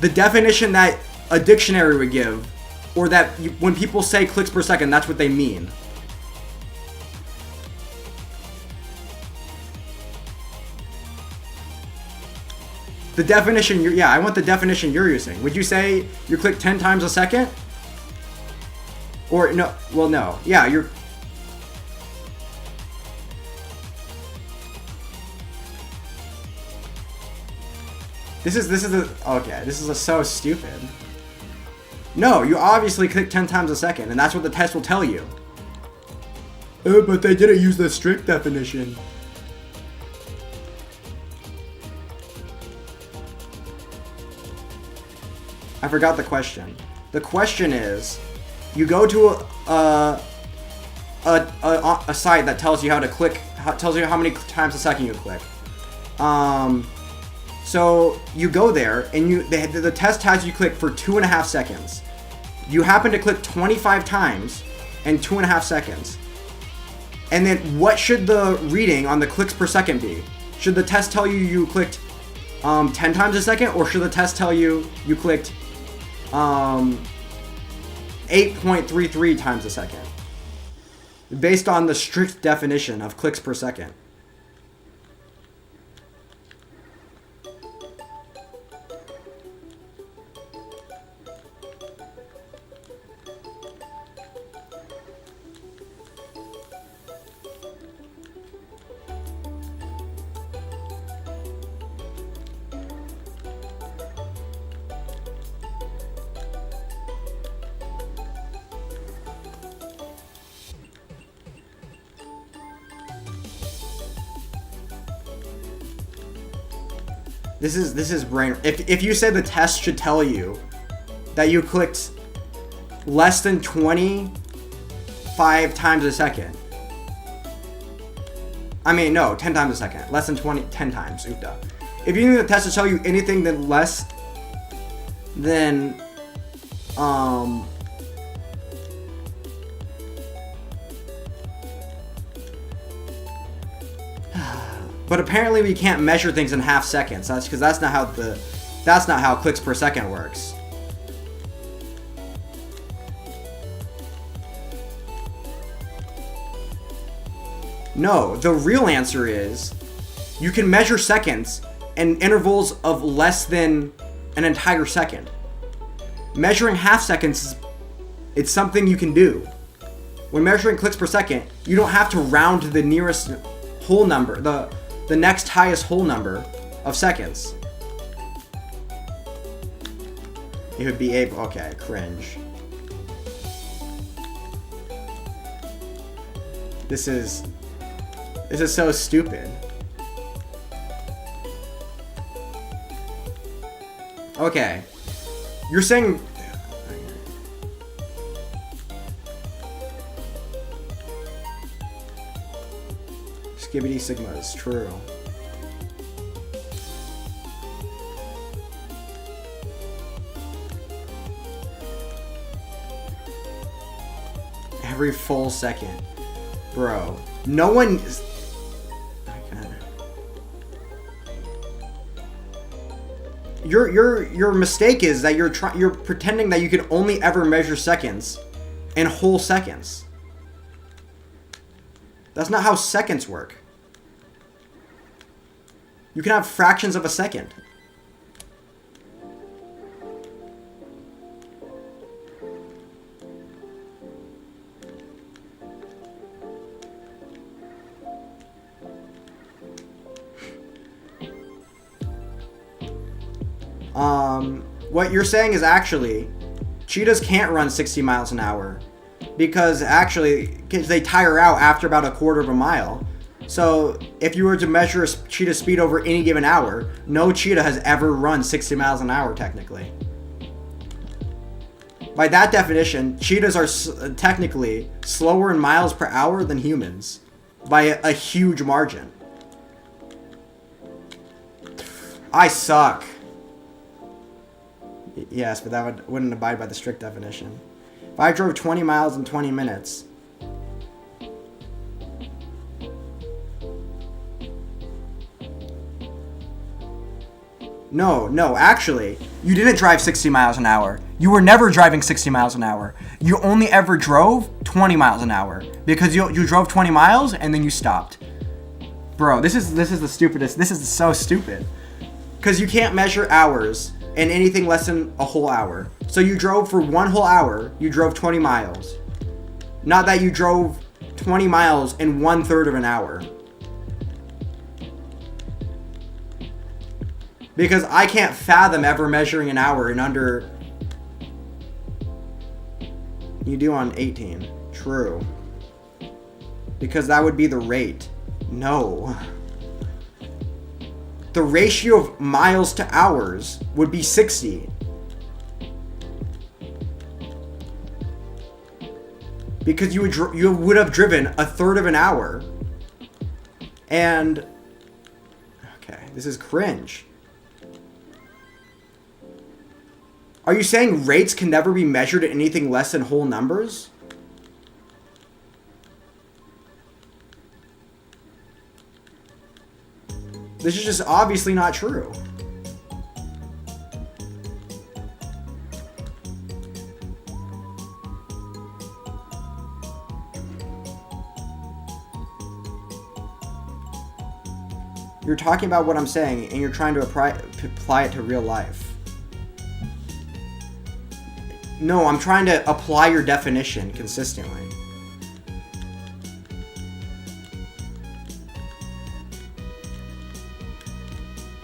The definition that a dictionary would give, or that when people say clicks per second, that's what they mean. The definition, I want the definition you're using. Would you say you click 10 times a second? Or no, well no. Yeah, you're... This is so stupid. No, you obviously click 10 times a second, and that's what the test will tell you. Oh, but they didn't use the strict definition. I forgot the question. The question is, you go to a site that tells you how to click, tells you how many times a second you click. So you go there, and the test has you click for 2.5 seconds. You happen to click 25 times in 2.5 seconds. And then what should the reading on the clicks per second be? Should the test tell you clicked 10 times a second, or should the test tell you clicked 8.33 times a second? Based on the strict definition of clicks per second. This is brain. If you say the test should tell you that you clicked less than 25 times a second. I mean, no, 10 times a second. Less than 10 times. Oopda. If you need the test to tell you anything than less than, but apparently we can't measure things in half seconds. That's because that's not how clicks per second works. No, the real answer is you can measure seconds in intervals of less than an entire second. Measuring half seconds, it's something you can do. When measuring clicks per second, you don't have to round to the nearest whole number, the next highest whole number of seconds. It would be able, okay, cringe. This is so stupid. Okay. You're saying... Skibbity Sigma is true. Every full second. Bro. No one... Your mistake is that you're pretending that you can only ever measure seconds in whole seconds. That's not how seconds work. You can have fractions of a second. What you're saying is actually, cheetahs can't run 60 miles an hour because they tire out after about a quarter of a mile. So if you were to measure a cheetah's speed over any given hour, no cheetah has ever run 60 miles an hour technically. By that definition, cheetahs are technically slower in miles per hour than humans by a huge margin. I suck. Yes, but that wouldn't abide by the strict definition. If I drove 20 miles in 20 minutes... No, actually, you didn't drive 60 miles an hour. You were never driving 60 miles an hour. You only ever drove 20 miles an hour. Because you drove 20 miles and then you stopped. Bro, this is the stupidest. This is so stupid. Because you can't measure hours in anything less than a whole hour. So you drove for one whole hour, you drove 20 miles. Not that you drove 20 miles in 1/3 of an hour. Because I can't fathom ever measuring an hour in under... You do on 18. True. Because that would be the rate. No. The ratio of miles to hours would be 60. Because you would have driven 1/3 of an hour. And... Okay, this is cringe. Are you saying rates can never be measured at anything less than whole numbers? This is just obviously not true. You're talking about what I'm saying, and you're trying to apply it to real life. No, I'm trying to apply your definition consistently.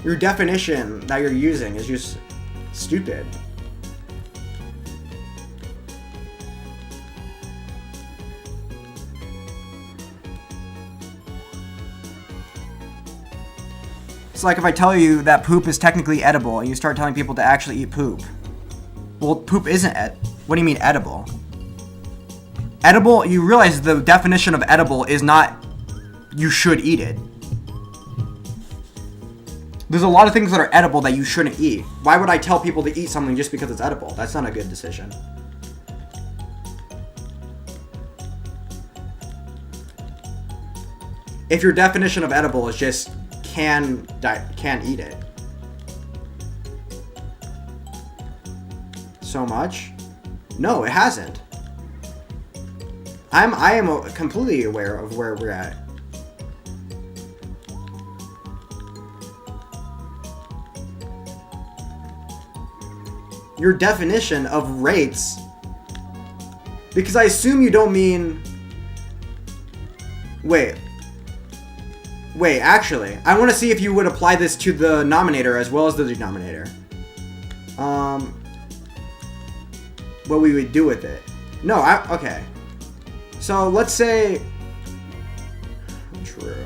Your definition that you're using is just stupid. It's like if I tell you that poop is technically edible and you start telling people to actually eat poop. Well, poop isn't what do you mean edible? Edible, you realize the definition of edible is not you should eat it. There's a lot of things that are edible that you shouldn't eat. Why would I tell people to eat something just because it's edible? That's not a good decision. If your definition of edible is just can eat it. So much? No, it hasn't. I am completely aware of where we're at. Your definition of rates, because I assume you don't mean. Wait, actually, I want to see if you would apply this to the nominator as well as the denominator. What we would do with it. No, okay. So let's say. True.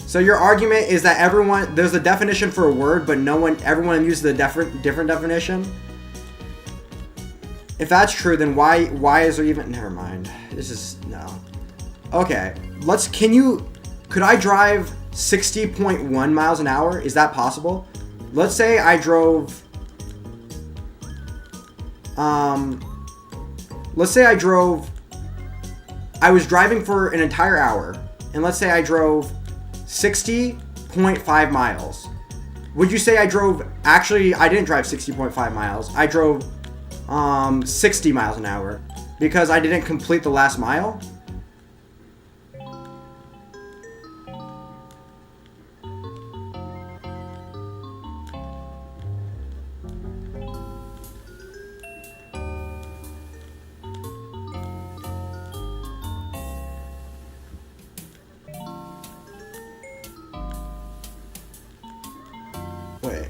So your argument is that there's a definition for a word, but everyone uses a different definition? If that's true, then why is there even, never mind. This is, no. Okay, could I drive 60.1 miles an hour? Is that possible? Let's say I drove, I was driving for an entire hour, and let's say I drove 60.5 miles. Would you say actually, I didn't drive 60.5 miles. I drove 60 miles an hour because I didn't complete the last mile? Wait.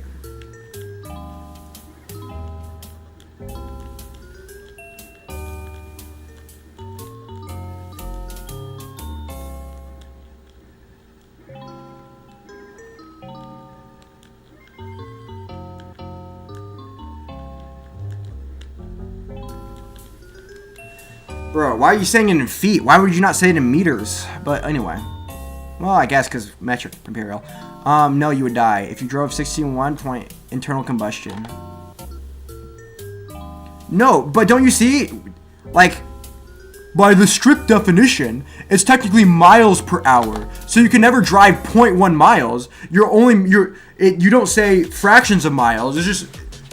Bro, why are you saying it in feet? Why would you not say it in meters? But anyway. Well, I guess because metric imperial. No, you would die if you drove 61 point internal combustion. No, but don't you see? Like, by the strict definition, it's technically miles per hour. So you can never drive 0.1 miles. You don't say fractions of miles. It's just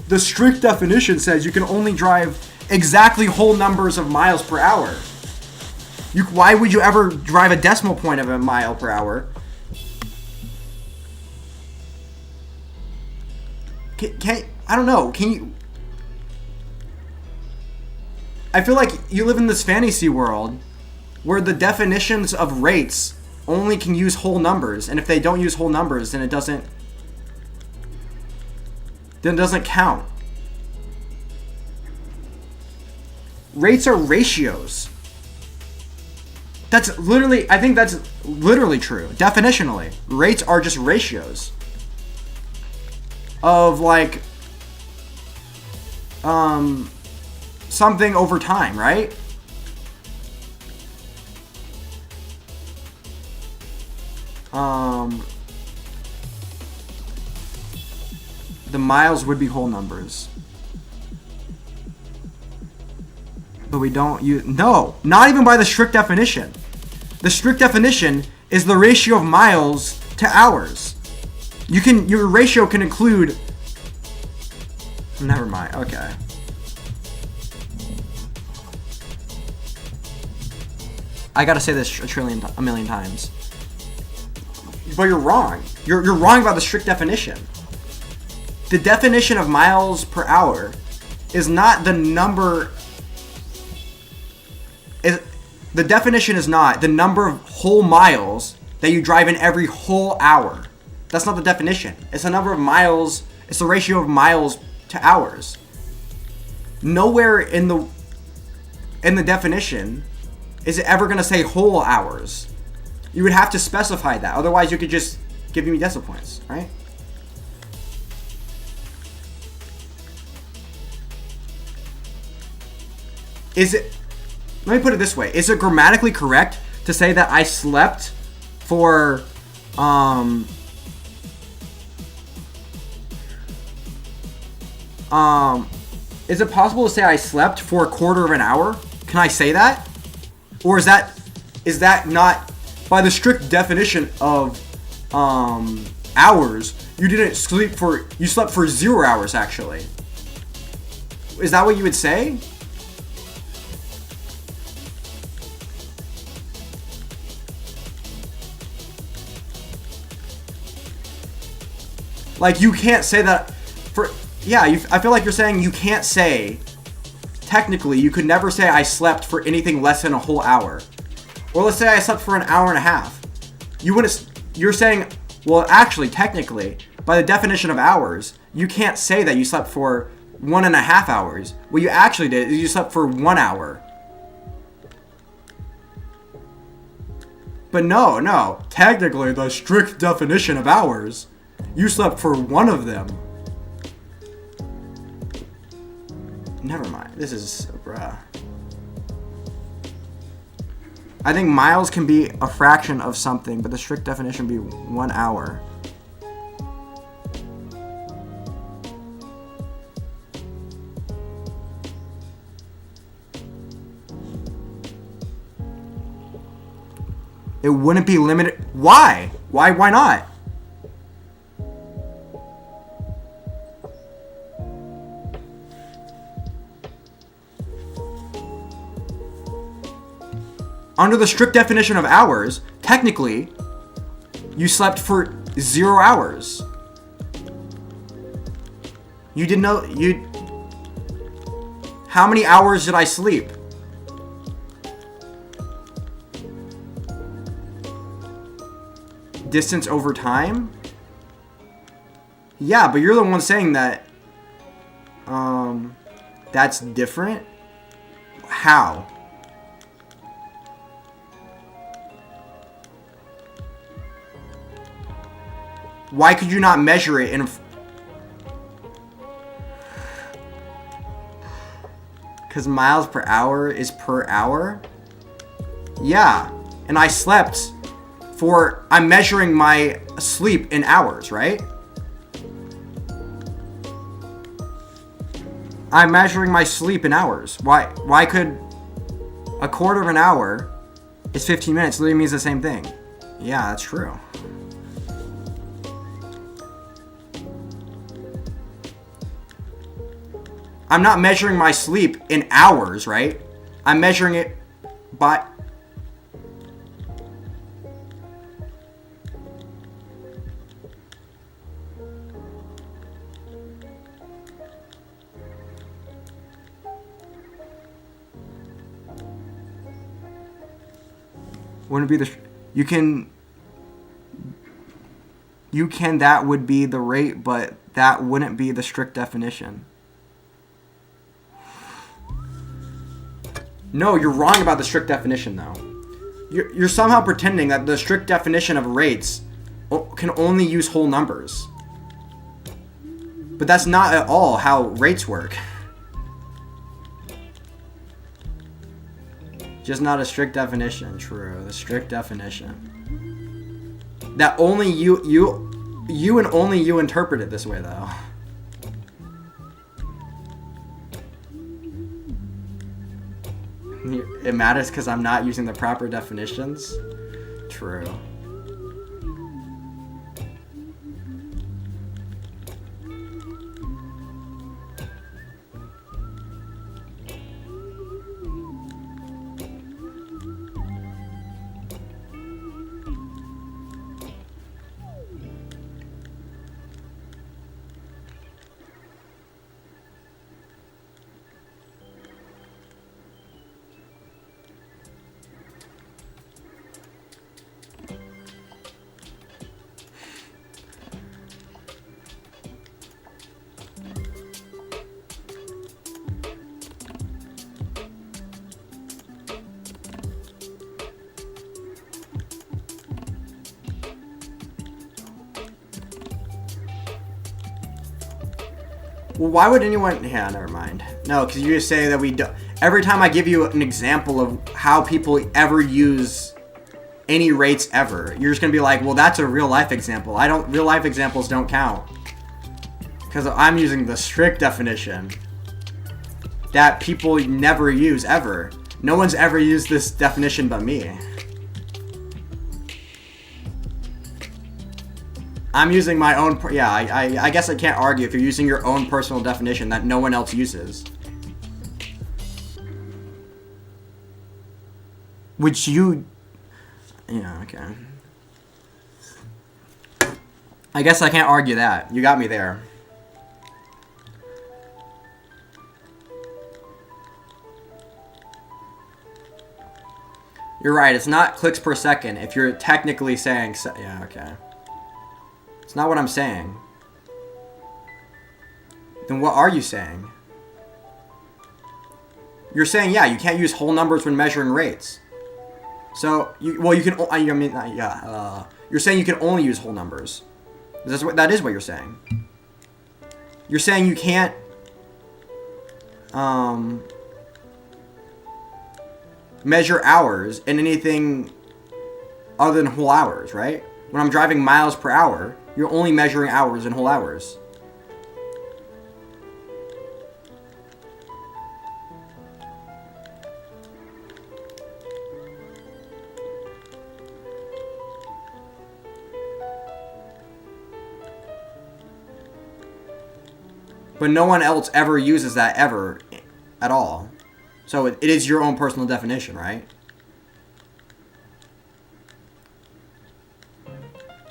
the strict definition says you can only drive exactly whole numbers of miles per hour. Why would you ever drive a decimal point of a mile per hour? I don't know. Can you? I feel like you live in this fantasy world where the definitions of rates only can use whole numbers, and if they don't use whole numbers, then it doesn't count. Rates are ratios. I think that's literally true. Definitionally, rates are just ratios of like something over time, right? The miles would be whole numbers. But we don't use... No! Not even by the strict definition. The strict definition is the ratio of miles to hours. Your ratio can include... Never mind. Okay. I gotta say this a million times. But you're wrong. You're wrong about the strict definition. The definition of miles per hour is not the number... The definition is not the number of whole miles that you drive in every whole hour. That's not the definition. It's the number of miles. It's the ratio of miles to hours. Nowhere in the definition is it ever going to say whole hours. You would have to specify that. Otherwise, you could just give me decimal points, right? Is it... Let me put it this way. Is it grammatically correct to say that I slept for... Is it possible to say I slept for a quarter of an hour? Can I say that? Or is that not, by the strict definition of hours, you slept for 0 hours actually? Is that what you would say? Like, you can't say that for... Yeah, I feel like you're saying you can't say... Technically, you could never say I slept for anything less than a whole hour. Or let's say I slept for an hour and a half. You wouldn't... You're saying... Well, actually, technically, by the definition of hours, you can't say that you slept for 1.5 hours. What you actually did is you slept for 1 hour. But no. Technically, the strict definition of hours... You slept for one of them. Never mind. This is... bruh. I think miles can be a fraction of something, but the strict definition would be 1 hour. It wouldn't be limited... Why? Why not? Under the strict definition of hours, technically, you slept for 0 hours. You didn't know... How many hours did I sleep? Distance over time? Yeah, but you're the one saying that... That's different? How? Why could you not measure it in... Because miles per hour is per hour? Yeah. And I slept for... I'm measuring my sleep in hours, right? I'm measuring my sleep in hours. Why could... A quarter of an hour is 15 minutes. Literally means the same thing. Yeah, that's true. I'm not measuring my sleep in hours, right? I'm measuring it by... Wouldn't it be the... That would be the rate, but that wouldn't be the strict definition. No, you're wrong about the strict definition, though. You're somehow pretending that the strict definition of rates can only use whole numbers. But that's not at all how rates work. Just not a strict definition. True, the strict definition. That only you and only you interpret it this way, though. It matters because I'm not using the proper definitions? True. Well, why would anyone... Yeah, never mind. No, because you just say that we do... Every time I give you an example of how people ever use any rates ever, you're just going to be like, well, that's a real-life example. Real-life examples don't count. Because I'm using the strict definition that people never use, ever. No one's ever used this definition but me. I'm using my own... Yeah, I guess I can't argue if you're using your own personal definition that no one else uses. Which you... Yeah, okay. I guess I can't argue that. You got me there. You're right, it's not clicks per second if you're technically saying... Yeah, okay. It's not what I'm saying. Then what are you saying? You're saying, yeah, you can't use whole numbers when measuring rates. So, you can... I mean, yeah. You're saying you can only use whole numbers. That is what you're saying. You're saying you can't... measure hours in anything other than whole hours, right? When I'm driving miles per hour, you're only measuring hours in whole hours. But no one else ever uses that ever at all. So it is your own personal definition, right?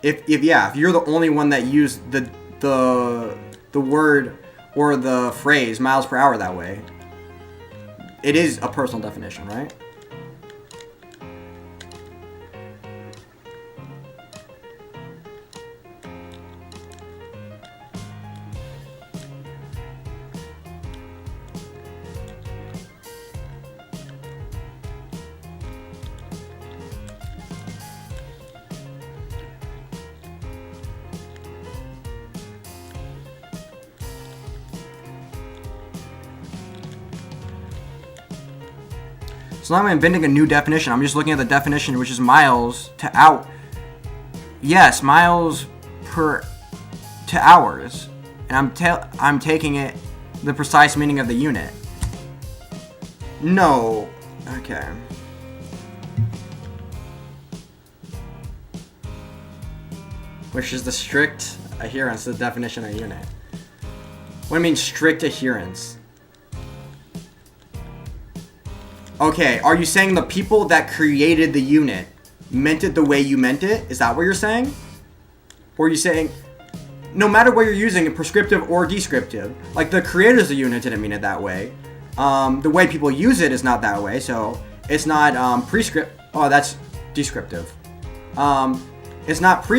If you're the only one that used the word or the phrase miles per hour that way, it is a personal definition, right? So now I'm inventing a new definition. I'm just looking at the definition, which is miles to out. Yes, miles per to hours, and I'm taking it the precise meaning of the unit. No, okay. Which is the strict adherence to the definition of unit. What do you mean strict adherence? Okay, are you saying the people that created the unit meant it the way you meant it? Is that what you're saying? Or are you saying, no matter what you're using, prescriptive or descriptive, like the creators of the unit didn't mean it that way. The way people use it is not that way, so it's not prescriptive. Oh, that's descriptive. It's not,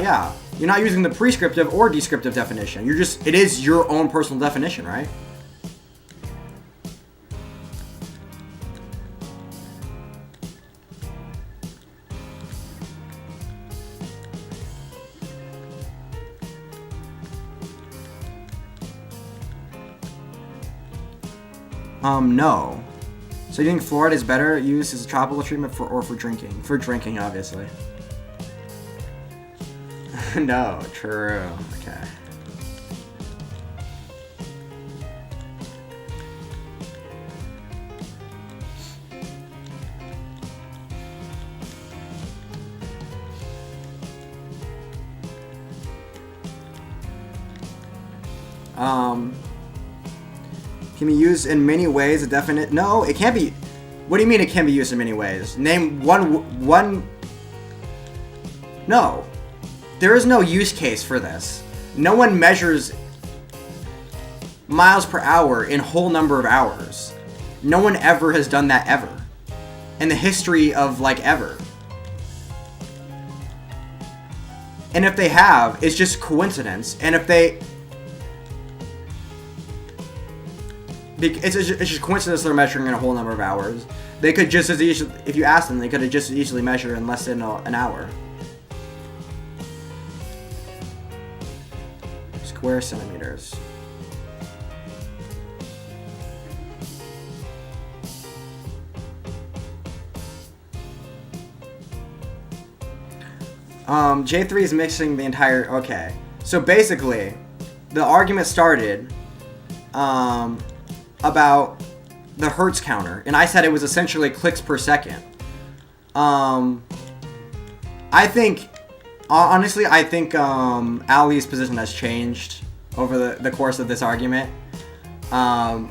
yeah. You're not using the prescriptive or descriptive definition. It is your own personal definition, right? No. So you think fluoride is better used as a tropical treatment for drinking? For drinking, obviously. No, true. Okay. Can be used in many ways. A definite... No, it can't be... What do you mean it can be used in many ways? Name one... No. There is no use case for this. No one measures miles per hour in whole number of hours. No one ever has done that ever. In the history of, like, ever. And if they have, it's just coincidence. And if they... It's just coincidence they're measuring in a whole number of hours. They could just as easily, if you ask them, they could have just as easily measured in less than an hour. Square centimeters. J3 is mixing the entire... Okay. So basically, the argument started about the Hertz counter. And I said it was essentially clicks per second. I think... Honestly, I think Ali's position has changed over the course of this argument. I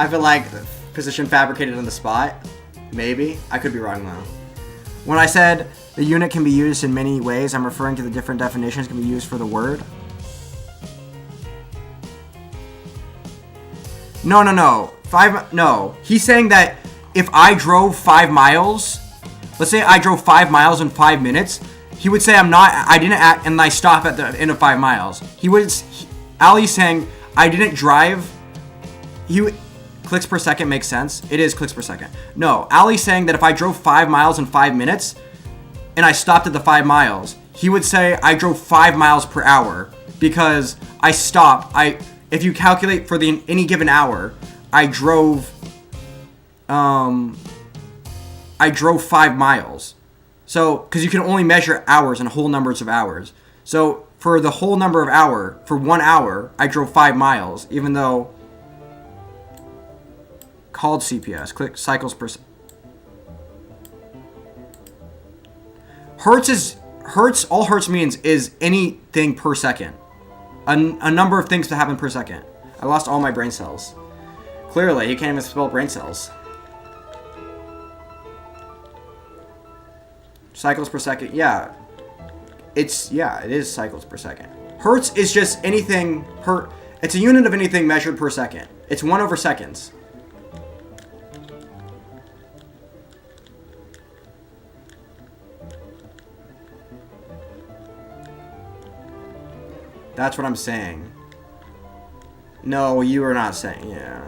feel like position fabricated on the spot. Maybe. I could be wrong though. When I said the unit can be used in many ways, I'm referring to the different definitions can be used for the word. No. No. He's saying that if I drove 5 miles, let's say I drove 5 miles in 5 minutes, he would say I didn't act, and I stop at the end of 5 miles. Ali's saying I didn't drive. Clicks per second makes sense. It is clicks per second. No, Ali's saying that if I drove 5 miles in 5 minutes and I stopped at the 5 miles, he would say I drove 5 miles per hour because I stopped. If you calculate for any given hour, I drove 5 miles. So, because you can only measure hours and whole numbers of hours. So, for the whole number of hour, for 1 hour, I drove 5 miles, even though called CPS, click cycles per second. All Hertz means is anything per second. A number of things to happen per second. I lost all my brain cells. Clearly, you can't even spell brain cells. Cycles per second, yeah. It is cycles per second. Hertz is just anything it's a unit of anything measured per second. It's 1 over seconds. That's what I'm saying. No, you are not saying, yeah.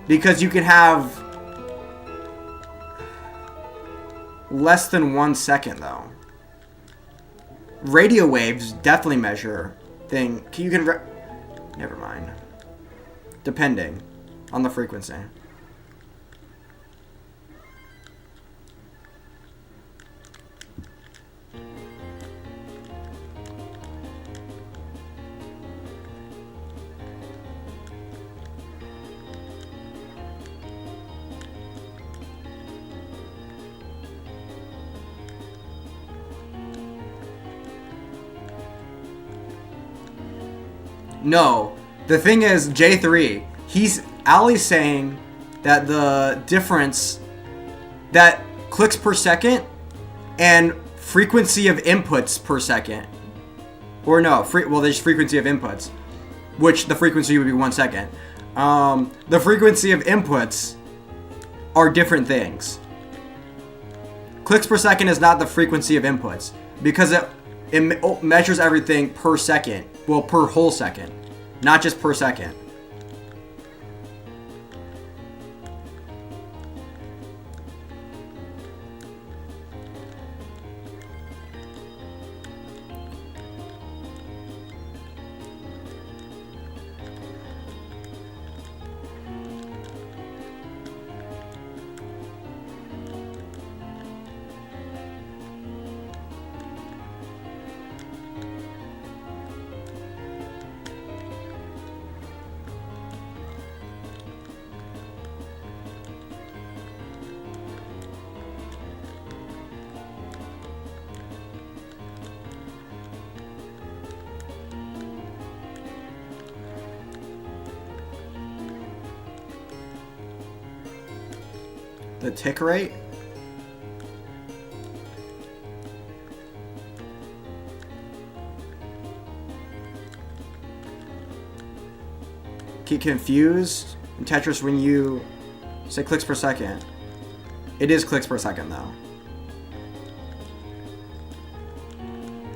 Because you can have less than 1 second, though. Radio waves definitely measure never mind. Depending on the frequency. No, the thing is, J3, Ali's saying that the difference, that clicks per second and frequency of inputs per second, or no, there's frequency of inputs, which the frequency would be 1 second. The frequency of inputs are different things. Clicks per second is not the frequency of inputs, because it measures everything per second. Well, per whole second, not just per second. The tick rate? Get confused in Tetris when you say clicks per second. It is clicks per second though.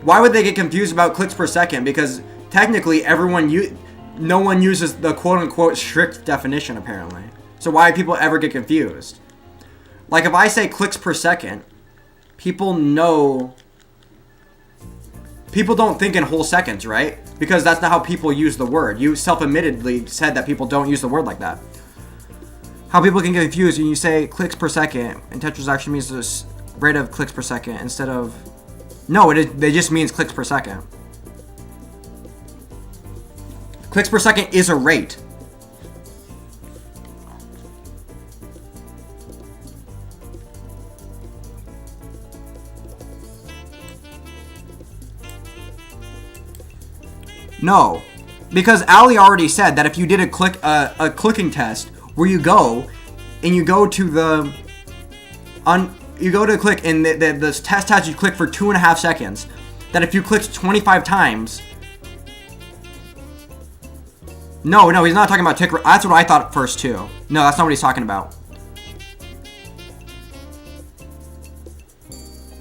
Why would they get confused about clicks per second? Because technically no one uses the quote-unquote strict definition apparently. So why do people ever get confused? Like if I say clicks per second, people don't think in whole seconds, right? Because that's not how people use the word. You self-admittedly said that people don't use the word like that. How people can get confused when you say clicks per second, and Tetris actually means this rate of clicks per second instead of No, it just means clicks per second. Clicks per second is a rate. No, because Ali already said that if you did a clicking test where you go and you go to the you go to click and the test has you click for 2.5 seconds, that if you clicked 25 times. No, he's not talking about tick. That's what I thought at first too. No, that's not what he's talking about.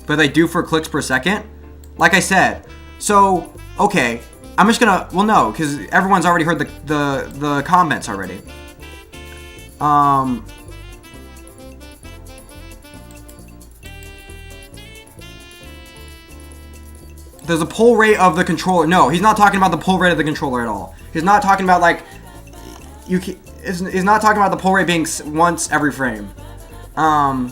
But they do for clicks per second, like I said. So okay. I'm just gonna, well no, because everyone's already heard the comments already. There's a pull rate of the controller. No, he's not talking about the pull rate of the controller at all. He's not talking about like, he's not talking about the pull rate being once every frame. No,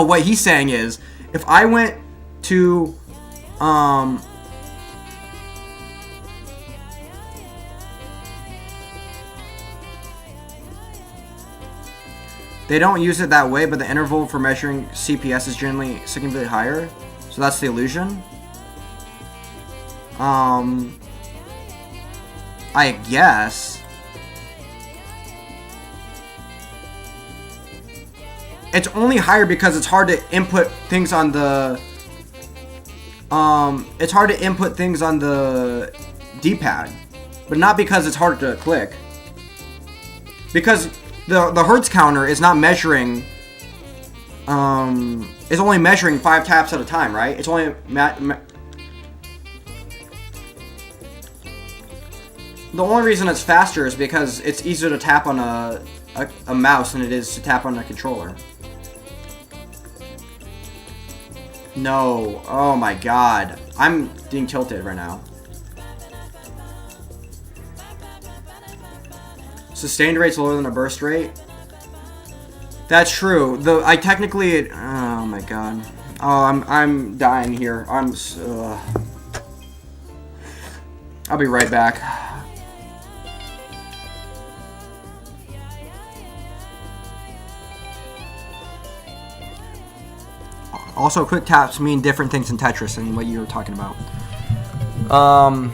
what he's saying is, if I went to they don't use it that way, but the interval for measuring CPS is generally significantly higher, so that's the illusion. I guess it's only higher because it's hard to input things on the D-pad, but not because it's harder to click. Because the hertz counter is not measuring. It's only measuring 5 taps at a time, right? It's only the only reason it's faster is because it's easier to tap on a mouse than it is to tap on a controller. No. Oh my god. I'm being tilted right now. Sustained rate's lower than a burst rate. That's true. I technically. Oh my god. Oh, I'm dying here. I'll be right back. Also, quick taps mean different things in Tetris than what you were talking about. What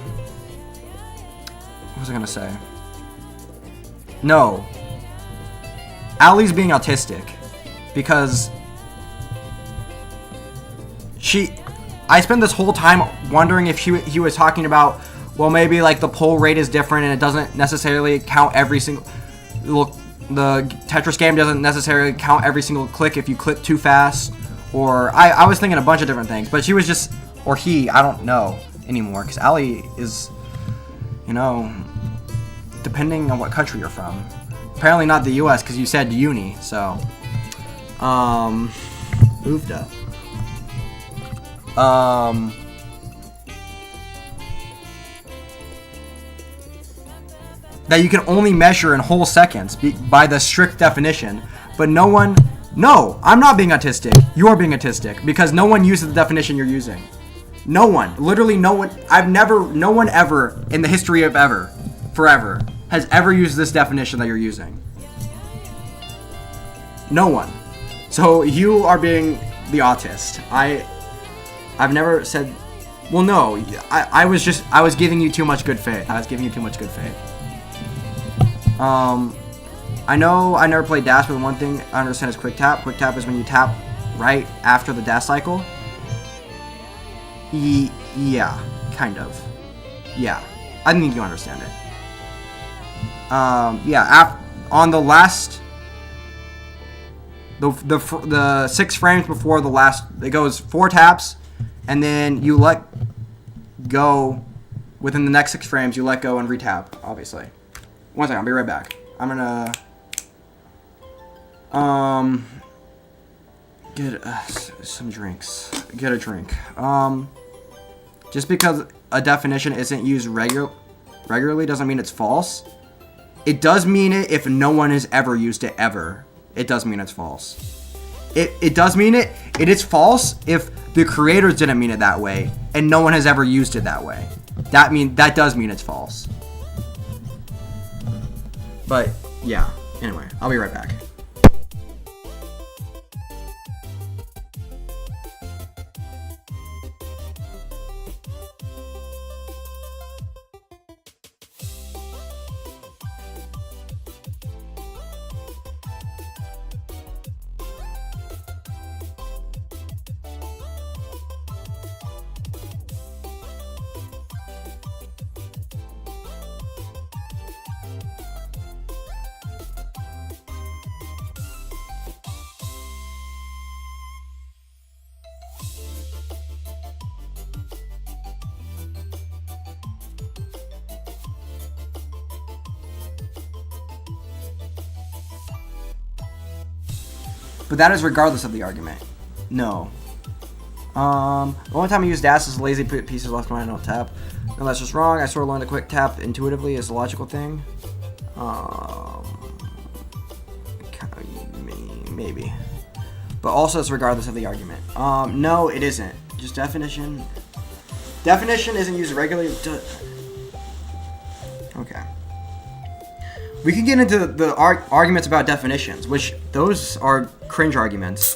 was I gonna say? No. Ali's being autistic because I spent this whole time wondering if he was talking about, well, maybe like the pull rate is different and it doesn't necessarily count every single. The Tetris game doesn't necessarily count every single click if you click too fast. Or I was thinking a bunch of different things, but she was just, or he, I don't know anymore, because Ali is, depending on what country you're from. Apparently not the U.S. because you said uni, so, moved up. That you can only measure in whole seconds by the strict definition, but no, I'm not being autistic. You're being autistic because no one uses the definition you're using. No one, literally no one. No one ever in the history of forever, has ever used this definition that you're using. No one. So you are being the autist. I've never said. Well, no. I was giving you too much good faith. I know I never played dash, but one thing I understand is quick tap. Quick tap is when you tap right after the dash cycle. Yeah, kind of. Yeah, I think you understand it. Yeah, on the last, the 6 frames before the last, it goes 4 taps, and then you let go. Within the next 6 frames, you let go and retap. Obviously. One second, I'll be right back. I'm gonna get some drinks. Get a drink. Just because a definition isn't used regularly doesn't mean it's false. It does mean it if no one has ever used it ever. It does mean it's false. it does mean it. It is false if the creators didn't mean it that way, and no one has ever used it that way. That does mean it's false. But yeah. Anyway, I'll be right back. But that is regardless of the argument. No. The only time I use dash is lazy pieces left behind, don't tap. No, that's just wrong. I sort of learned a quick tap intuitively is a logical thing. Maybe. But also it's regardless of the argument. No, it isn't. Just definition. Definition isn't used regularly. Okay. We can get into the arguments about definitions, which those are cringe arguments.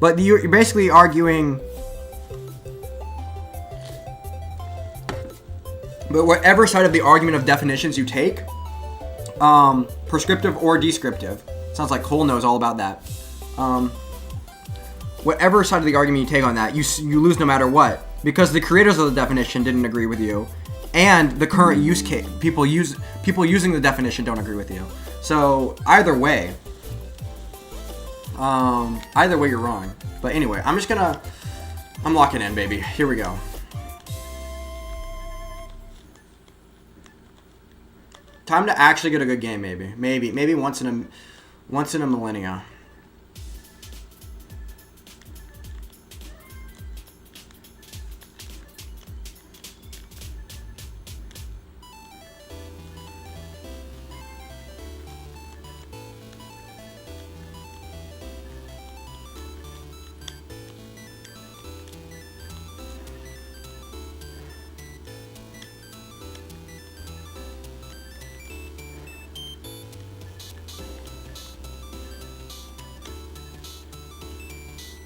But you're basically arguing. But whatever side of the argument of definitions you take, prescriptive or descriptive, sounds like Cole knows all about that. Whatever side of the argument you take on that, you lose no matter what, because the creators of the definition didn't agree with you. And the current use case, people using the definition don't agree with you. So either way you're wrong. But anyway, I'm locking in, baby. Here we go. Time to actually get a good game, maybe once in a millennia.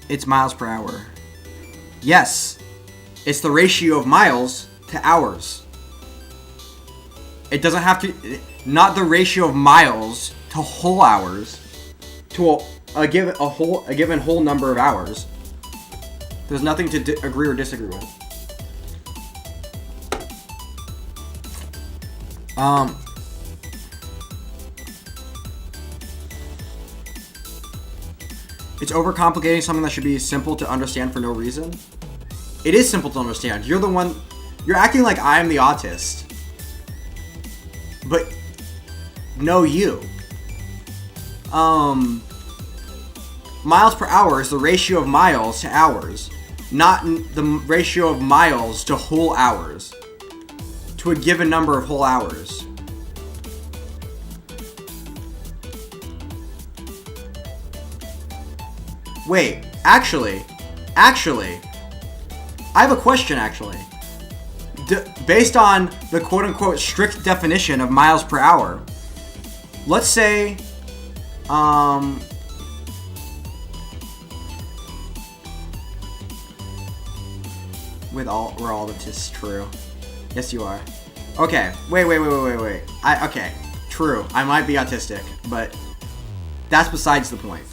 It's miles per hour. Yes, it's the ratio of miles to hours. It doesn't have to, not the ratio of miles to whole hours, to a given whole number of hours. There's nothing to agree or disagree with. It's overcomplicating something that should be simple to understand for no reason. It is simple to understand. You're acting like I'm the autist. But, no, you. Miles per hour is the ratio of miles to hours, not the ratio of miles to whole hours, to a given number of whole hours. Wait, actually, I have a question, actually. Based on the quote-unquote strict definition of miles per hour, let's say, we're all the tis true. Yes, you are. Okay, wait. Okay, true. I might be autistic, but that's besides the point.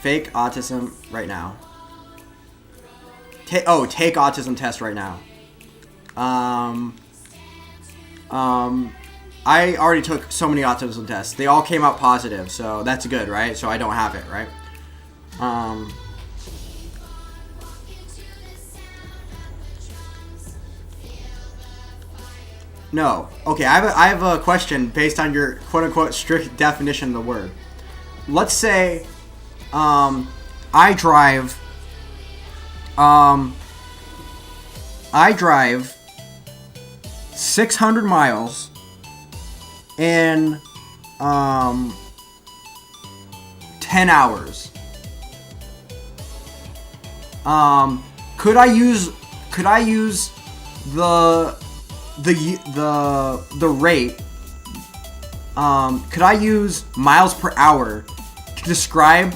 Fake autism right now. Take autism test right now. I already took so many autism tests. They all came out positive, so that's good, right? So I don't have it, right? No. Okay, I have a question based on your quote-unquote strict definition of the word. Let's say I drive 600 miles in 10 hours. Could I use the rate? Could I use miles per hour to describe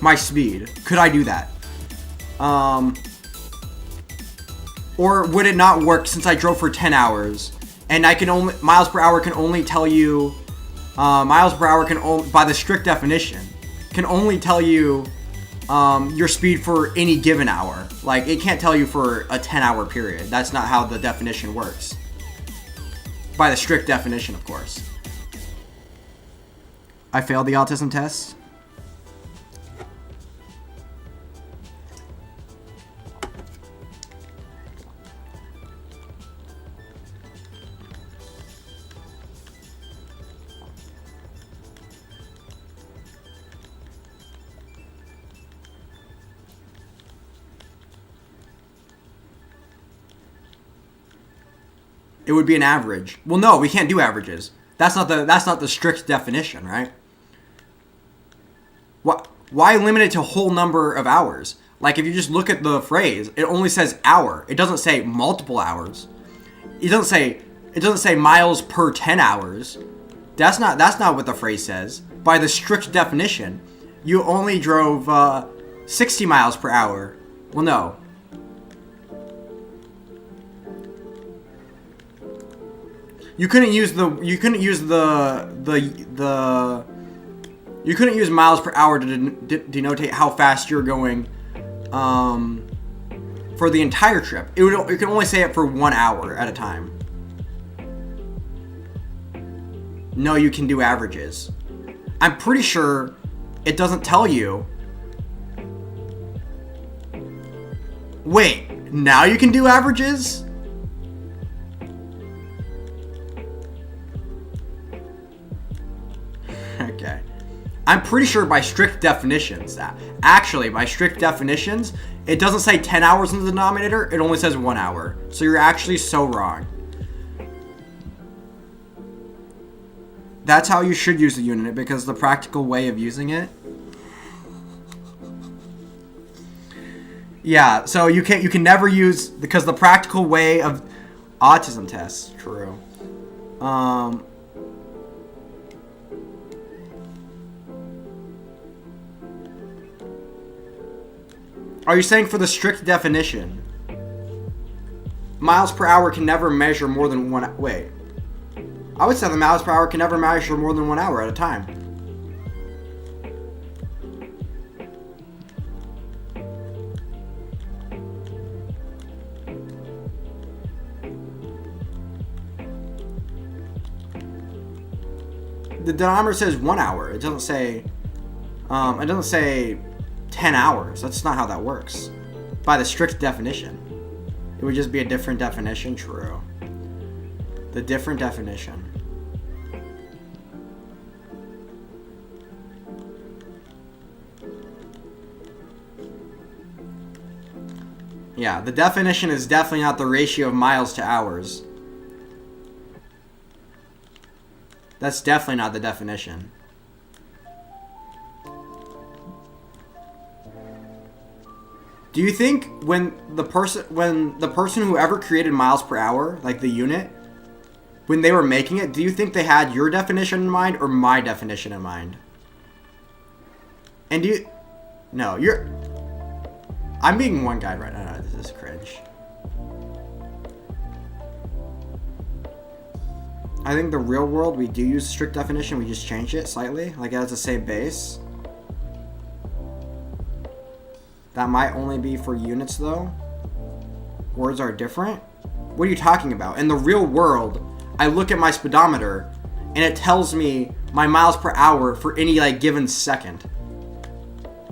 my speed? Could I do that? Or would it not work since I drove for 10 hours and I can only miles per hour can only tell you miles per hour can only, by the strict definition, can only tell you your speed for any given hour. Like, it can't tell you for a 10-hour period. That's not how the definition works. By the strict definition, of course. I failed the autism test. It would be an average. Well, no, we can't do averages. That's not the strict definition, right? Why limit it to a whole number of hours? Like, if you just look at the phrase, it only says hour. It doesn't say multiple hours. It doesn't say miles per 10 hours. That's not what the phrase says. By the strict definition, you only drove 60 miles per hour. Well, no. You couldn't use miles per hour to denote how fast you're going for the entire trip. It can only say it for 1 hour at a time. No, you can do averages. I'm pretty sure it doesn't tell you. Wait, now you can do averages? Okay. I'm pretty sure by strict definitions by strict definitions, it doesn't say 10 hours in the denominator, it only says 1 hour. So you're actually so wrong. That's how you should use the unit, because the practical way of using it. Yeah, so you can never use, because the practical way of autism tests, true. Are you saying for the strict definition, miles per hour can never measure more than one? Wait, I would say the miles per hour can never measure more than 1 hour at a time. The denominator says 1 hour. It doesn't say. It doesn't say 10 hours. That's not how that works. By the strict definition. It would just be a different definition. True. The different definition. Yeah, the definition is definitely not the ratio of miles to hours. That's definitely not the definition. Do you think when the person who ever created miles per hour, like the unit, when they were making it, do you think they had your definition in mind or my definition in mind? And I'm being one guy right now. This is cringe. I think the real world, we do use strict definition. We just change it slightly, like it has the same base. That might only be for units though. Words are different. What are you talking about? In the real world, I look at my speedometer and it tells me my miles per hour for any given second.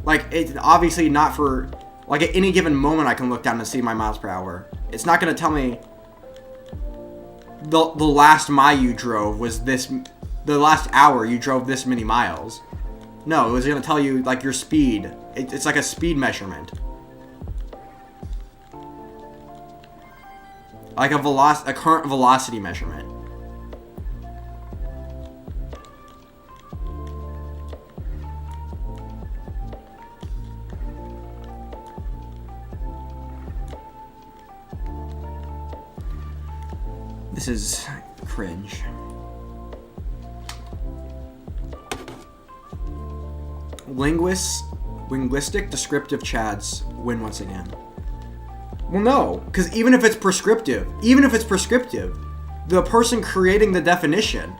Like, it's obviously not for, at any given moment I can look down and see my miles per hour. It's not going to tell me the last mile you drove was this, the last hour you drove this many miles. No, it was going to tell you your speed. It's like a speed measurement. Like a current velocity measurement. This is cringe. Linguistic descriptive chads win once again. Well, no, because even if it's prescriptive, the person creating the definition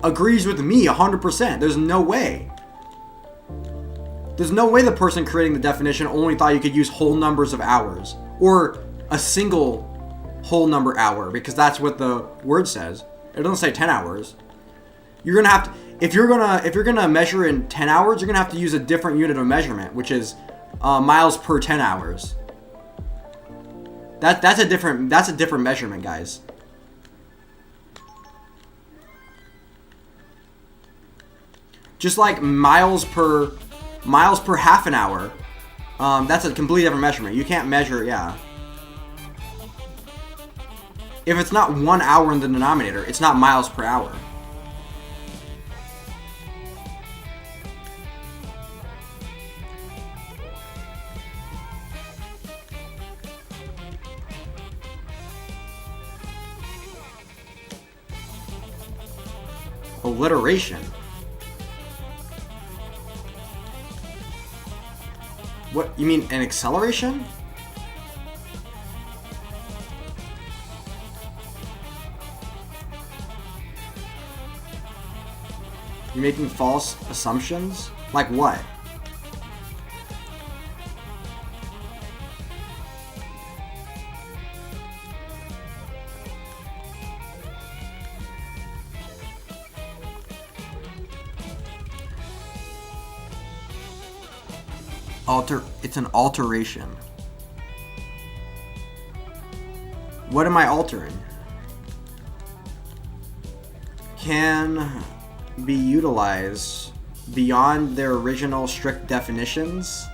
agrees with me 100%. There's no way. There's no way the person creating the definition only thought you could use whole numbers of hours or a single whole number hour, because that's what the word says. It doesn't say 10 hours. You're gonna have to, if you're gonna measure in 10 hours, you're gonna have to use a different unit of measurement, which is miles per 10 hours. That's a different measurement, guys. Just like miles per half an hour, that's a completely different measurement. You can't measure, yeah. If it's not 1 hour in the denominator, it's not miles per hour. Alliteration. What, you mean an acceleration? You're making false assumptions? Like what? It's an alteration. What am I altering? Can be utilized beyond their original strict definitions?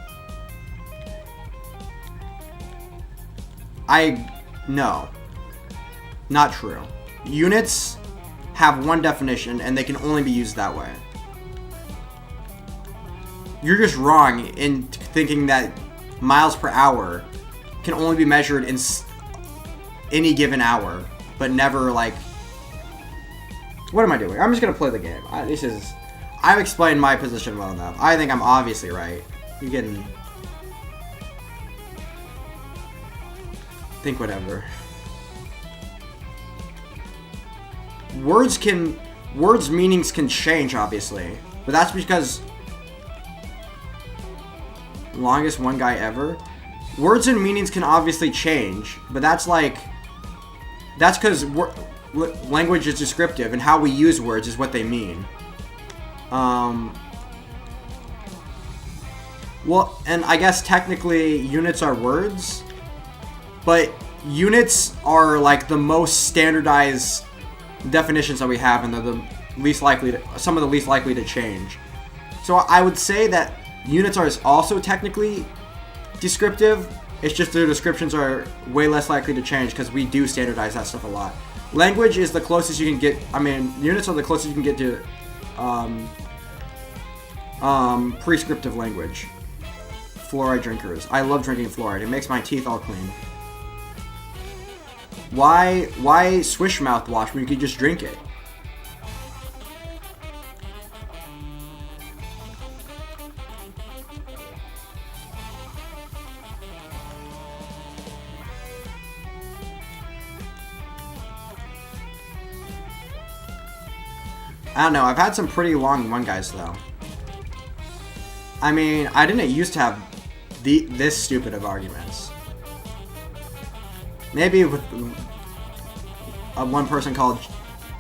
No. Not true. Units have one definition and they can only be used that way. You're just wrong in thinking that miles per hour can only be measured in any given hour, but never like... What am I doing? I'm just gonna play the game. I've explained my position well enough. I think I'm obviously right. You can think whatever. Words meanings can change, obviously, but that's because longest one guy ever. Words and meanings can obviously change, but that's because language is descriptive and how we use words is what they mean. Well, and I guess technically units are words, but units are like the most standardized definitions that we have, and they're the least likely some of the least likely to change. So I would say that units are also technically descriptive. It's just their descriptions are way less likely to change because we do standardize that stuff a lot. Language is the closest you can get. I mean, units are the closest you can get to prescriptive language. Fluoride drinkers. I love drinking fluoride. It makes my teeth all clean. Why swish mouthwash when you could just drink it? I don't know, I've had some pretty long one guys though. I mean, I didn't used to have this stupid of arguments. Maybe with one person called,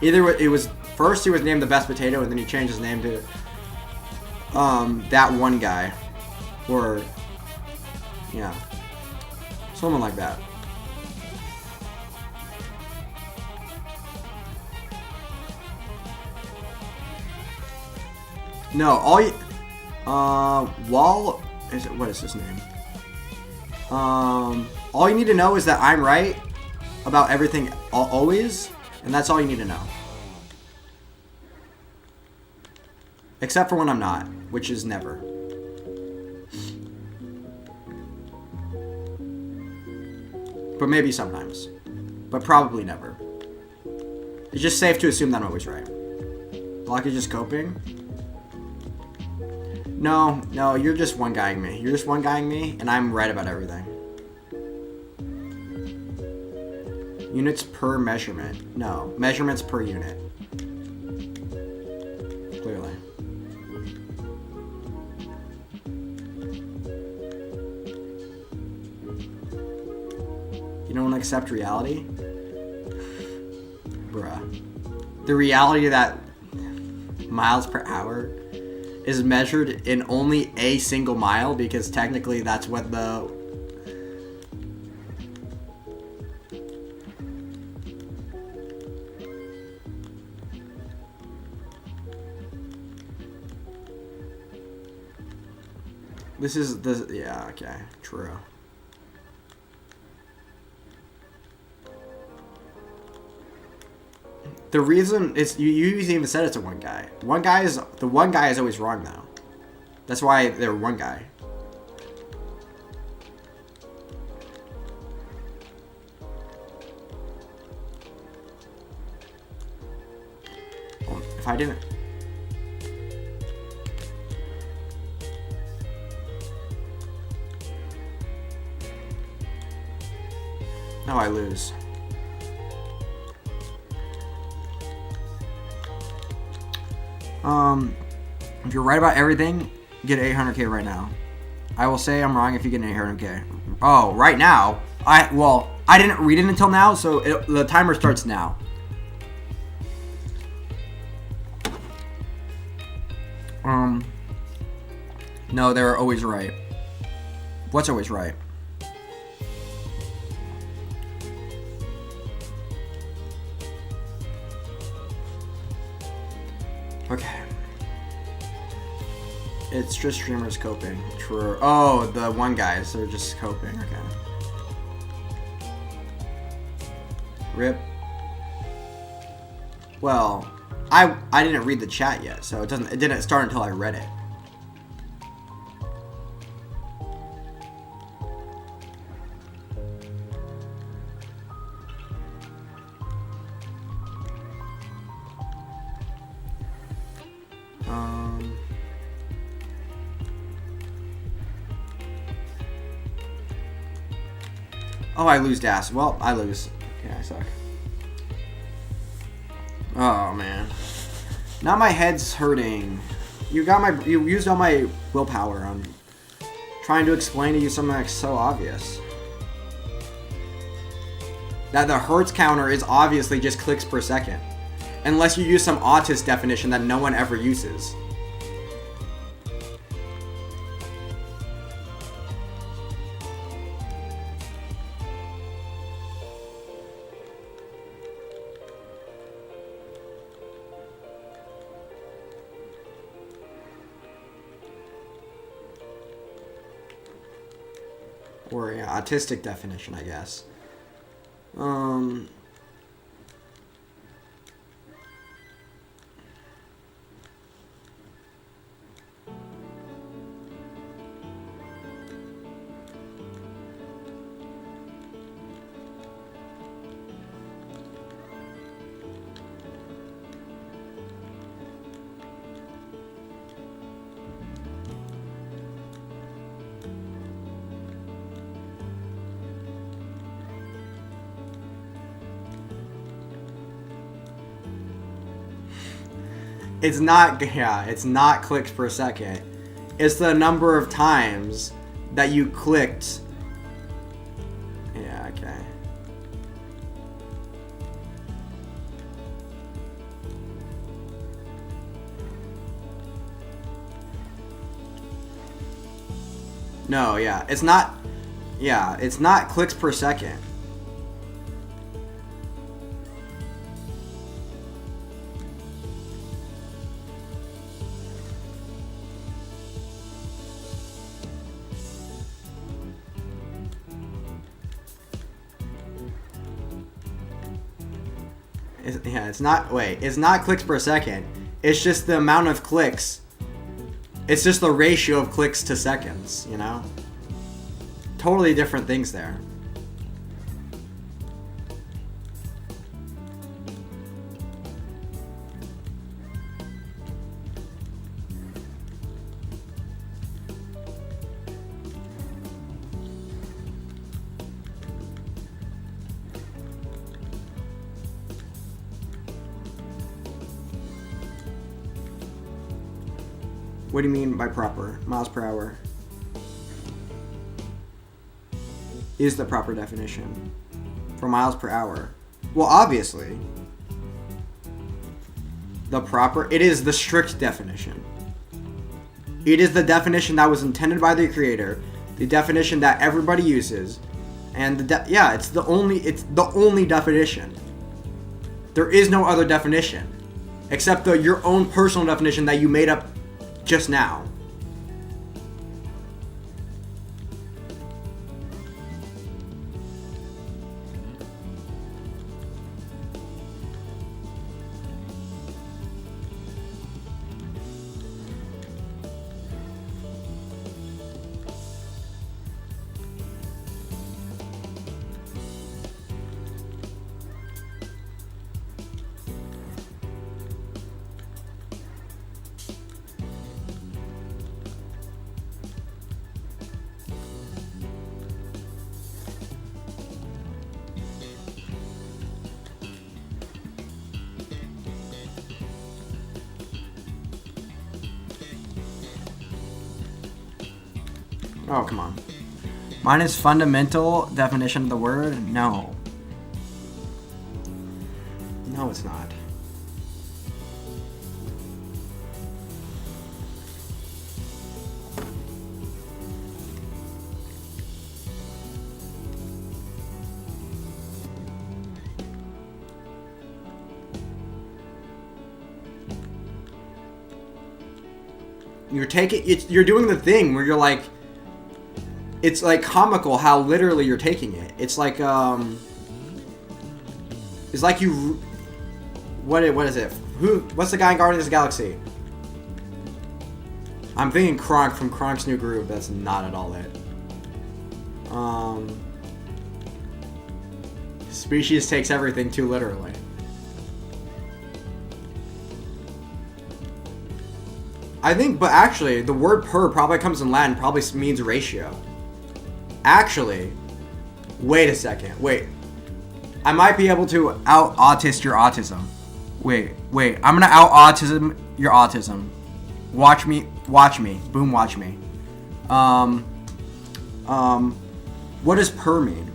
either it was, first he was named the best potato and then he changed his name to that one guy. Or, yeah, someone like that. No, Wall, what is his name? All you need to know is that I'm right about everything always, and that's all you need to know. Except for when I'm not, which is never. But maybe sometimes. But probably never. It's just safe to assume that I'm always right. Block is just coping? No, you're just one-guying me. You're just one-guying me, and I'm right about everything. Units per measurement. No, measurements per unit. Clearly. You don't want to accept reality? Bruh. The reality that miles per hour is measured in only a single mile, because technically that's what the... This is the... Yeah, okay. True. The reason is you even said it's a one guy. The one guy is always wrong though. That's why they're one guy. Well, if I didn't. No, I lose. If you're right about everything, get 800k right now. I will say I'm wrong if you get an 800k. Oh, right now? I didn't read it until now, so the timer starts now. No, they're always right. What's always right? Okay. It's just streamers coping. True. Oh, the one guys. They're just coping. Okay. Rip. Well, I didn't read the chat yet, so it didn't start until I read it. Oh, I lose DAS. Well, I lose. Yeah, I suck. Oh man. Now my head's hurting. You used all my willpower on trying to explain to you something that's so obvious. That the hertz counter is obviously just clicks per second. Unless you use some autist definition that no one ever uses. Or yeah, autistic definition, I guess. It's not clicks per second. It's the number of times that you clicked. Yeah, okay. No, yeah. It's not clicks per second. It's not clicks per second. It's just the amount of clicks. It's just the ratio of clicks to seconds, you know? Totally different things there. What do you mean by proper? Miles per hour is the proper definition for miles per hour. Well, obviously, it is the strict definition. It is the definition that was intended by the creator, the definition that everybody uses, and it's the only definition. There is no other definition except your own personal definition that you made up just now. Oh, come on. Mine is fundamental definition of the word? No. No, it's not. You're doing the thing where you're like, it's like comical how literally you're taking it. It's like it's like you, what is it? What's the guy in Guardians of the Galaxy? I'm thinking Kronk from Kronk's New Groove. That's not at all it. Species takes everything too literally. I think, but actually, the word per probably comes in Latin, probably means ratio. Actually, wait a second. Wait. I might be able to out-autist your autism. Wait. I'm gonna out-autism your autism. Watch me. Boom, watch me. What does per mean?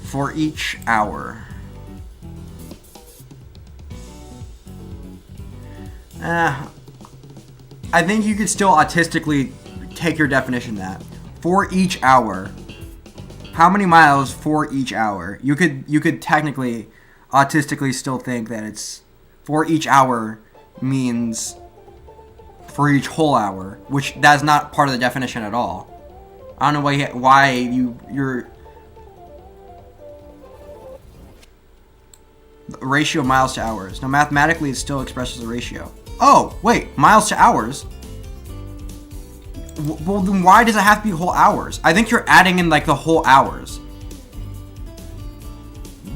For each hour. I think you could still autistically take your definition that. For each hour. How many miles for each hour? You could technically, autistically still think that it's for each hour means for each whole hour, which that's not part of the definition at all. I don't know why you're ratio of miles to hours. Now mathematically it still expresses a ratio. Oh, wait, miles to hours? Well, then why does it have to be whole hours? I think you're adding in like the whole hours.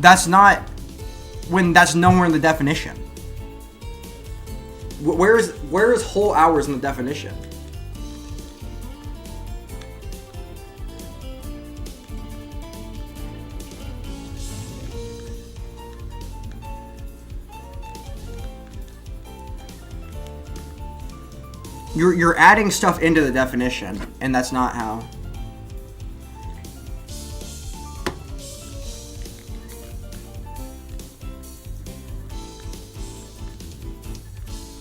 That's nowhere in the definition. Where is whole hours in the definition? You're adding stuff into the definition, and that's not how.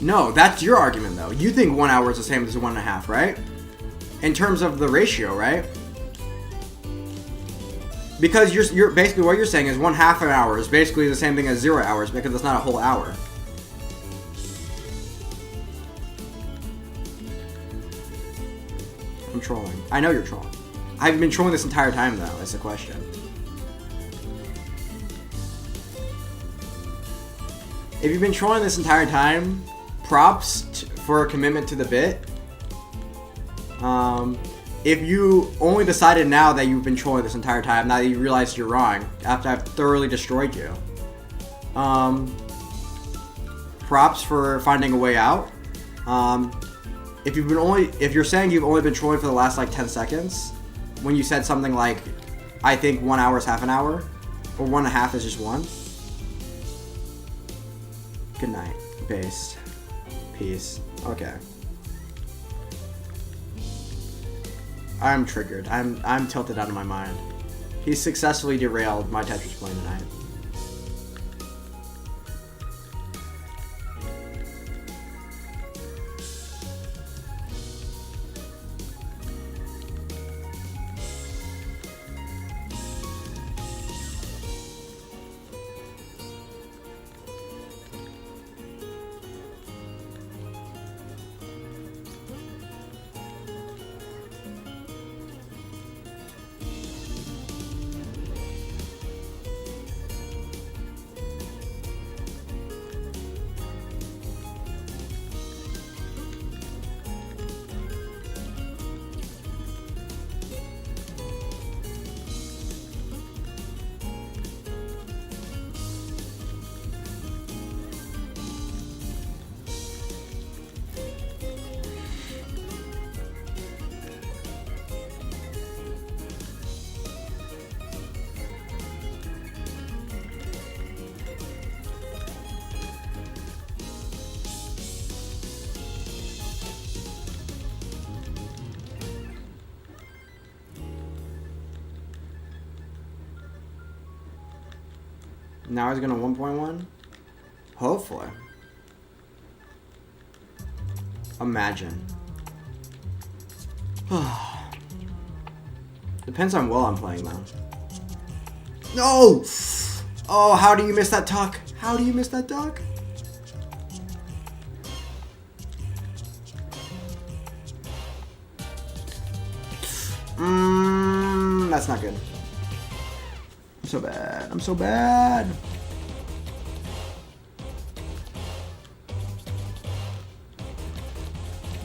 No, that's your argument, though. You think 1 hour is the same as 1.5, right? In terms of the ratio, right? Because you're basically what you're saying is 1/2 an hour is basically the same thing as 0 hours because it's not a whole hour. I'm trolling. I know you're trolling. I've been trolling this entire time, though. That's the question. If you've been trolling this entire time, props for a commitment to the bit. If you only decided now that you've been trolling this entire time, now that you realize you're wrong, after I've thoroughly destroyed you, props for finding a way out. If you're saying you've only been trolling for the last like 10 seconds, when you said something like, I think 1 hour is half an hour, or 1.5 is just one. Good night, base. Peace. Okay. I'm triggered. I'm tilted out of my mind. He successfully derailed my Tetris playing tonight. Now he's gonna 1.1? Hopefully. Imagine. Depends on well I'm playing though. No! Oh, how do you miss that tuck? How do you miss that duck? That's not good. I'm so bad. I'm so bad.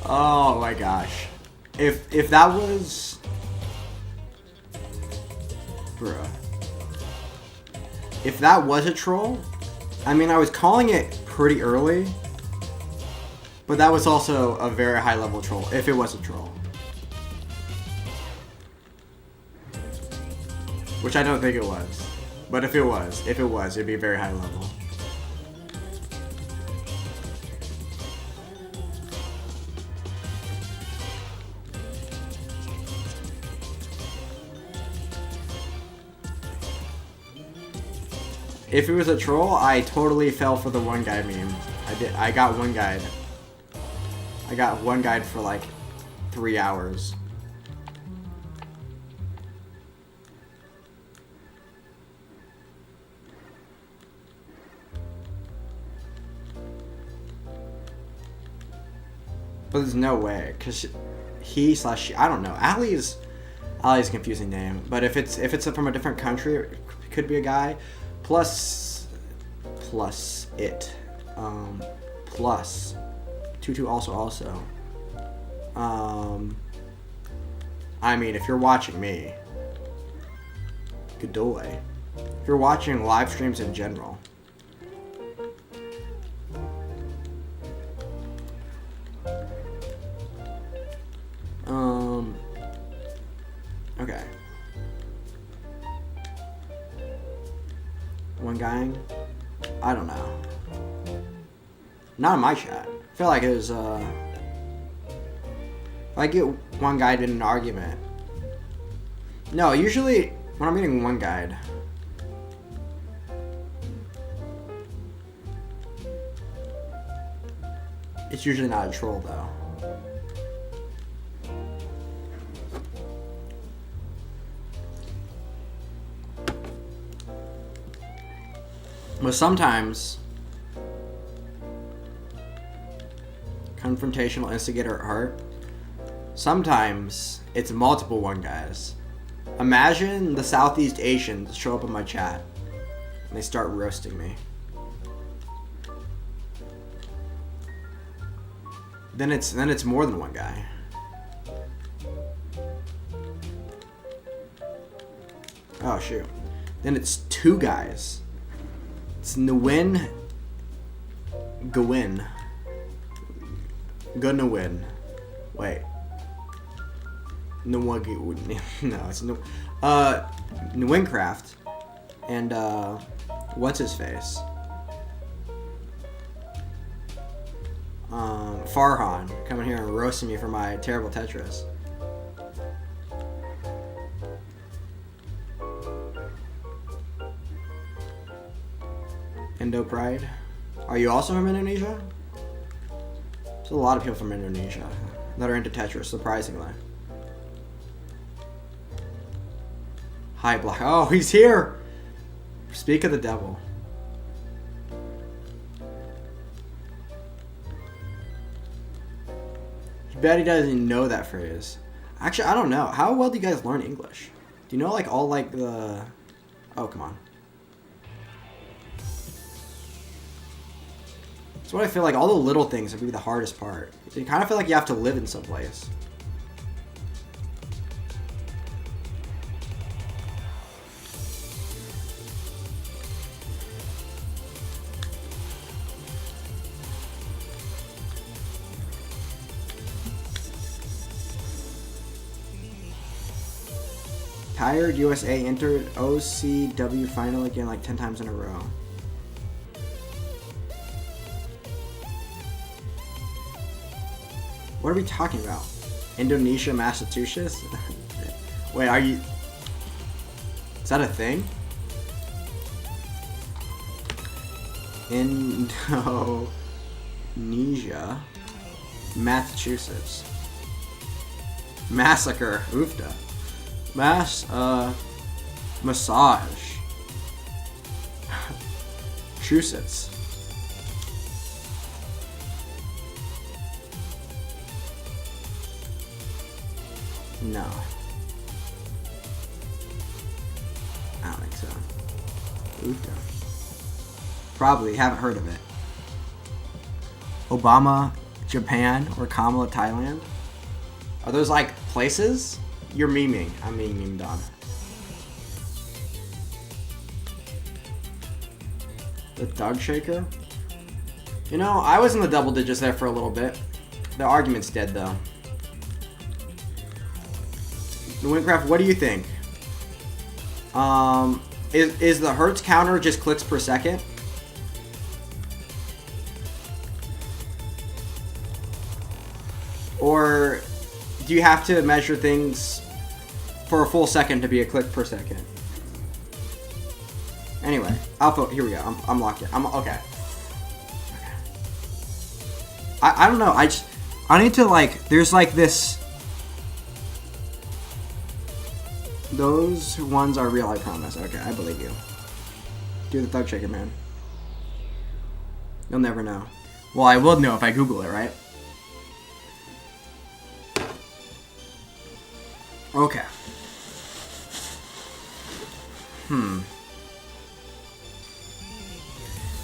Oh my gosh. If that was... Bruh. If that was a troll, I mean, I was calling it pretty early, but that was also a very high level troll, if it was a troll. Which I don't think it was. But if it was, it'd be very high level. If it was a troll, I totally fell for the one guy meme. I got one guide. I got one guide for like 3 hours. But there's no way, cause he/she, I don't know. Ali's a confusing name, but if it's from a different country, it could be a guy. Plus it, plus tutu also. I mean, if you're watching me, good day. If you're watching live streams in general. Okay. One guy? I don't know. Not in my chat. I feel like it was, I get one guide in an argument. No, usually when I'm getting one guide, it's usually not a troll though. But sometimes, confrontational instigator at heart, sometimes it's multiple one guys. Imagine the Southeast Asians show up in my chat and they start roasting me. Then it's more than one guy. Oh shoot. Then it's two guys. It's Nguyen Gwyn. Gonna win. Wait. No, it's no. Winecraft. And, what's his face? Farhan coming here and roasting me for my terrible Tetris. Indo Pride. Are you also from Indonesia? There's a lot of people from Indonesia that are into Tetris, surprisingly. Hi, Black. Oh, he's here! Speak of the devil. I bet he doesn't know that phrase. Actually, I don't know. How well do you guys learn English? Do you know, like, all, like, the... Oh, come on. That's what I feel like. All the little things would be the hardest part. You kind of feel like you have to live in some place. Tired USA entered OCW final again like 10 times in a row. What are we talking about? Indonesia, Massachusetts? Wait, are you... Is that a thing? Indonesia, Massachusetts. Massacre. Oofda. Massage. Massachusetts. No. I don't think so. Oofda. Probably haven't heard of it. Obama, Japan, or Kamala, Thailand? Are those like places? You're memeing. I'm memeing, Don. The Doug Shaker? You know, I was in the double digits there for a little bit. The argument's dead, though. Winecraft, what do you think? Is the hertz counter just clicks per second? Or do you have to measure things for a full second to be a click per second? Anyway, Alpha, here we go. I'm locked in. Okay. I don't know. I need to like. There's like this. Those ones are real, I promise. Okay, I believe you. Do the thug shaker, man. You'll never know. Well, I will know if I Google it, right? Okay.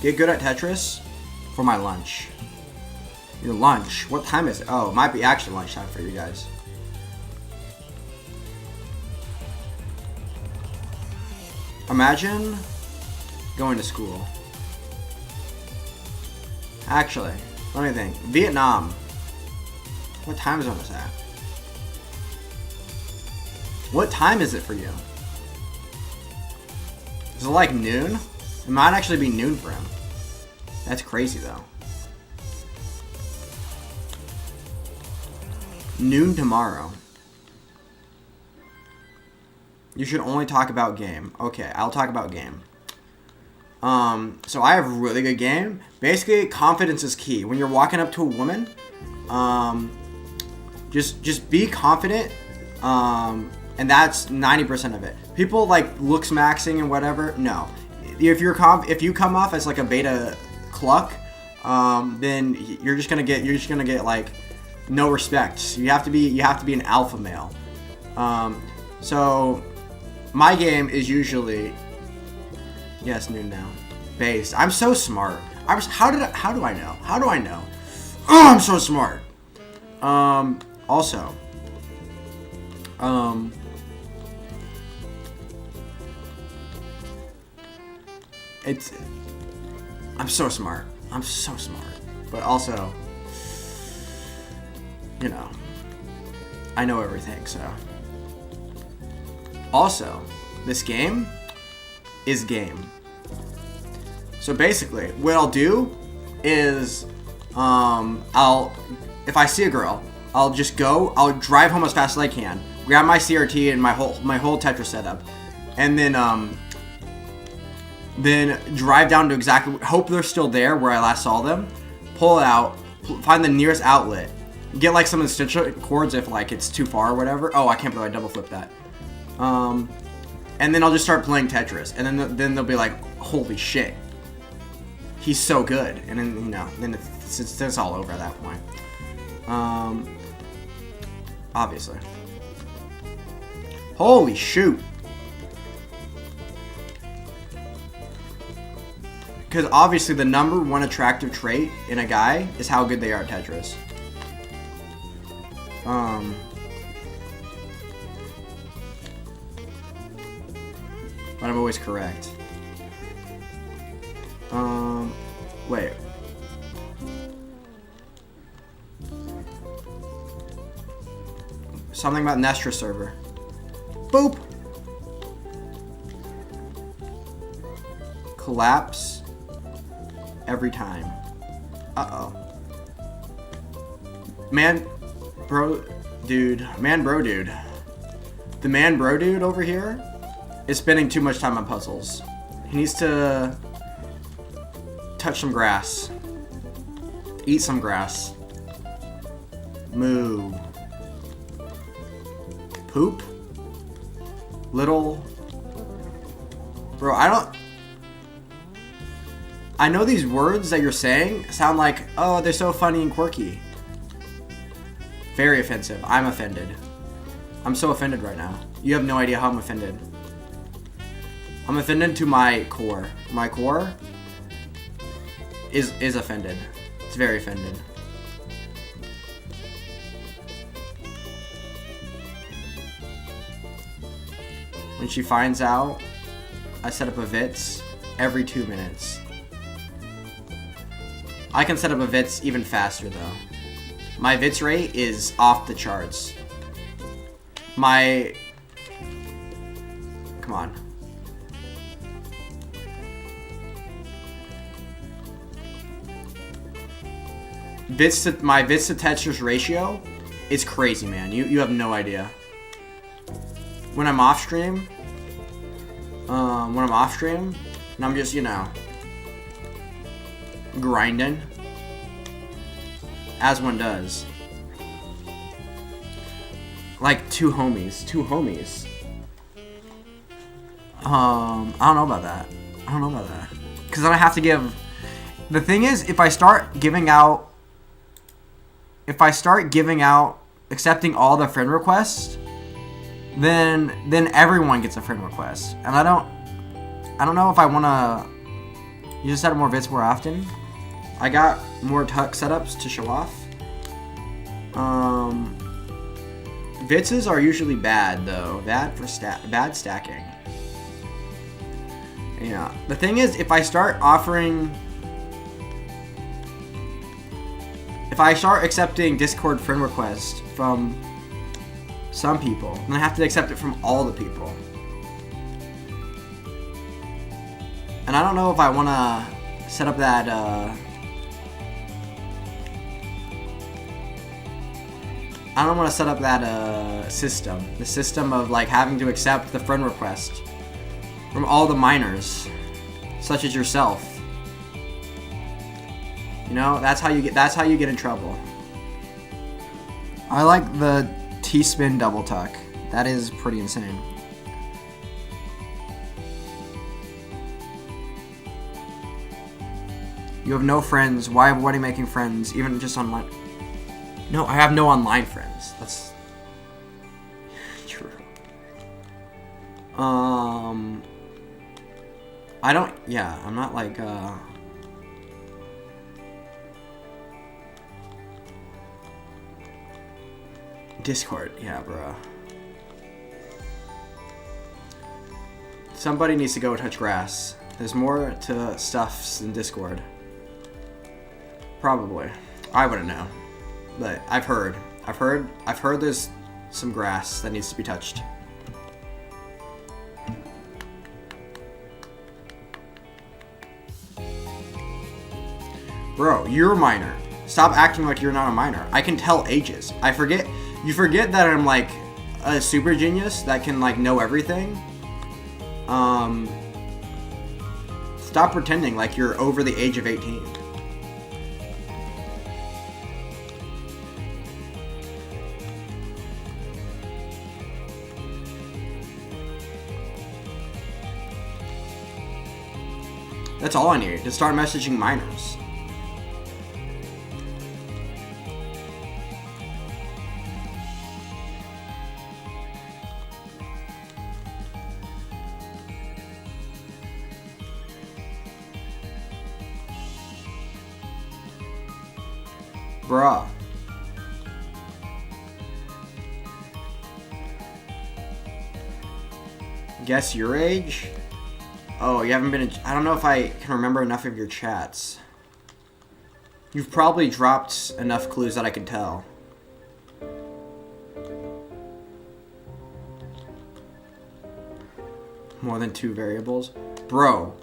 Get good at Tetris for my lunch. Your lunch? What time is it? Oh, it might be actually lunchtime for you guys. Imagine going to school. Actually, let me think. Vietnam. What time zone is that? What time is it for you? Is it like noon? It might actually be noon for him. That's crazy though. Noon tomorrow. You should only talk about game. Okay, I'll talk about game. So I have a really good game. Basically, confidence is key. When you're walking up to a woman, just be confident. And that's 90% of it. People like looks maxing and whatever. No, if you come off as like a beta cluck, then you're just gonna get like no respect. You have to be an alpha male. So my game is usually noon now. Based. I'm so smart. How do I know? How do I know? Oh, I'm so smart. Also. I'm so smart. I'm so smart. But also, you know, I know everything, so. Also, this game is game. So basically, what I'll do is, if I see a girl, I'll drive home as fast as I can, grab my CRT and my whole Tetris setup, and then drive down to hope they're still there where I last saw them, pull it out, find the nearest outlet, get like some essential chords if like it's too far or whatever. Oh, I can't believe I double flipped that. And then I'll just start playing Tetris, and then they'll be like, holy shit, he's so good. And then, you know, then it's all over at that point. Obviously. Holy shoot. Because obviously the number one attractive trait in a guy is how good they are at Tetris. But I'm always correct. Wait. Something about Nestra server. Boop! Collapse every time. Uh-oh. Bro dude. The bro dude over here is spending too much time on puzzles. He needs to touch some grass. Eat some grass. Moo. Poop? Little. Bro, I know these words that you're saying sound like, oh, they're so funny and quirky. Very offensive. I'm offended. I'm so offended right now. You have no idea how I'm offended. I'm offended to my core. My core is offended. It's very offended. When she finds out, I set up a VITS every 2 minutes. I can set up a VITS even faster though. My VITS rate is off the charts. Come on. My VITS to Tetris ratio is crazy, man. You have no idea. When I'm off stream, and I'm just, you know, grinding, as one does. Like two homies. I don't know about that. Because then I have to give. The thing is, if I start giving out, accepting all the friend requests, then everyone gets a friend request, and I don't know if I want to use set up more VITs more often. I got more tuck setups to show off. VITSs are usually bad though, bad stacking. Yeah, the thing is, if I start accepting Discord friend requests from some people, then I have to accept it from all the people. And I don't know if I want to set up that, system. The system of, like, having to accept the friend request from all the minors, such as yourself. You know, that's how you get in trouble. I like the T-spin double tuck. That is pretty insane. You have no friends. Why avoiding making friends, even just online? No, I have no online friends. That's true. I'm not like, Discord, yeah, bro. Somebody needs to go touch grass. There's more to stuffs than Discord. Probably. I wouldn't know. But I've heard there's some grass that needs to be touched. Bro, you're a minor. Stop acting like you're not a minor. I can tell ages. You forget that I'm like a super genius that can like know everything. Stop pretending like you're over the age of 18. That's all I need to start messaging minors. Bruh. Guess your age? Oh, you haven't been in... I don't know if I can remember enough of your chats. You've probably dropped enough clues that I can tell. More than 2 variables? Bro.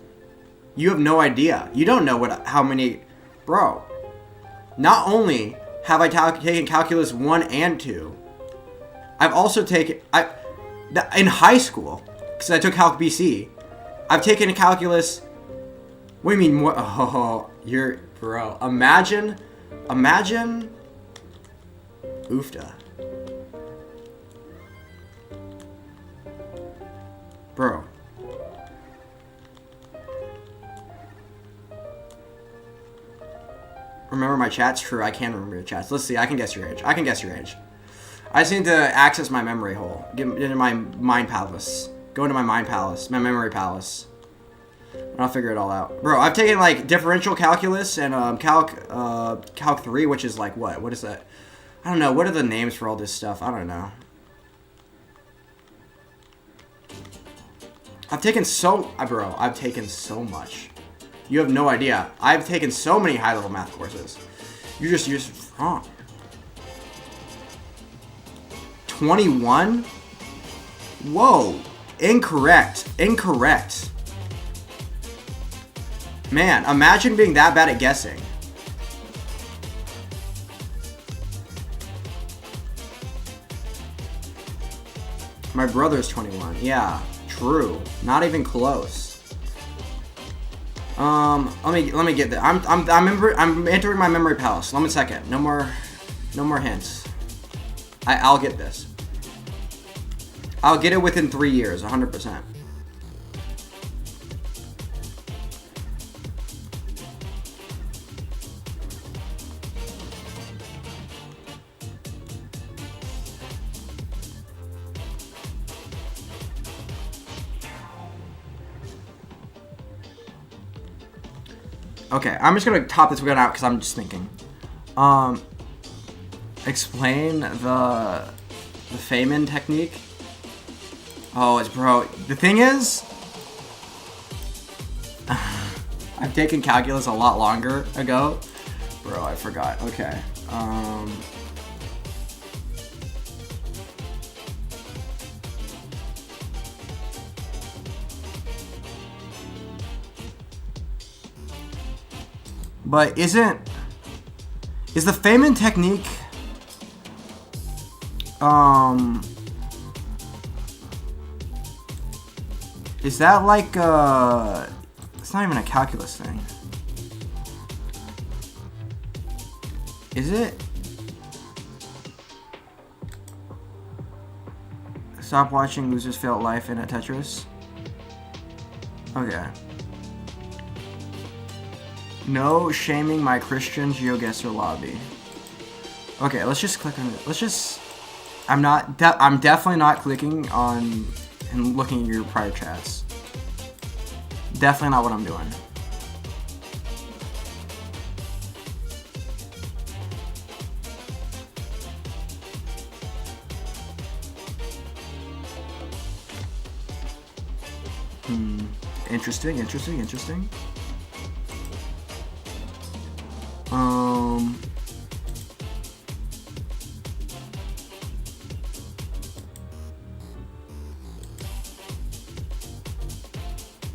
You have no idea. You don't know how many... Bro. Not only have I taken calculus 1 and 2, I've also taken... in high school, because I took Calc BC, I've taken a calculus... What do you mean more? Oh, you're... Bro, imagine... Oofta. Bro. Remember my chats? True, I can remember your chats. Let's see, I can guess your age. I just need to access my memory hole. Get into my mind palace. Go into my mind palace. My memory palace. And I'll figure it all out. Bro, I've taken like differential calculus and Calc 3, which is like what? What is that? I don't know. What are the names for all this stuff? I don't know. I've taken so much. You have no idea. I've taken so many high-level math courses. You're just wrong. 21? Whoa. Incorrect. Man, imagine being that bad at guessing. My brother's 21. Yeah, true. Not even close. Let me get that. I'm entering my memory palace. Let me a second. No more hints. I'll get this. I'll get it within 3 years, 100%. Okay, I'm just gonna top this one out because I'm just thinking. Explain the Feynman technique. Oh, it's bro. The thing is, I've taken calculus a lot longer ago. Bro, I forgot. Okay. But is the Feynman technique is that like it's not even a calculus thing. Is it? Stop watching losers fail at life in a Tetris. Okay. No shaming my Christian GeoGuessr lobby. Okay, let's just click on it. Let's just... I'm definitely not clicking on and looking at your prior chats. Definitely not what I'm doing. Interesting.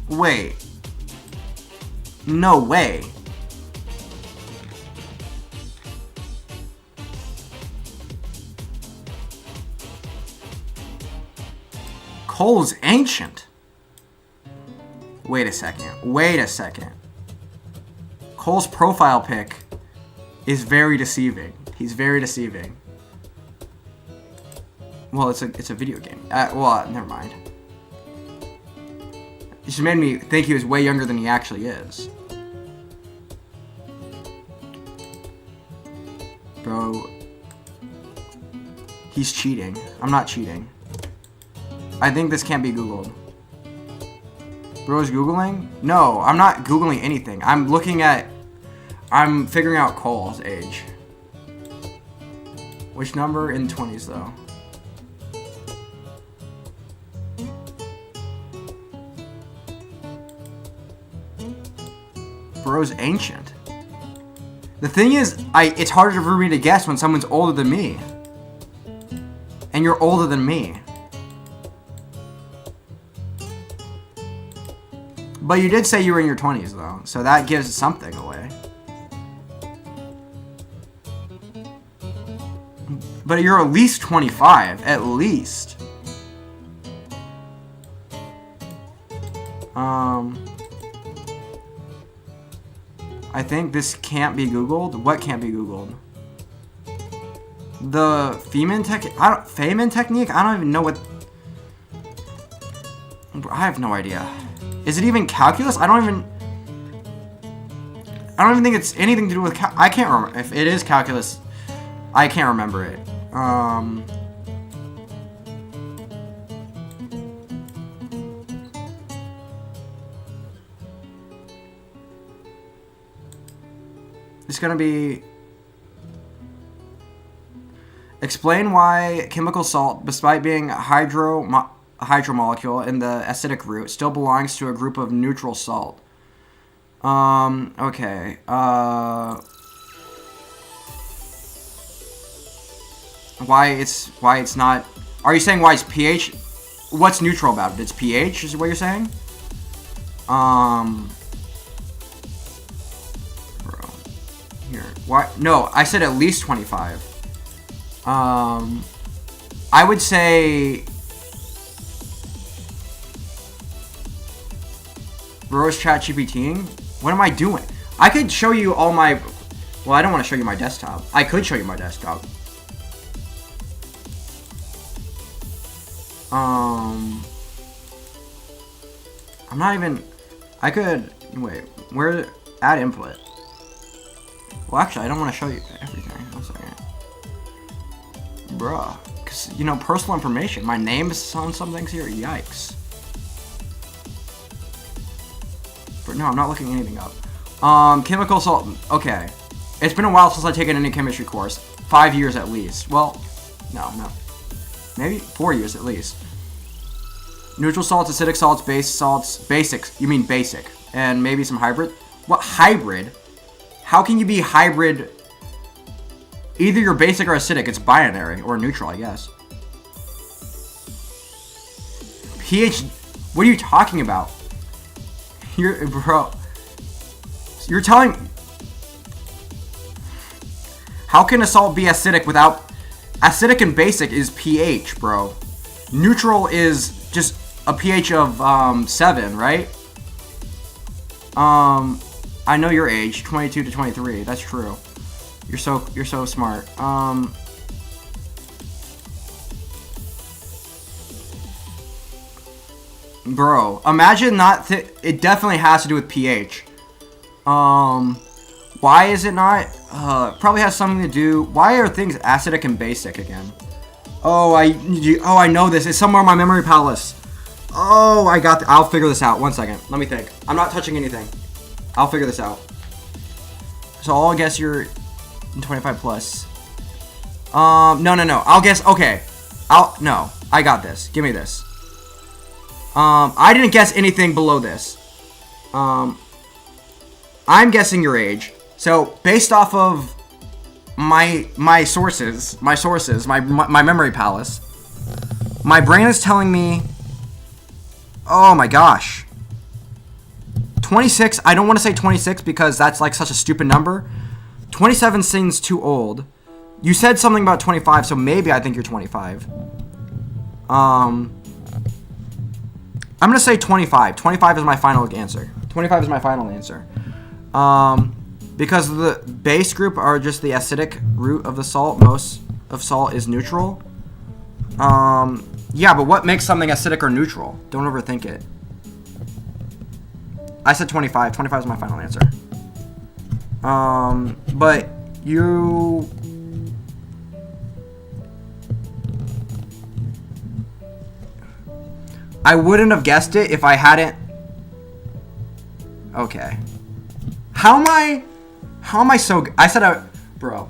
Wait. No way. Cole's ancient. Wait a second. Cole's profile pic is very deceiving. He's very deceiving. Well, it's a video game. Never mind. It just made me think he was way younger than he actually is. Bro. He's cheating. I'm not cheating. I think this can't be Googled. Bro's Googling? No, I'm not Googling anything. I'm figuring out Cole's age. Which number in 20s though? Bro's ancient. The thing is, it's harder for me to guess when someone's older than me. And you're older than me. But you did say you were in your 20s, though, so that gives something away. But you're at least 25, at least. I think this can't be Googled. What can't be Googled? The Feynman technique? I don't even know what... I have no idea. Is it even calculus? I don't even think it's anything to do with I can't remember. If it is calculus, I can't remember it. It's gonna be... Explain why chemical salt, despite being a hydromolecule in the acidic route, still belongs to a group of neutral salt. Okay. Why it's not... Are you saying why it's pH? What's neutral about it? It's pH, is what you're saying? Bro. Here. Why? No, I said at least 25. I would say... Bro's ChatGPTing? What am I doing? I could show you all my... Well, I don't want to show you my desktop. I could show you my desktop. I'm not even... I could... Wait. Where... Add input. Well, actually, I don't want to show you everything. One second. Bruh. Because, you know, personal information. My name is on some things here. Yikes. But no, I'm not looking anything up. Chemical salt. Okay. It's been a while since I've taken any chemistry course. 5 years at least. Well, no. Maybe 4 years at least. Neutral salts, acidic salts, base salts. Basics. You mean basic. And maybe some hybrid. What? Hybrid? How can you be hybrid? Either you're basic or acidic. It's binary. Or neutral, I guess. pH... What are you talking about? Bro. You're telling... How can a salt be acidic without... Acidic and basic is pH, bro. Neutral is just a pH of 7, right? I know your age, 22 to 23. That's true. You're so smart. Bro, imagine not... It definitely has to do with pH. Why is it not? Probably has something to do... Why are things acidic and basic again? Oh, I know this. It's somewhere in my memory palace. Oh, I'll figure this out. 1 second. Let me think. I'm not touching anything. I'll figure this out. So I'll guess you're 25 plus. No. I'll guess... Okay. No. I got this. Give me this. I didn't guess anything below this. I'm guessing your age. So, based off of my sources, my memory palace, my brain is telling me... Oh my gosh. 26, I don't want to say 26 because that's like such a stupid number. 27 seems too old. You said something about 25, so maybe I think you're 25. I'm going to say 25. 25 is my final answer. 25 is my final answer. Because the base group are just the acidic root of the salt. Most of salt is neutral. Yeah, but what makes something acidic or neutral? Don't overthink it. I said 25. 25 is my final answer. But you... I wouldn't have guessed it if I hadn't... Okay. How am I so... I said Bro.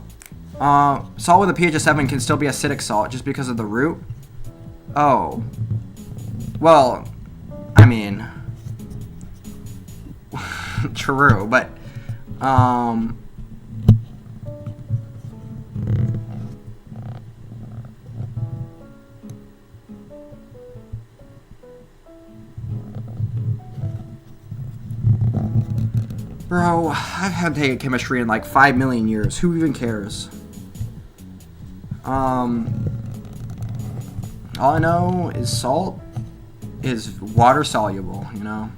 Salt with a pH of 7 can still be acidic salt just because of the root? Oh. Well, I mean... True, but... Bro, I've had to take chemistry in like 5 million years. Who even cares? All I know is salt is water soluble, you know?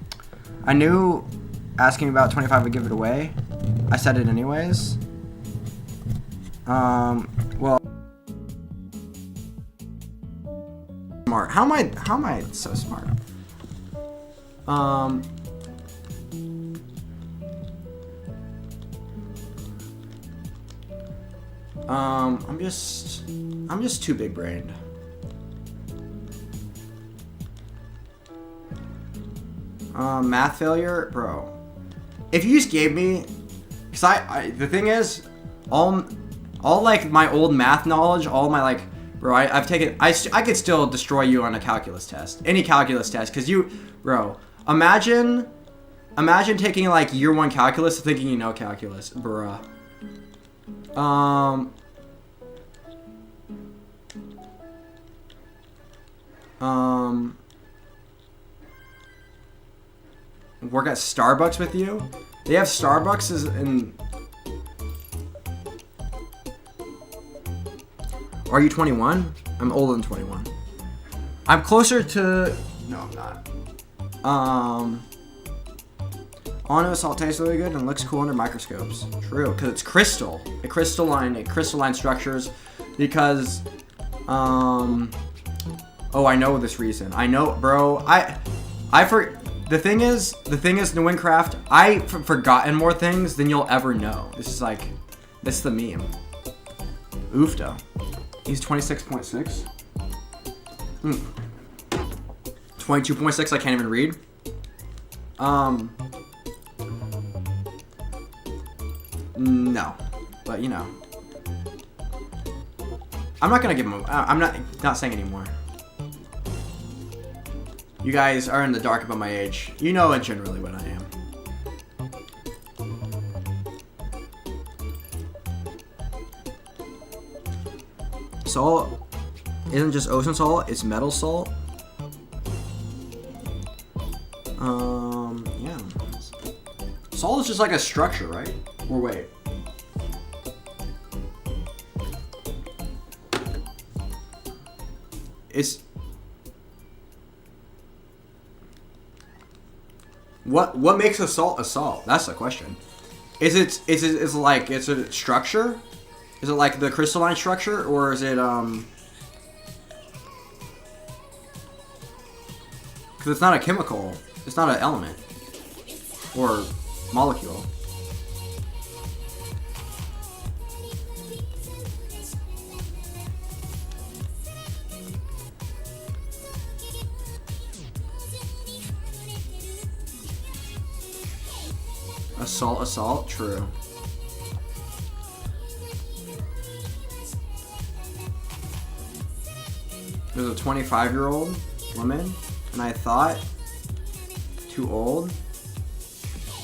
I knew asking about 25 would give it away. I said it anyways. Well... Smart. How am I so smart? I'm just too big brained. Math failure, bro. If you just gave me, cause I the thing is, all like my old math knowledge, all my like, bro, I've taken, I could still destroy you on a calculus test, any calculus test, cause you, bro, imagine taking like year 1 calculus and thinking you know calculus, bruh. Work at Starbucks with you? They have Starbucks in... Are you 21? I'm older than 21. I'm closer to... No, I'm not. All I know is salt tastes really good and looks cool under microscopes. True, because it's crystal. Crystalline structures. Because, oh, I know this reason. I know, bro. The thing is, in Winecraft, I've forgotten more things than you'll ever know. This is the meme. Oofda. He's 26.6. 22.6, I can't even read. No. But, you know. I'm not gonna give him I'm not saying anymore. You guys are in the dark about my age. You know generally what I am. Salt isn't just ocean salt, it's metal salt. Yeah. Salt is just like a structure, right? Or wait. It's... What makes a salt a salt? That's the question. Is it like it's a structure? Is it like the crystalline structure, or is it because it's not a chemical, it's not an element or molecule. Assault, true. There's a 25-year-old woman, and I thought, too old.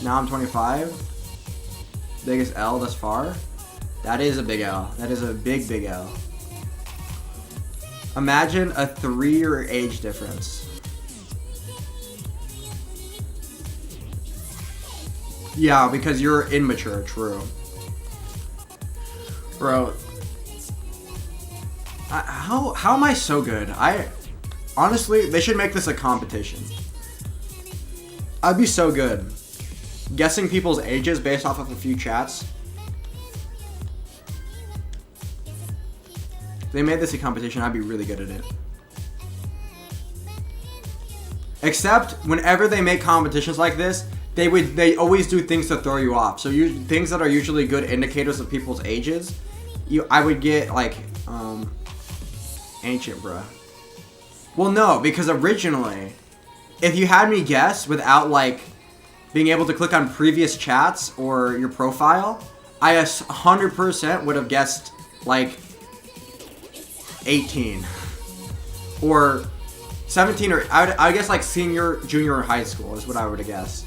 Now I'm 25. Biggest L thus far. That is a big L. That is a big L. Imagine a 3-year age difference. Yeah, because you're immature, true. Bro. How am I so good? Honestly, they should make this a competition. I'd be so good. Guessing people's ages based off of a few chats. If they made this a competition, I'd be really good at it. Except whenever they make competitions like this, they always do things to throw you off. So things that are usually good indicators of people's ages, I would get like ancient, bruh. Well, no, because originally, if you had me guess without like being able to click on previous chats or your profile, I 100% would have guessed like 18 or 17, or I guess like senior, junior, or high school is what I would have guessed.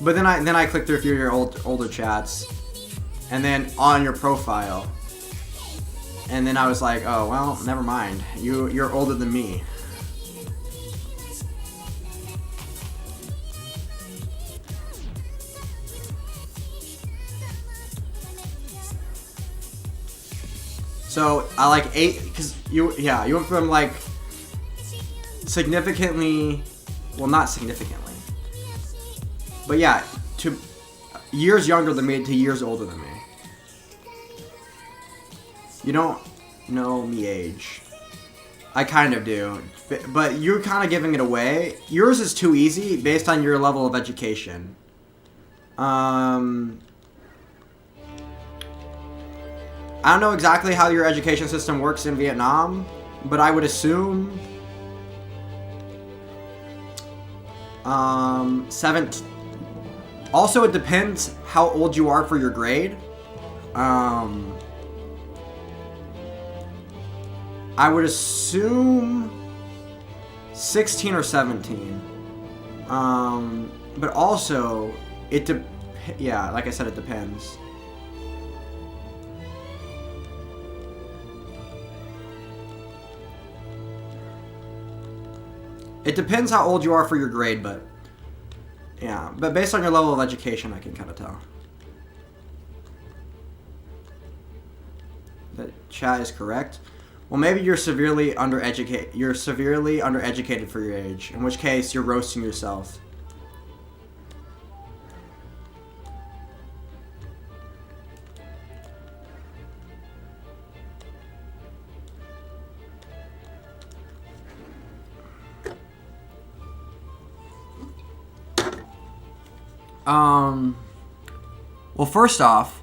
But then I clicked through a few of your older chats, and then on your profile, and then I was like, oh well, never mind. You're older than me. So I like 8 because you went from like significantly, well, not significantly, but yeah, to years younger than me to years older than me. You don't know me age. I kind of do, but you're kind of giving it away. Yours is too easy based on your level of education. I don't know exactly how your education system works in Vietnam, but I would assume 7. Also, it depends how old you are for your grade. I would assume 16 or 17. But also, yeah, like I said, it depends. It depends how old you are for your grade, but yeah. But based on your level of education, I can kind of tell. The chat is correct. Well, maybe you're severely undereducated. You're severely undereducated for your age. In which case, you're roasting yourself. Well, first off,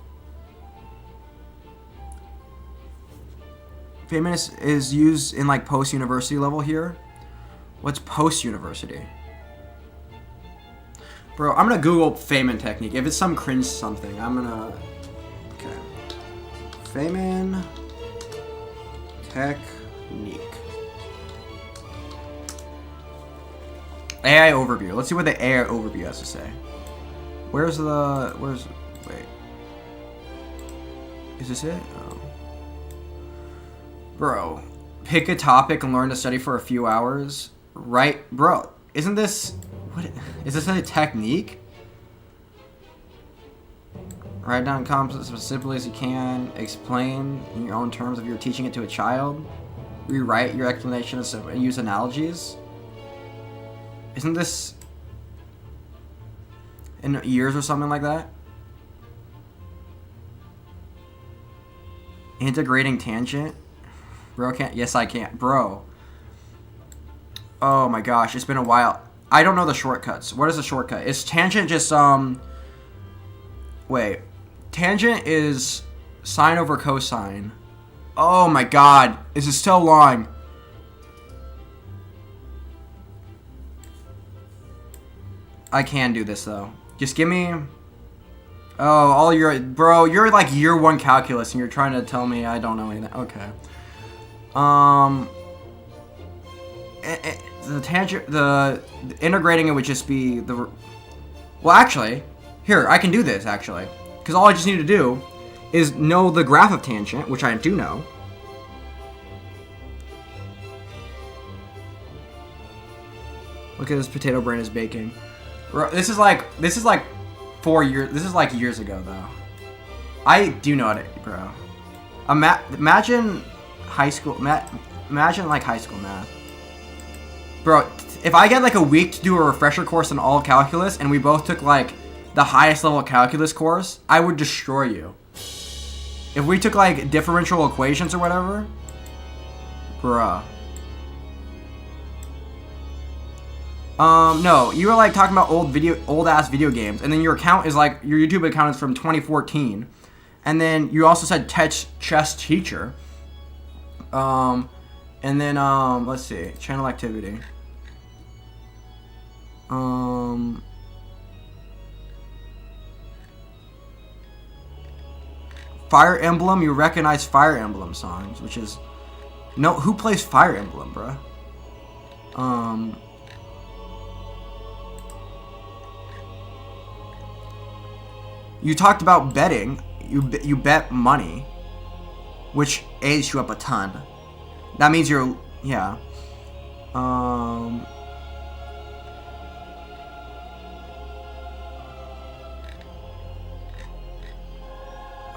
famous is used in like post-university level here. What's post-university? Bro, I'm gonna Google Feynman technique. If it's some cringe something, I'm gonna... Okay. Feynman technique. AI overview. Let's see what the AI overview has to say. Wait. Is this it? Oh. Bro, pick a topic and learn to study for a few hours. Right, bro, isn't this... What is this a technique? Write down concepts as simply as you can. Explain in your own terms if you're teaching it to a child. Rewrite your explanations and use analogies. Isn't this in years or something like that? Integrating tangent? Bro, can't. Yes, I can't. Bro. Oh my gosh, it's been a while. I don't know the shortcuts. What is the shortcut? Is tangent just, Wait. Tangent is sine over cosine. Oh my god. This is so long. I can do this, though. Just give me... Oh, all your... Bro, you're like year 1 calculus and you're trying to tell me I don't know anything. Okay. The tangent... The integrating it would just be the... Well, actually... Here, I can do this, actually. Because all I just need to do is know the graph of tangent, which I do know. Look at this potato brain is baking. This is like 4 years. This is like years ago though. I do know it, bro. Imagine high school. Imagine like high school math, bro. If I get like a week to do a refresher course in all calculus, and we both took like the highest level calculus course, I would destroy you. If we took like differential equations or whatever, bruh. No, you were like talking about old ass video games, and then your account is like your YouTube account is from 2014, and then you also said chess teacher. And then let's see, channel activity. Fire Emblem, you recognize Fire Emblem songs, which is no, who plays Fire Emblem, bruh? You talked about betting. You bet money, which aids you up a ton. That means you're, yeah.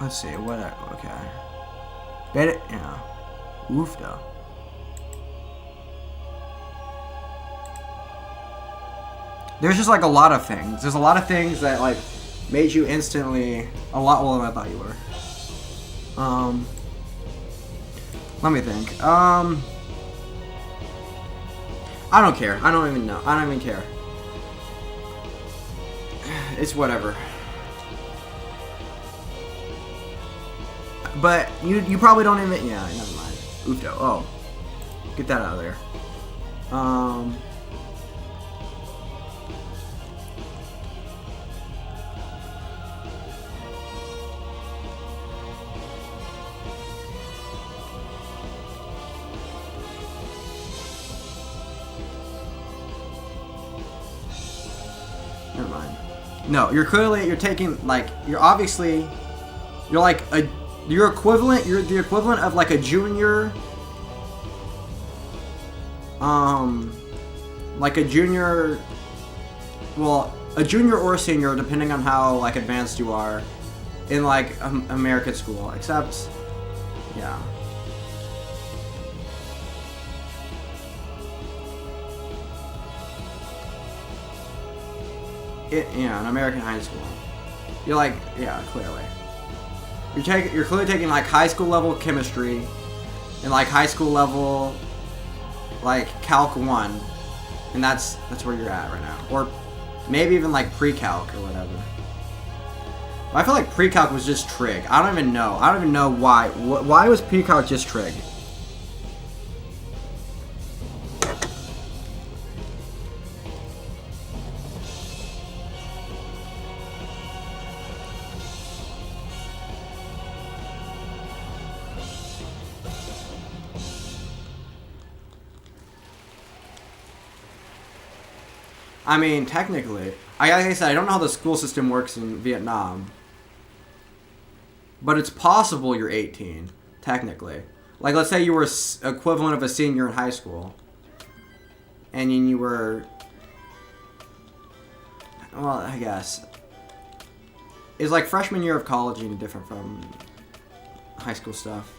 Let's see, what, okay. Bet it, yeah. Woofda. There's just like a lot of things. There's a lot of things that like made you instantly a lot older than I thought you were. Let me think. I don't care. I don't even know. I don't even care. It's whatever. But you probably don't even, yeah, never mind. Oofdo. Oh. Get that out of there. Never mind. No, you're taking, like, you're like you're the equivalent of like a junior, well, a junior or a senior, depending on how like advanced you are in like American school, except, yeah. Yeah, an American high school. You're like, yeah, clearly. You're clearly taking like high school level chemistry and like high school level like Calc 1, and that's where you're at right now. Or maybe even like pre-calc or whatever. I feel like pre-calc was just trig. I don't even know why. Why was pre-calc just trig? I mean, technically, like I said, I don't know how the school system works in Vietnam, but it's possible you're 18, technically. Like, let's say you were equivalent of a senior in high school, and you were, well, I guess, it's like freshman year of college and different from high school stuff,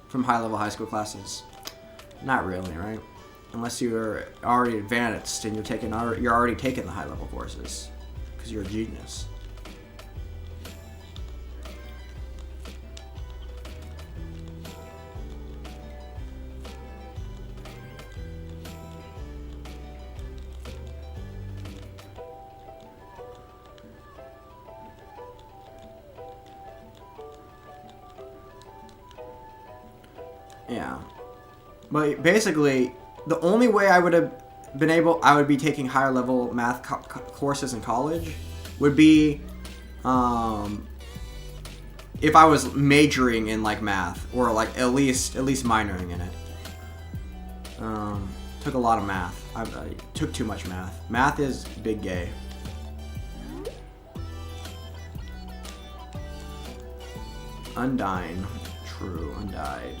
from high-level high school classes. Not really, right? Unless you're already advanced and you're already taking the high level courses because you're a genius. Yeah, but basically, the only way I would be taking higher level math courses in college would be if I was majoring in like math, or like at least minoring in it. Took a lot of math. I took too much math. Math is big gay. Undying. True. Undied.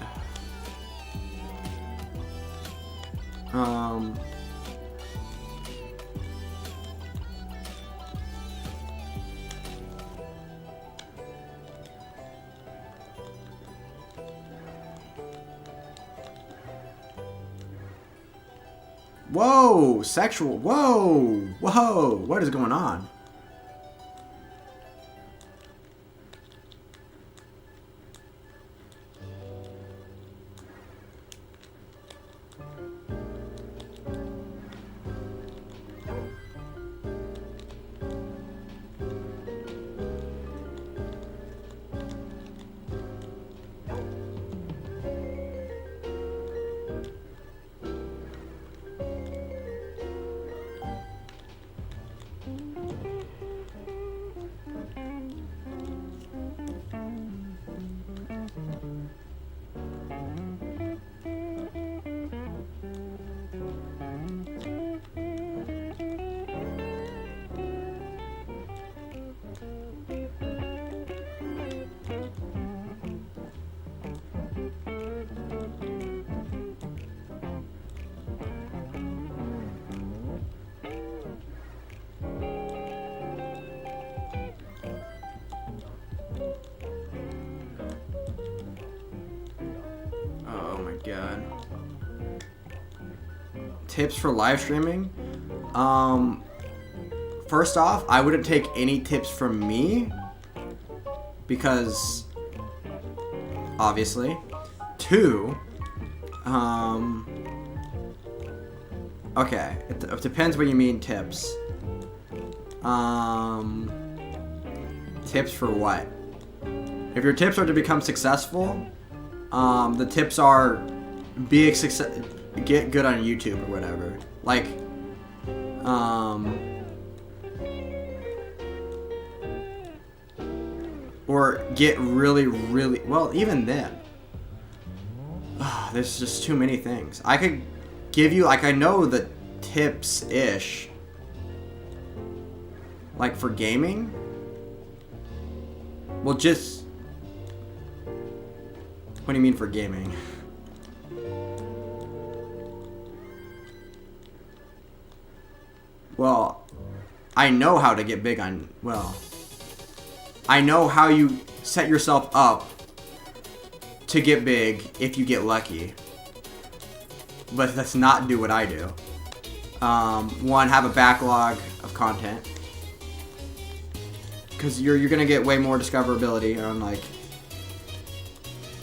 Whoa! Sexual. Whoa! Whoa! What is going on? God. Tips for live streaming? First off, I wouldn't take any tips from me because obviously. Two, okay, it depends what you mean tips. Tips for what? If your tips are to become successful, the tips are get good on YouTube or whatever. Like, or get really, really, well, even then, there's just too many things. I could give you, like, I know the tips-ish, like, for gaming. Well, just, what do you mean for gaming? Well, I know how to get big on, well, I know how you set yourself up to get big if you get lucky. But let's not do what I do. One, have a backlog of content. Because you're going to get way more discoverability on, like,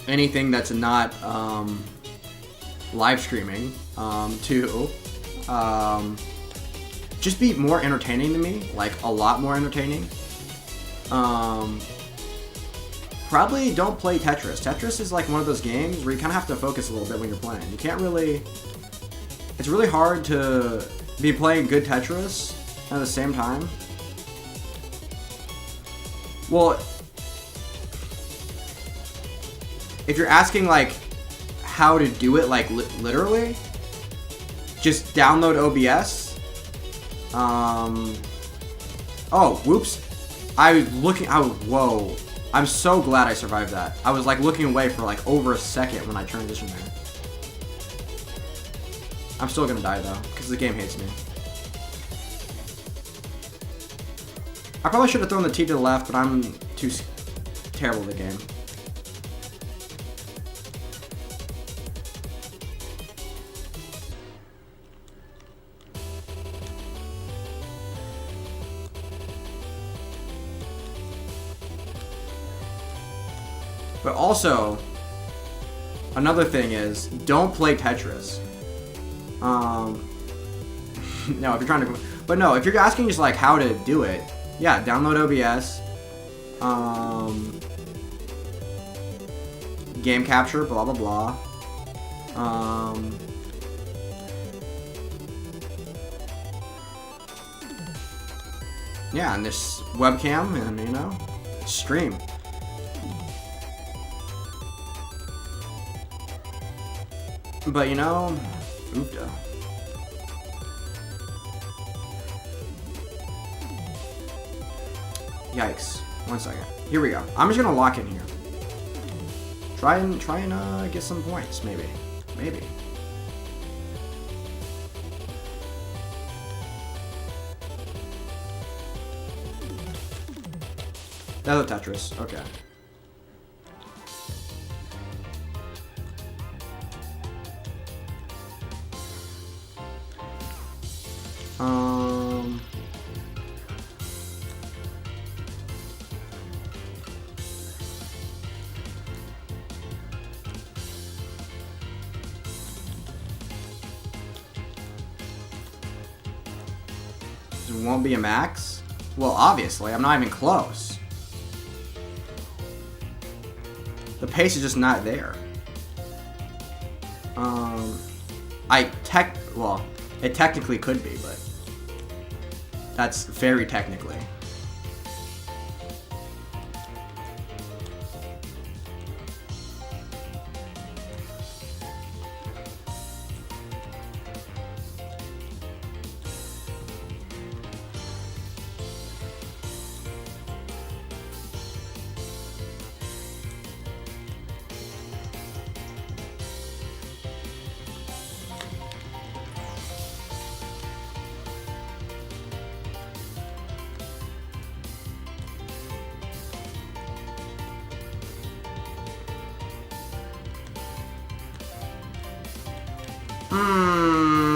anything that's not live streaming. Two, just be more entertaining to me, like a lot more entertaining. Probably don't play Tetris. Tetris is like one of those games where you kind of have to focus a little bit when you're playing. You can't really, it's really hard to be playing good Tetris at the same time. Well, if you're asking like how to do it, like literally, just download OBS. Oh, whoops. Whoa. I'm so glad I survived that. I was like looking away for like over a second when I transitioned there. I'm still gonna die though, because the game hates me. I probably should have thrown the T to the left, but I'm too terrible at the game. But also, another thing is, don't play Tetris. No, if you're trying to, but no, if you're asking just like how to do it, yeah, download OBS, game capture, blah blah blah. Yeah, and this webcam, and you know, stream. But you know, oofda. Yikes. 1 second. Here we go. I'm just gonna lock in here. Try and get some points, maybe. Maybe. That's a Tetris. Okay. Um. It won't be a max? Well, obviously, I'm not even close. The pace is just not there. Well, it technically could be, but that's very technically.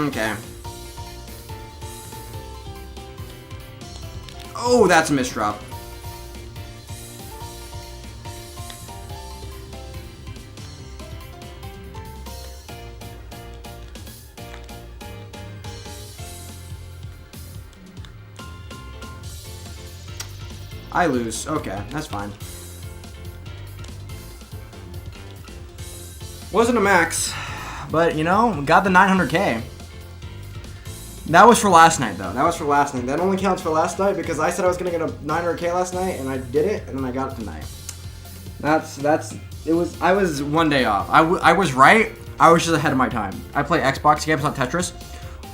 Okay. Oh, that's a misdrop. I lose. Okay, that's fine. Wasn't a max, but you know, got the 900K. That was for last night, though. That was for last night. That only counts for last night because I said I was gonna get a 900K last night, and I did it, and then I got it tonight. I was one day off. I was right. I was just ahead of my time. I play Xbox games, not Tetris.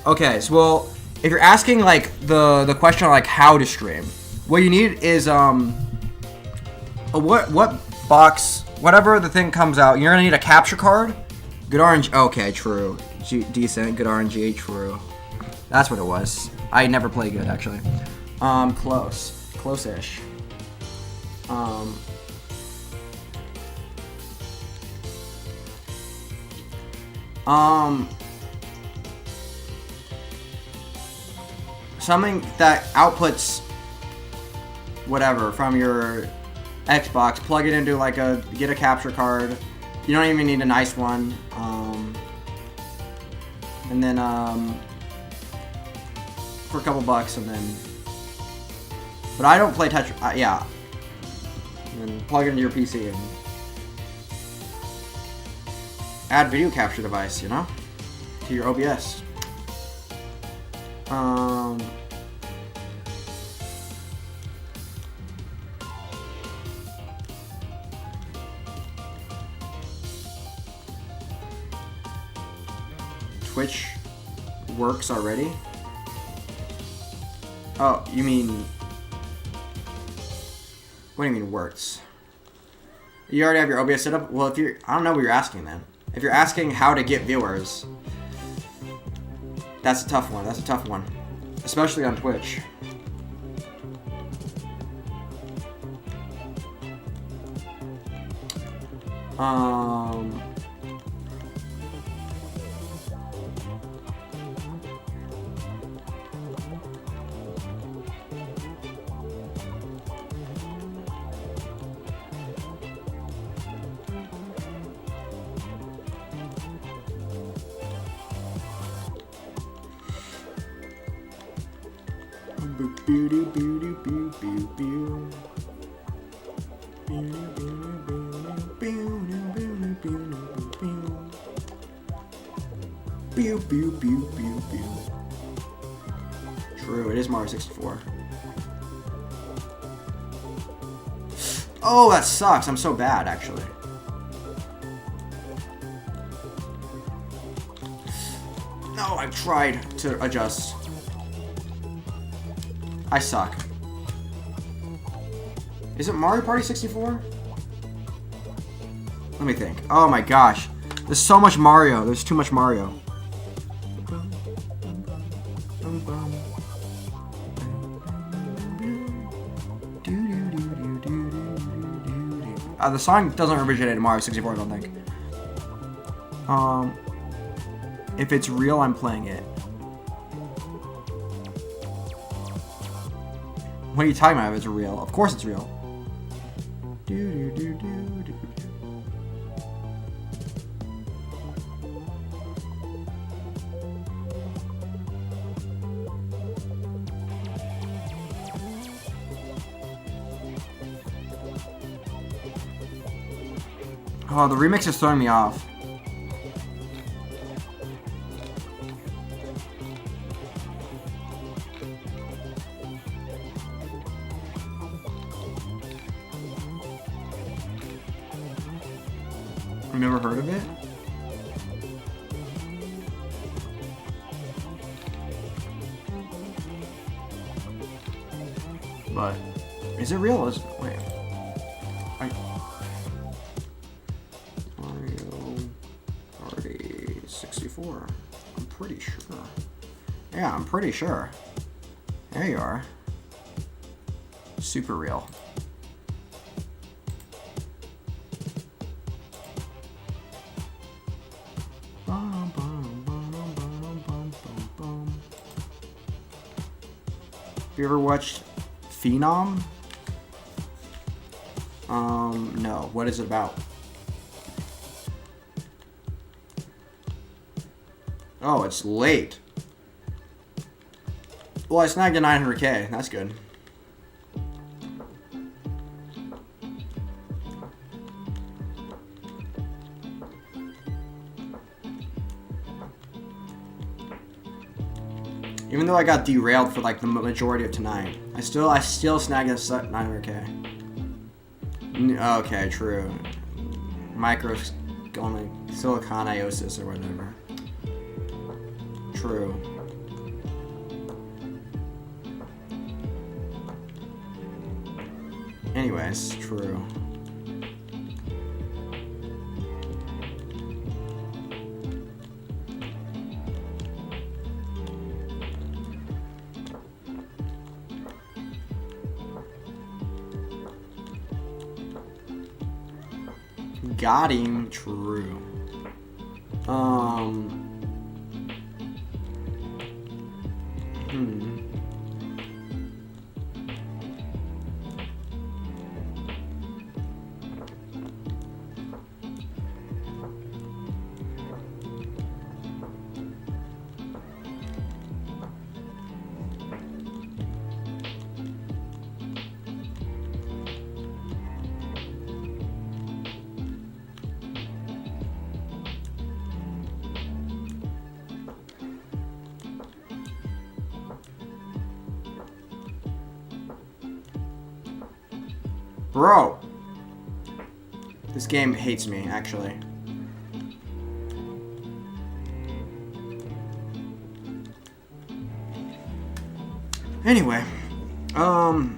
Okay, so well, if you're asking like the question like how to stream, what you need is what box, whatever the thing comes out, you're gonna need a capture card. Good RNG. Okay, true. Decent. Good RNG. True. That's what it was. I never play good, actually. Close-ish. Something that outputs whatever from your Xbox, plug it into like get a capture card. You don't even need a nice one. And then, for a couple bucks, and then, but I don't play Tetris. Yeah, and then plug it into your PC and add video capture device, you know, to your OBS. Twitch works already. Oh, you mean... What do you mean works? You already have your OBS set up? Well, if you're... I don't know what you're asking then. If you're asking how to get viewers, that's a tough one. That's a tough one. Especially on Twitch. True, it is Mario 64. Oh, that sucks. I'm so bad, actually. No, I tried to adjust. I suck. Is it Mario Party 64? Let me think. Oh my gosh. There's so much Mario. There's too much Mario. The song doesn't originate in Mario 64, I don't think. If it's real, I'm playing it. What are you talking about if it's real? Of course it's real. Oh, the remix is throwing me off. I've never heard of it. But is it real? Wait. Mario Party 64. I'm pretty sure. Yeah, I'm pretty sure. There you are. Super real. Have you ever watched Phenom? No. What is it about? Oh, it's late. Well, I snagged a 900K. That's good. Even though I got derailed for like the majority of tonight, I still snagged a 900K. Okay, true. Siliconiosis or whatever. True. Anyways, true. Got him. True. Bro! This game hates me, actually. Anyway, oh,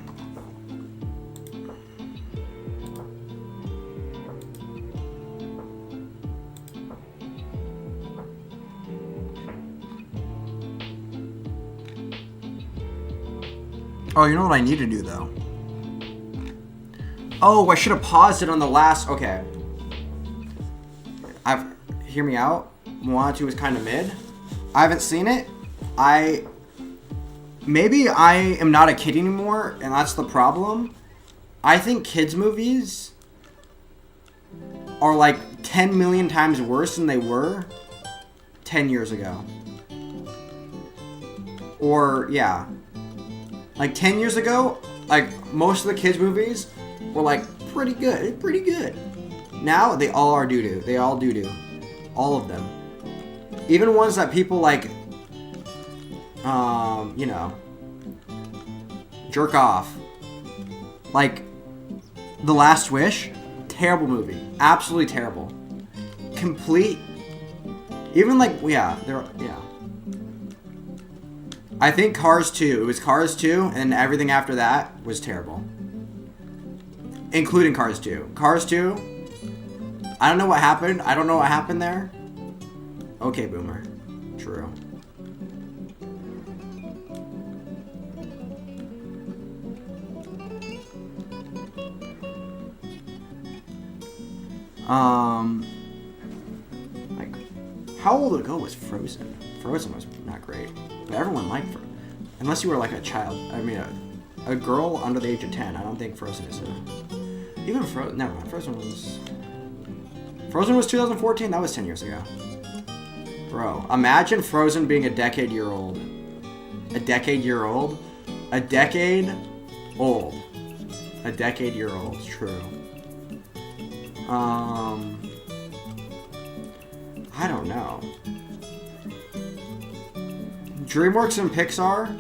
you know what I need to do, though? Oh, I should have paused it on the last... Okay. Hear me out. Moana 2 was kind of mid. I haven't seen it. Maybe I am not a kid anymore, and that's the problem. I think kids' movies are like 10 million times worse than they were 10 years ago. Or, yeah. Like 10 years ago, like most of the kids' movies were like pretty good. Now they all are doo-doo. They all doo-doo. All of them. Even ones that people like, you know, jerk off. Like The Last Wish, terrible movie. Absolutely terrible. Complete. Even like, yeah. I think Cars 2. It was Cars 2, and everything after that was terrible. Including Cars 2. Cars 2, I don't know what happened. I don't know what happened there. Okay, Boomer. True. Like, how old ago was Frozen? Frozen was not great, but everyone liked Frozen. Unless you were like a child. I mean, A girl under the age of 10. I don't think Frozen is a... Even Frozen... Never mind. Frozen was 2014? That was 10 years ago. Bro, imagine Frozen being a decade-year-old. A decade-year-old? A decade old. A decade-year-old. It's true. I don't know. DreamWorks and Pixar?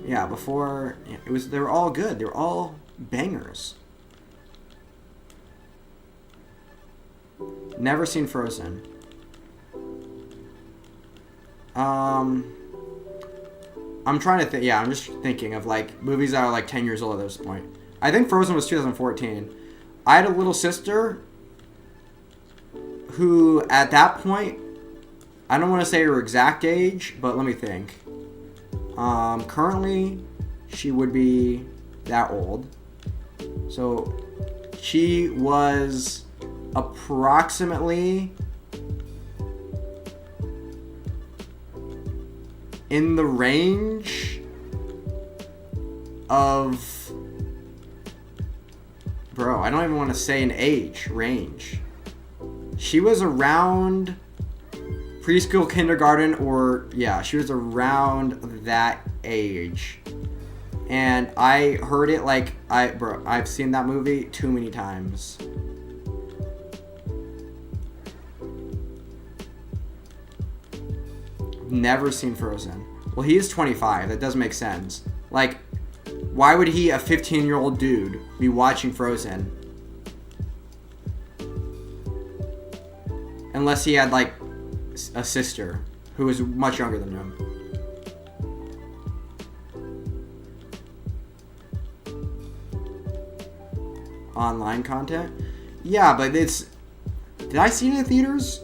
Yeah, before it was, they were all good. They were all bangers. Never seen Frozen. I'm trying to think. Yeah, I'm just thinking of like movies that are like 10 years old at this point. I think Frozen was 2014. I had a little sister who, at that point, I don't want to say her exact age, but let me think. Currently, she would be that old. So, she was approximately in the range of... Bro, I don't even want to say an age range. She was around preschool, kindergarten, or... Yeah, she was around that age. And I heard it like... I've seen that movie too many times. Never seen Frozen. Well, he is 25. That doesn't make sense. Like, why would he, a 15-year-old dude, be watching Frozen? Unless he had, like, a sister who was much younger than him. Online content? Yeah, but it's... Did I see it in the theaters?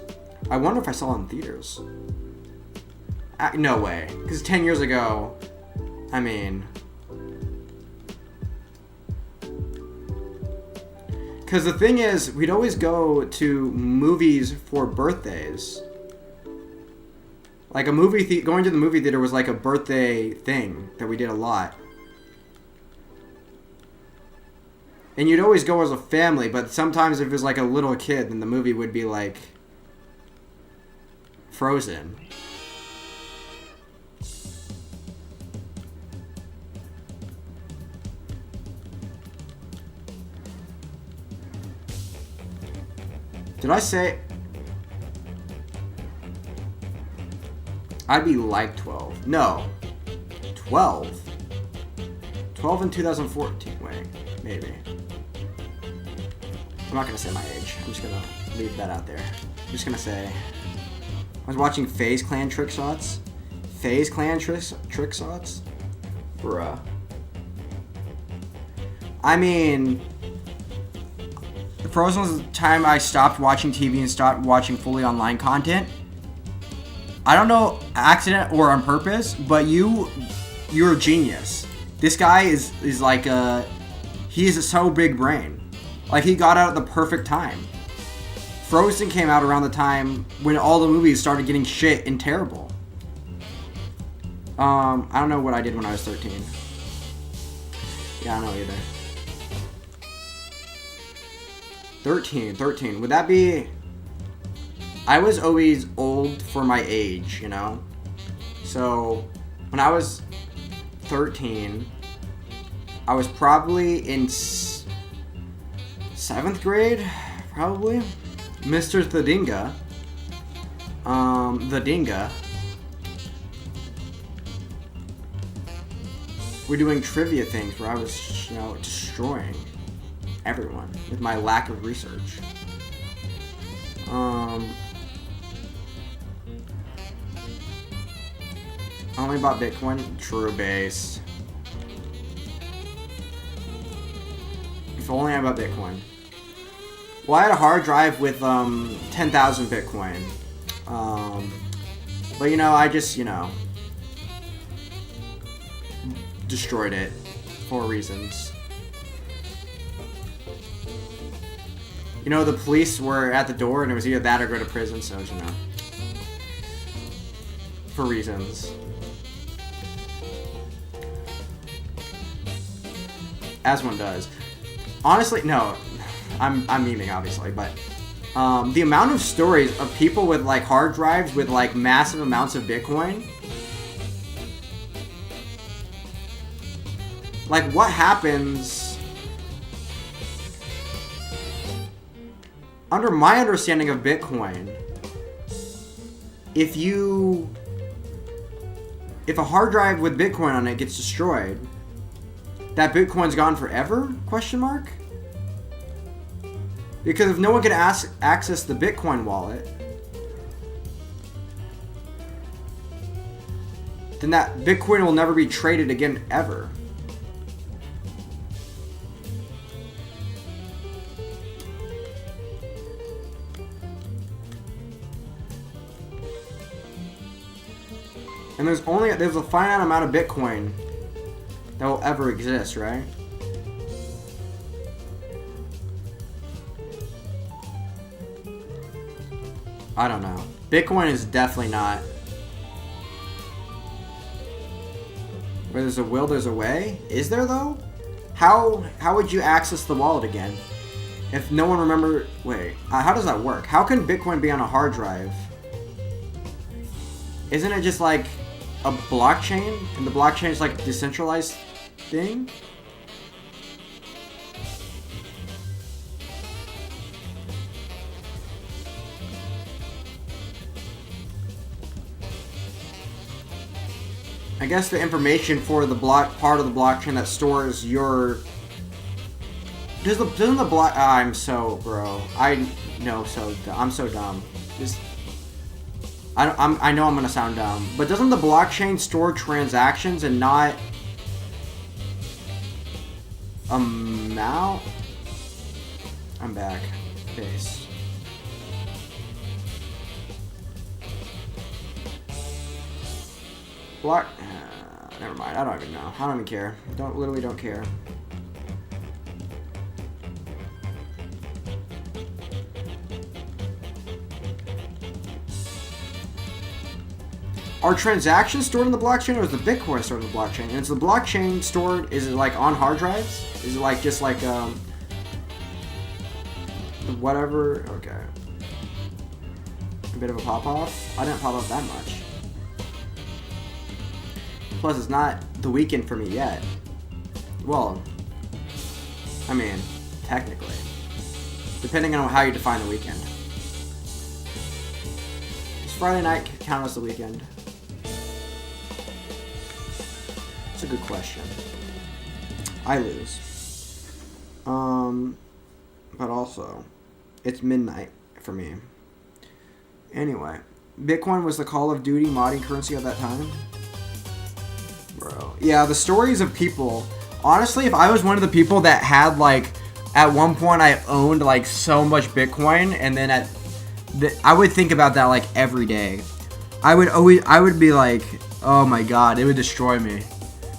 I wonder if I saw it in theaters. No way. Because 10 years ago, I mean... Because the thing is, we'd always go to movies for birthdays. Like a movie going to the movie theater was like a birthday thing that we did a lot. And you'd always go as a family, but sometimes if it was like a little kid, then the movie would be like Frozen. Did I say... I'd be like 12. No. 12? 12 in 2014. Wait, maybe. I'm not going to say my age. I'm just going to leave that out there. I'm just going to say... I was watching FaZe Clan Trick Shots. FaZe Clan Trick Shots? Bruh. I mean... Frozen was the time I stopped watching TV and stopped watching fully online content. I don't know, accident or on purpose, but you're a genius. This guy is like he is so big brain. Like, he got out at the perfect time. Frozen came out around the time when all the movies started getting shit and terrible. I don't know what I did when I was 13. Yeah, I don't know either. 13. Would that be... I was always old for my age, you know? So, when I was 13, I was probably in 7th grade, probably. Mr. Thedinga. The Dinga. We're doing trivia things where I was, you know, destroying everyone with my lack of research. Only bought Bitcoin? True base. If only I bought Bitcoin. Well, I had a hard drive with 10,000 Bitcoin. But you know, I just, you know, destroyed it for reasons. You know, the police were at the door and it was either that or go to prison, so, you know. For reasons. as one does. Honestly, no, I'm memeing obviously, but the amount of stories of people with like hard drives with like massive amounts of Bitcoin. Like, what happens? Under my understanding of Bitcoin, if a hard drive with Bitcoin on it gets destroyed, that Bitcoin's gone forever? Question mark? Because if no one can access the Bitcoin wallet, then that Bitcoin will never be traded again ever. And there's a finite amount of Bitcoin that will ever exist, right? I don't know. Bitcoin is definitely not. Where there's a will, there's a way. Is there though? How would you access the wallet again? If no one remember, wait, how does that work? How can Bitcoin be on a hard drive? Isn't it just like a blockchain? And the blockchain is like a decentralized thing? I guess the information for the part of the blockchain that stores your doesn't the block I'm so bro. I'm so dumb. I know I'm gonna sound dumb, but doesn't the blockchain store transactions and not amount? I'm back. Base. Block. Never mind. I don't even know. I don't even care. Literally don't care. Are transactions stored in the blockchain, or is the Bitcoin stored in the blockchain? And is the blockchain stored? Is it like on hard drives? Is it like just like whatever? Okay. A bit of a pop off. I didn't pop off that much. Plus, it's not the weekend for me yet. Well, I mean, technically, depending on how you define the weekend. Does Friday night count as the weekend? That's a good question. I lose. But also, it's midnight for me. Anyway, Bitcoin was the Call of Duty modding currency at that time. Bro. Yeah, the stories of people. Honestly, if I was one of the people that had, like, at one point I owned, like, so much Bitcoin, and then I would think about that, like, every day. I would be like, oh my god, it would destroy me.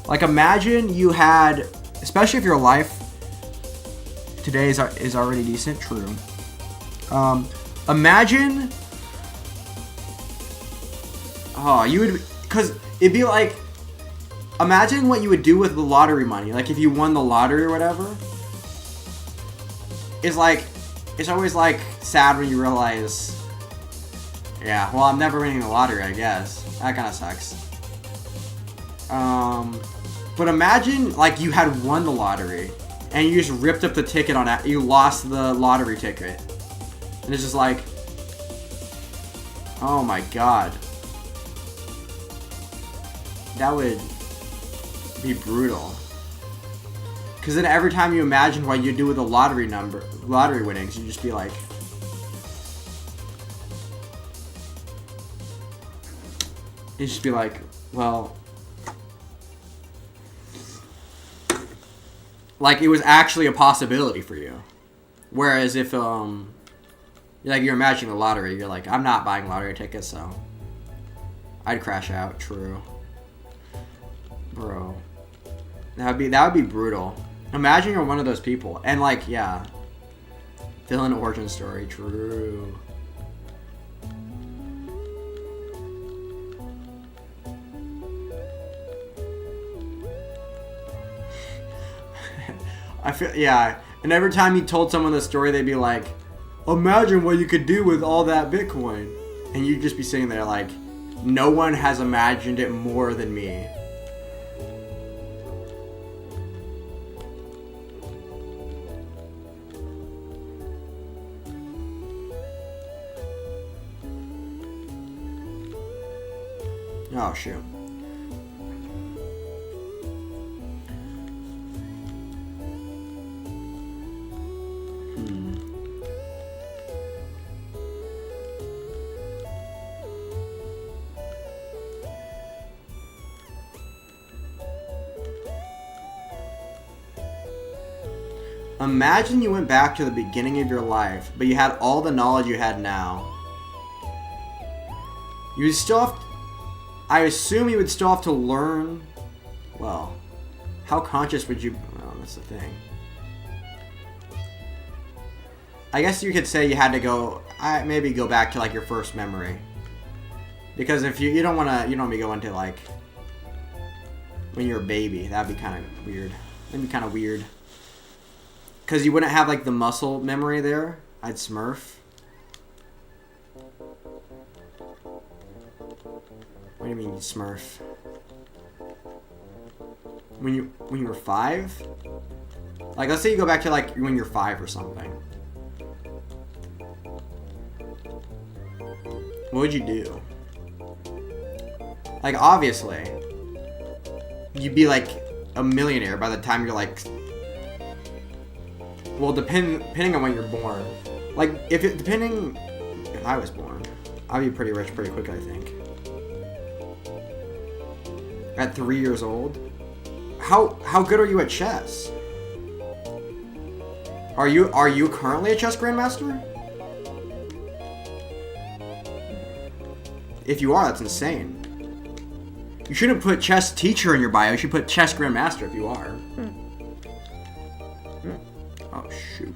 Like, imagine you had, especially if your life today is already decent, true. Imagine, you would, because it'd be like, imagine what you would do with the lottery money. Like, if you won the lottery or whatever. It's like, it's always, like, sad when you realize, yeah, well, I'm never winning the lottery, I guess. That kind of sucks. But imagine, like, you had won the lottery, and you just ripped up the ticket on that. You lost the lottery ticket. And it's just like, oh my god. That would be brutal. Because then every time you imagine what you do with the lottery winnings, you just be like, well, like it was actually a possibility for you. Whereas if like you're imagining the lottery, you're like, I'm not buying lottery tickets, so I'd crash out. True, bro. That would be brutal. Imagine you're one of those people, and like, yeah, villain origin story. True. I feel, yeah. And every time you told someone the story, they'd be like, imagine what you could do with all that Bitcoin. And you'd just be sitting there like, no one has imagined it more than me. Oh, shoot. Imagine you went back to the beginning of your life, but you had all the knowledge you had now. You would still have... I assume you would still have to learn... Well, how conscious would you... Well, that's the thing. I guess you could say you had to go... maybe go back to, like, your first memory. Because if you don't want to be going to, like... when you're a baby. That'd be kind of weird. That'd be kind of weird. Because you wouldn't have, like, the muscle memory there. I'd smurf. What do you mean you smurf? When you were 5? Like, let's say you go back to, like, when you're 5 or something. What would you do? Like, obviously, you'd be, like, a millionaire by the time you're, like... Well, depending on when you're born. Like, if I was born, I'd be pretty rich pretty quick, I think. At 3 years old? How good are you at chess? Are you currently a chess grandmaster? If you are, that's insane. You shouldn't put chess teacher in your bio. You should put chess grandmaster if you are. Oh, shoot.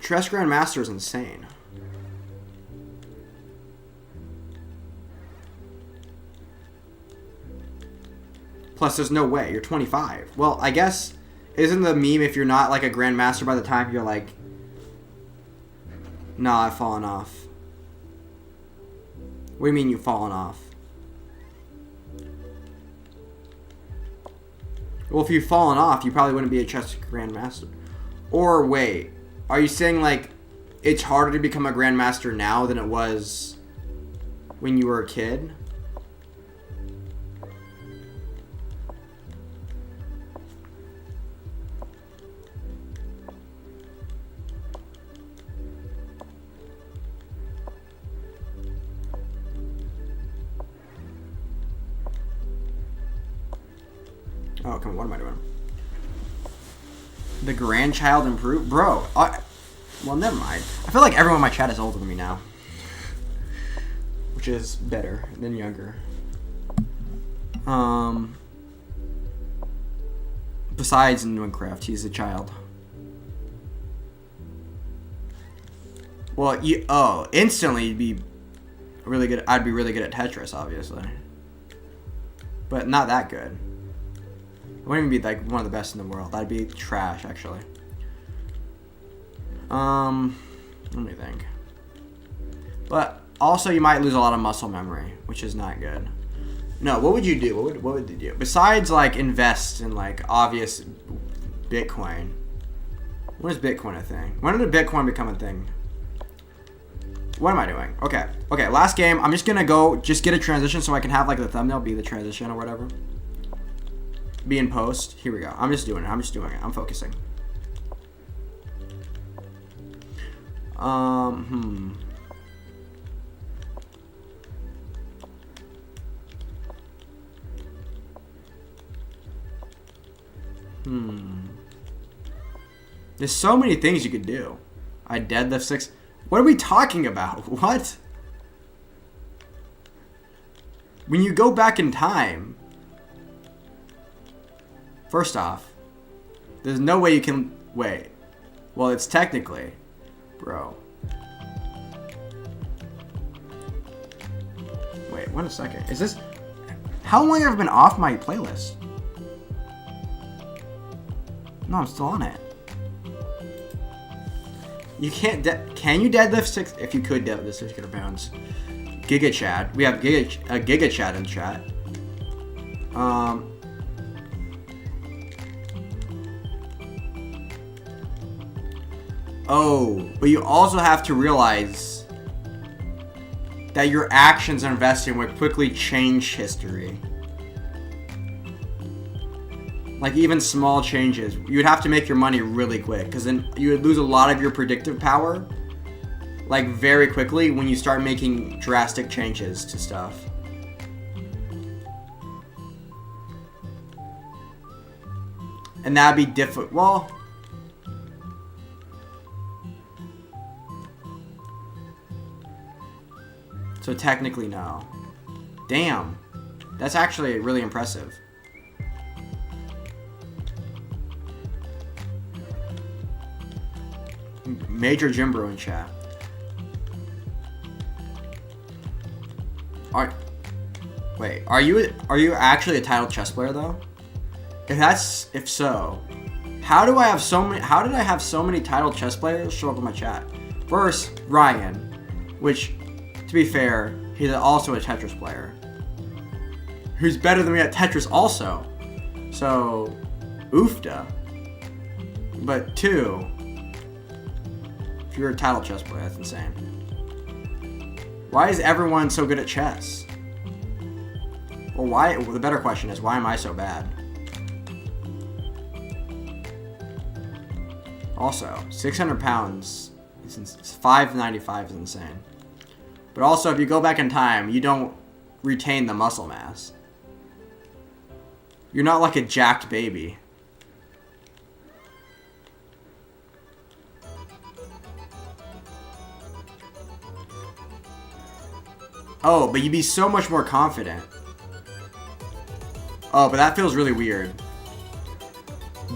Chess grandmaster is insane. Plus, there's no way. You're 25. Well, I guess... Isn't the meme if you're not, like, a grandmaster by the time you're, like... Nah, I've fallen off. What do you mean you've fallen off? Well, if you've fallen off, you probably wouldn't be a chess grandmaster. Or, wait. Are you saying, like, it's harder to become a grandmaster now than it was when you were a kid? Oh, come on, what am I doing? The grandchild improved? Bro, well, never mind. I feel like everyone in my chat is older than me now. Which is better than younger. Besides in Minecraft, he's a child. Well, instantly you'd be really good. I'd be really good at Tetris, obviously. But not that good. I wouldn't even be like one of the best in the world. I'd be trash, actually. Let me think. But also, you might lose a lot of muscle memory, which is not good. No, what would you do? What would you do besides like invest in like obvious Bitcoin? When is Bitcoin a thing? When did Bitcoin become a thing? What am I doing? Okay, last game. I'm just gonna go just get a transition so I can have like the thumbnail be the transition or whatever. Be in post. Here we go. I'm just doing it. I'm focusing. There's so many things you could do. I deadlift 6. What are we talking about? What? When you go back in time, first off, there's no way you can... Wait. Well, it's technically... Bro. Wait a second. Is this... How long have I been off my playlist? No, I'm still on it. You can't... Can you deadlift 6... If you could deadlift 600 pounds. Giga Chat. We have Giga Chat in chat. Oh, but you also have to realize that your actions and investing would quickly change history. Like, even small changes. You would have to make your money really quick, because then you would lose a lot of your predictive power, like, very quickly when you start making drastic changes to stuff. And that'd be difficult. Well... So technically, no. Damn. That's actually really impressive. Major Jim Bro in chat. Are you actually a titled chess player though? If so, how did I have so many titled chess players show up in my chat? First, Ryan, which, to be fair, he's also a Tetris player. Who's better than me at Tetris also. So, oofda. But 2, if you're a title chess player, that's insane. Why is everyone so good at chess? Well, the better question is, why am I so bad? Also, 600 pounds, 595 is insane. But also, if you go back in time, you don't retain the muscle mass. You're not like a jacked baby. Oh, but you'd be so much more confident. Oh, but that feels really weird.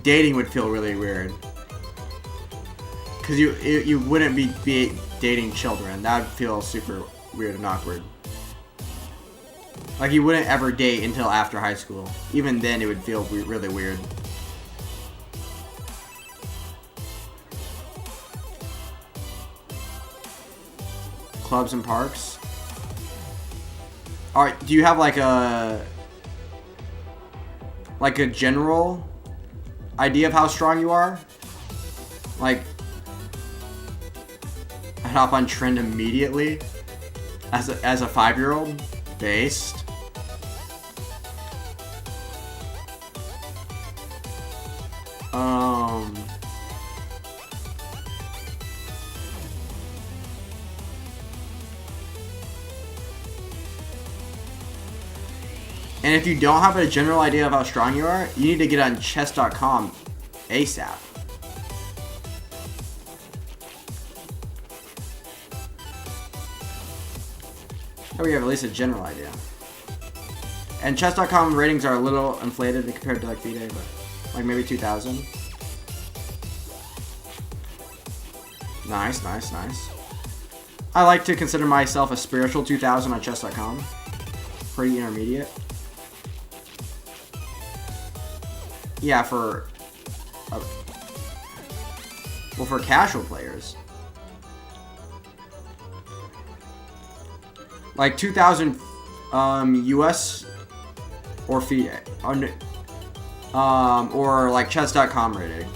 Dating would feel really weird. Because you wouldn't be dating children. That would feel super weird and awkward. Like, you wouldn't ever date until after high school. Even then, it would feel really weird. Clubs and parks. Alright, do you have like a general idea of how strong you are? Like, I'd hop on trend immediately as a 5-year-old. Based. And if you don't have a general idea of how strong you are, you need to get on chess.com ASAP. That way you have at least a general idea. And chess.com ratings are a little inflated compared to like V-Day, but like maybe 2,000. Nice, nice, nice. I like to consider myself a spiritual 2,000 on chess.com. Pretty intermediate. Yeah, for casual players. Like 2,000 US or FIDE. Or like chess.com rating.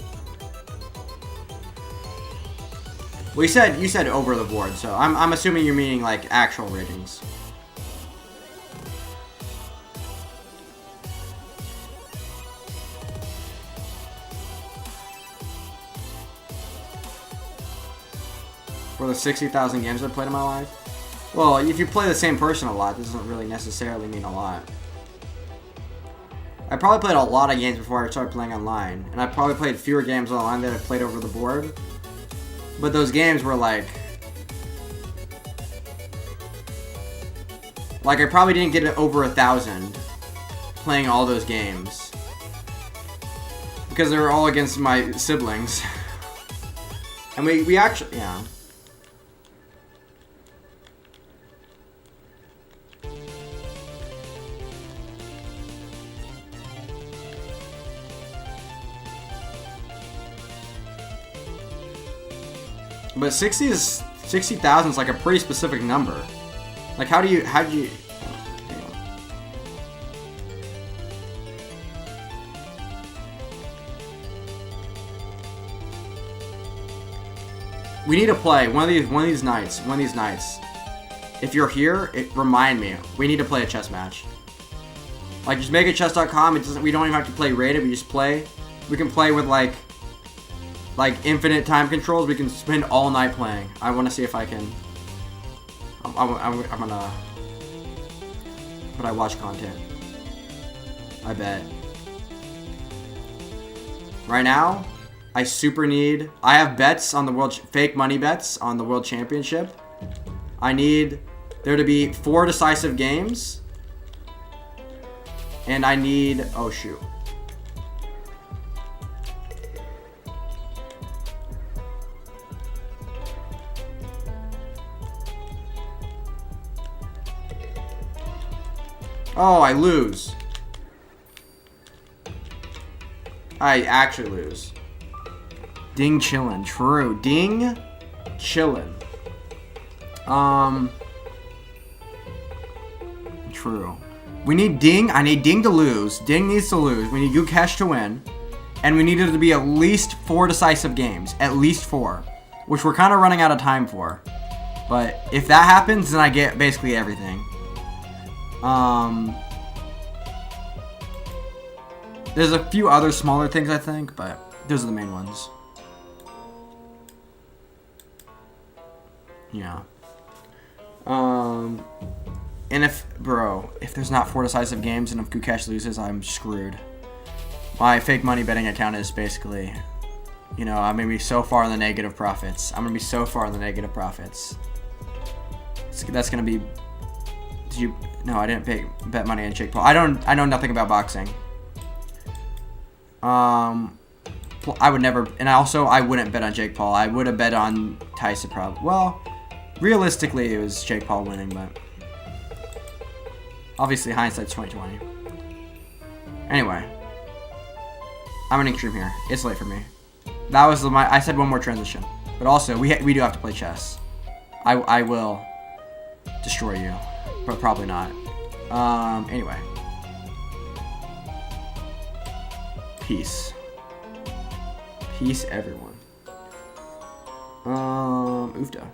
Well, you said over the board, so I'm assuming you're meaning like actual ratings. For the 60,000 games I've played in my life? Well, if you play the same person a lot, this doesn't really necessarily mean a lot. I probably played a lot of games before I started playing online, and I probably played fewer games online than I played over the board. But those games were like I probably didn't get it over 1,000 playing all those games. Because they were all against my siblings. And we actually, yeah. But 60,000 is like a pretty specific number. Like, how do you? We need to play one of these nights. If you're here, remind me. We need to play a chess match. Like, just make it chess.com. It doesn't. We don't even have to play rated. We just play. We can play with like infinite time controls. We can spend all night playing. I want to see if I can. I'm gonna. But I watch content. I bet. Right now, I super need. I have bets on the fake money bets on the World Championship. I need there to be 4 decisive games. And I need. Oh shoot. Oh, I lose. I actually lose. Ding chillin'. True. Ding chillin'. True. We need Ding. I need Ding to lose. Ding needs to lose. We need Gukesh to win. And we need it to be at least 4 decisive games. At least 4. Which we're kind of running out of time for. But if that happens, then I get basically everything. There's a few other smaller things, I think, but those are the main ones. Yeah. And if there's not 4 decisive games and if Gukesh loses, I'm screwed. My fake money betting account is basically, I'm going to be so far in the negative profits. That's going to be... No, I didn't bet money on Jake Paul. I know nothing about boxing. I would never, and I wouldn't bet on Jake Paul. I would have bet on Tyson probably. Well, realistically, it was Jake Paul winning, but obviously hindsight's 20/20. Anyway, I'm an extreme here. It's late for me. That was I said one more transition, but also we do have to play chess. I will destroy you, but probably not. Anyway. Peace. Peace, everyone. Oofda.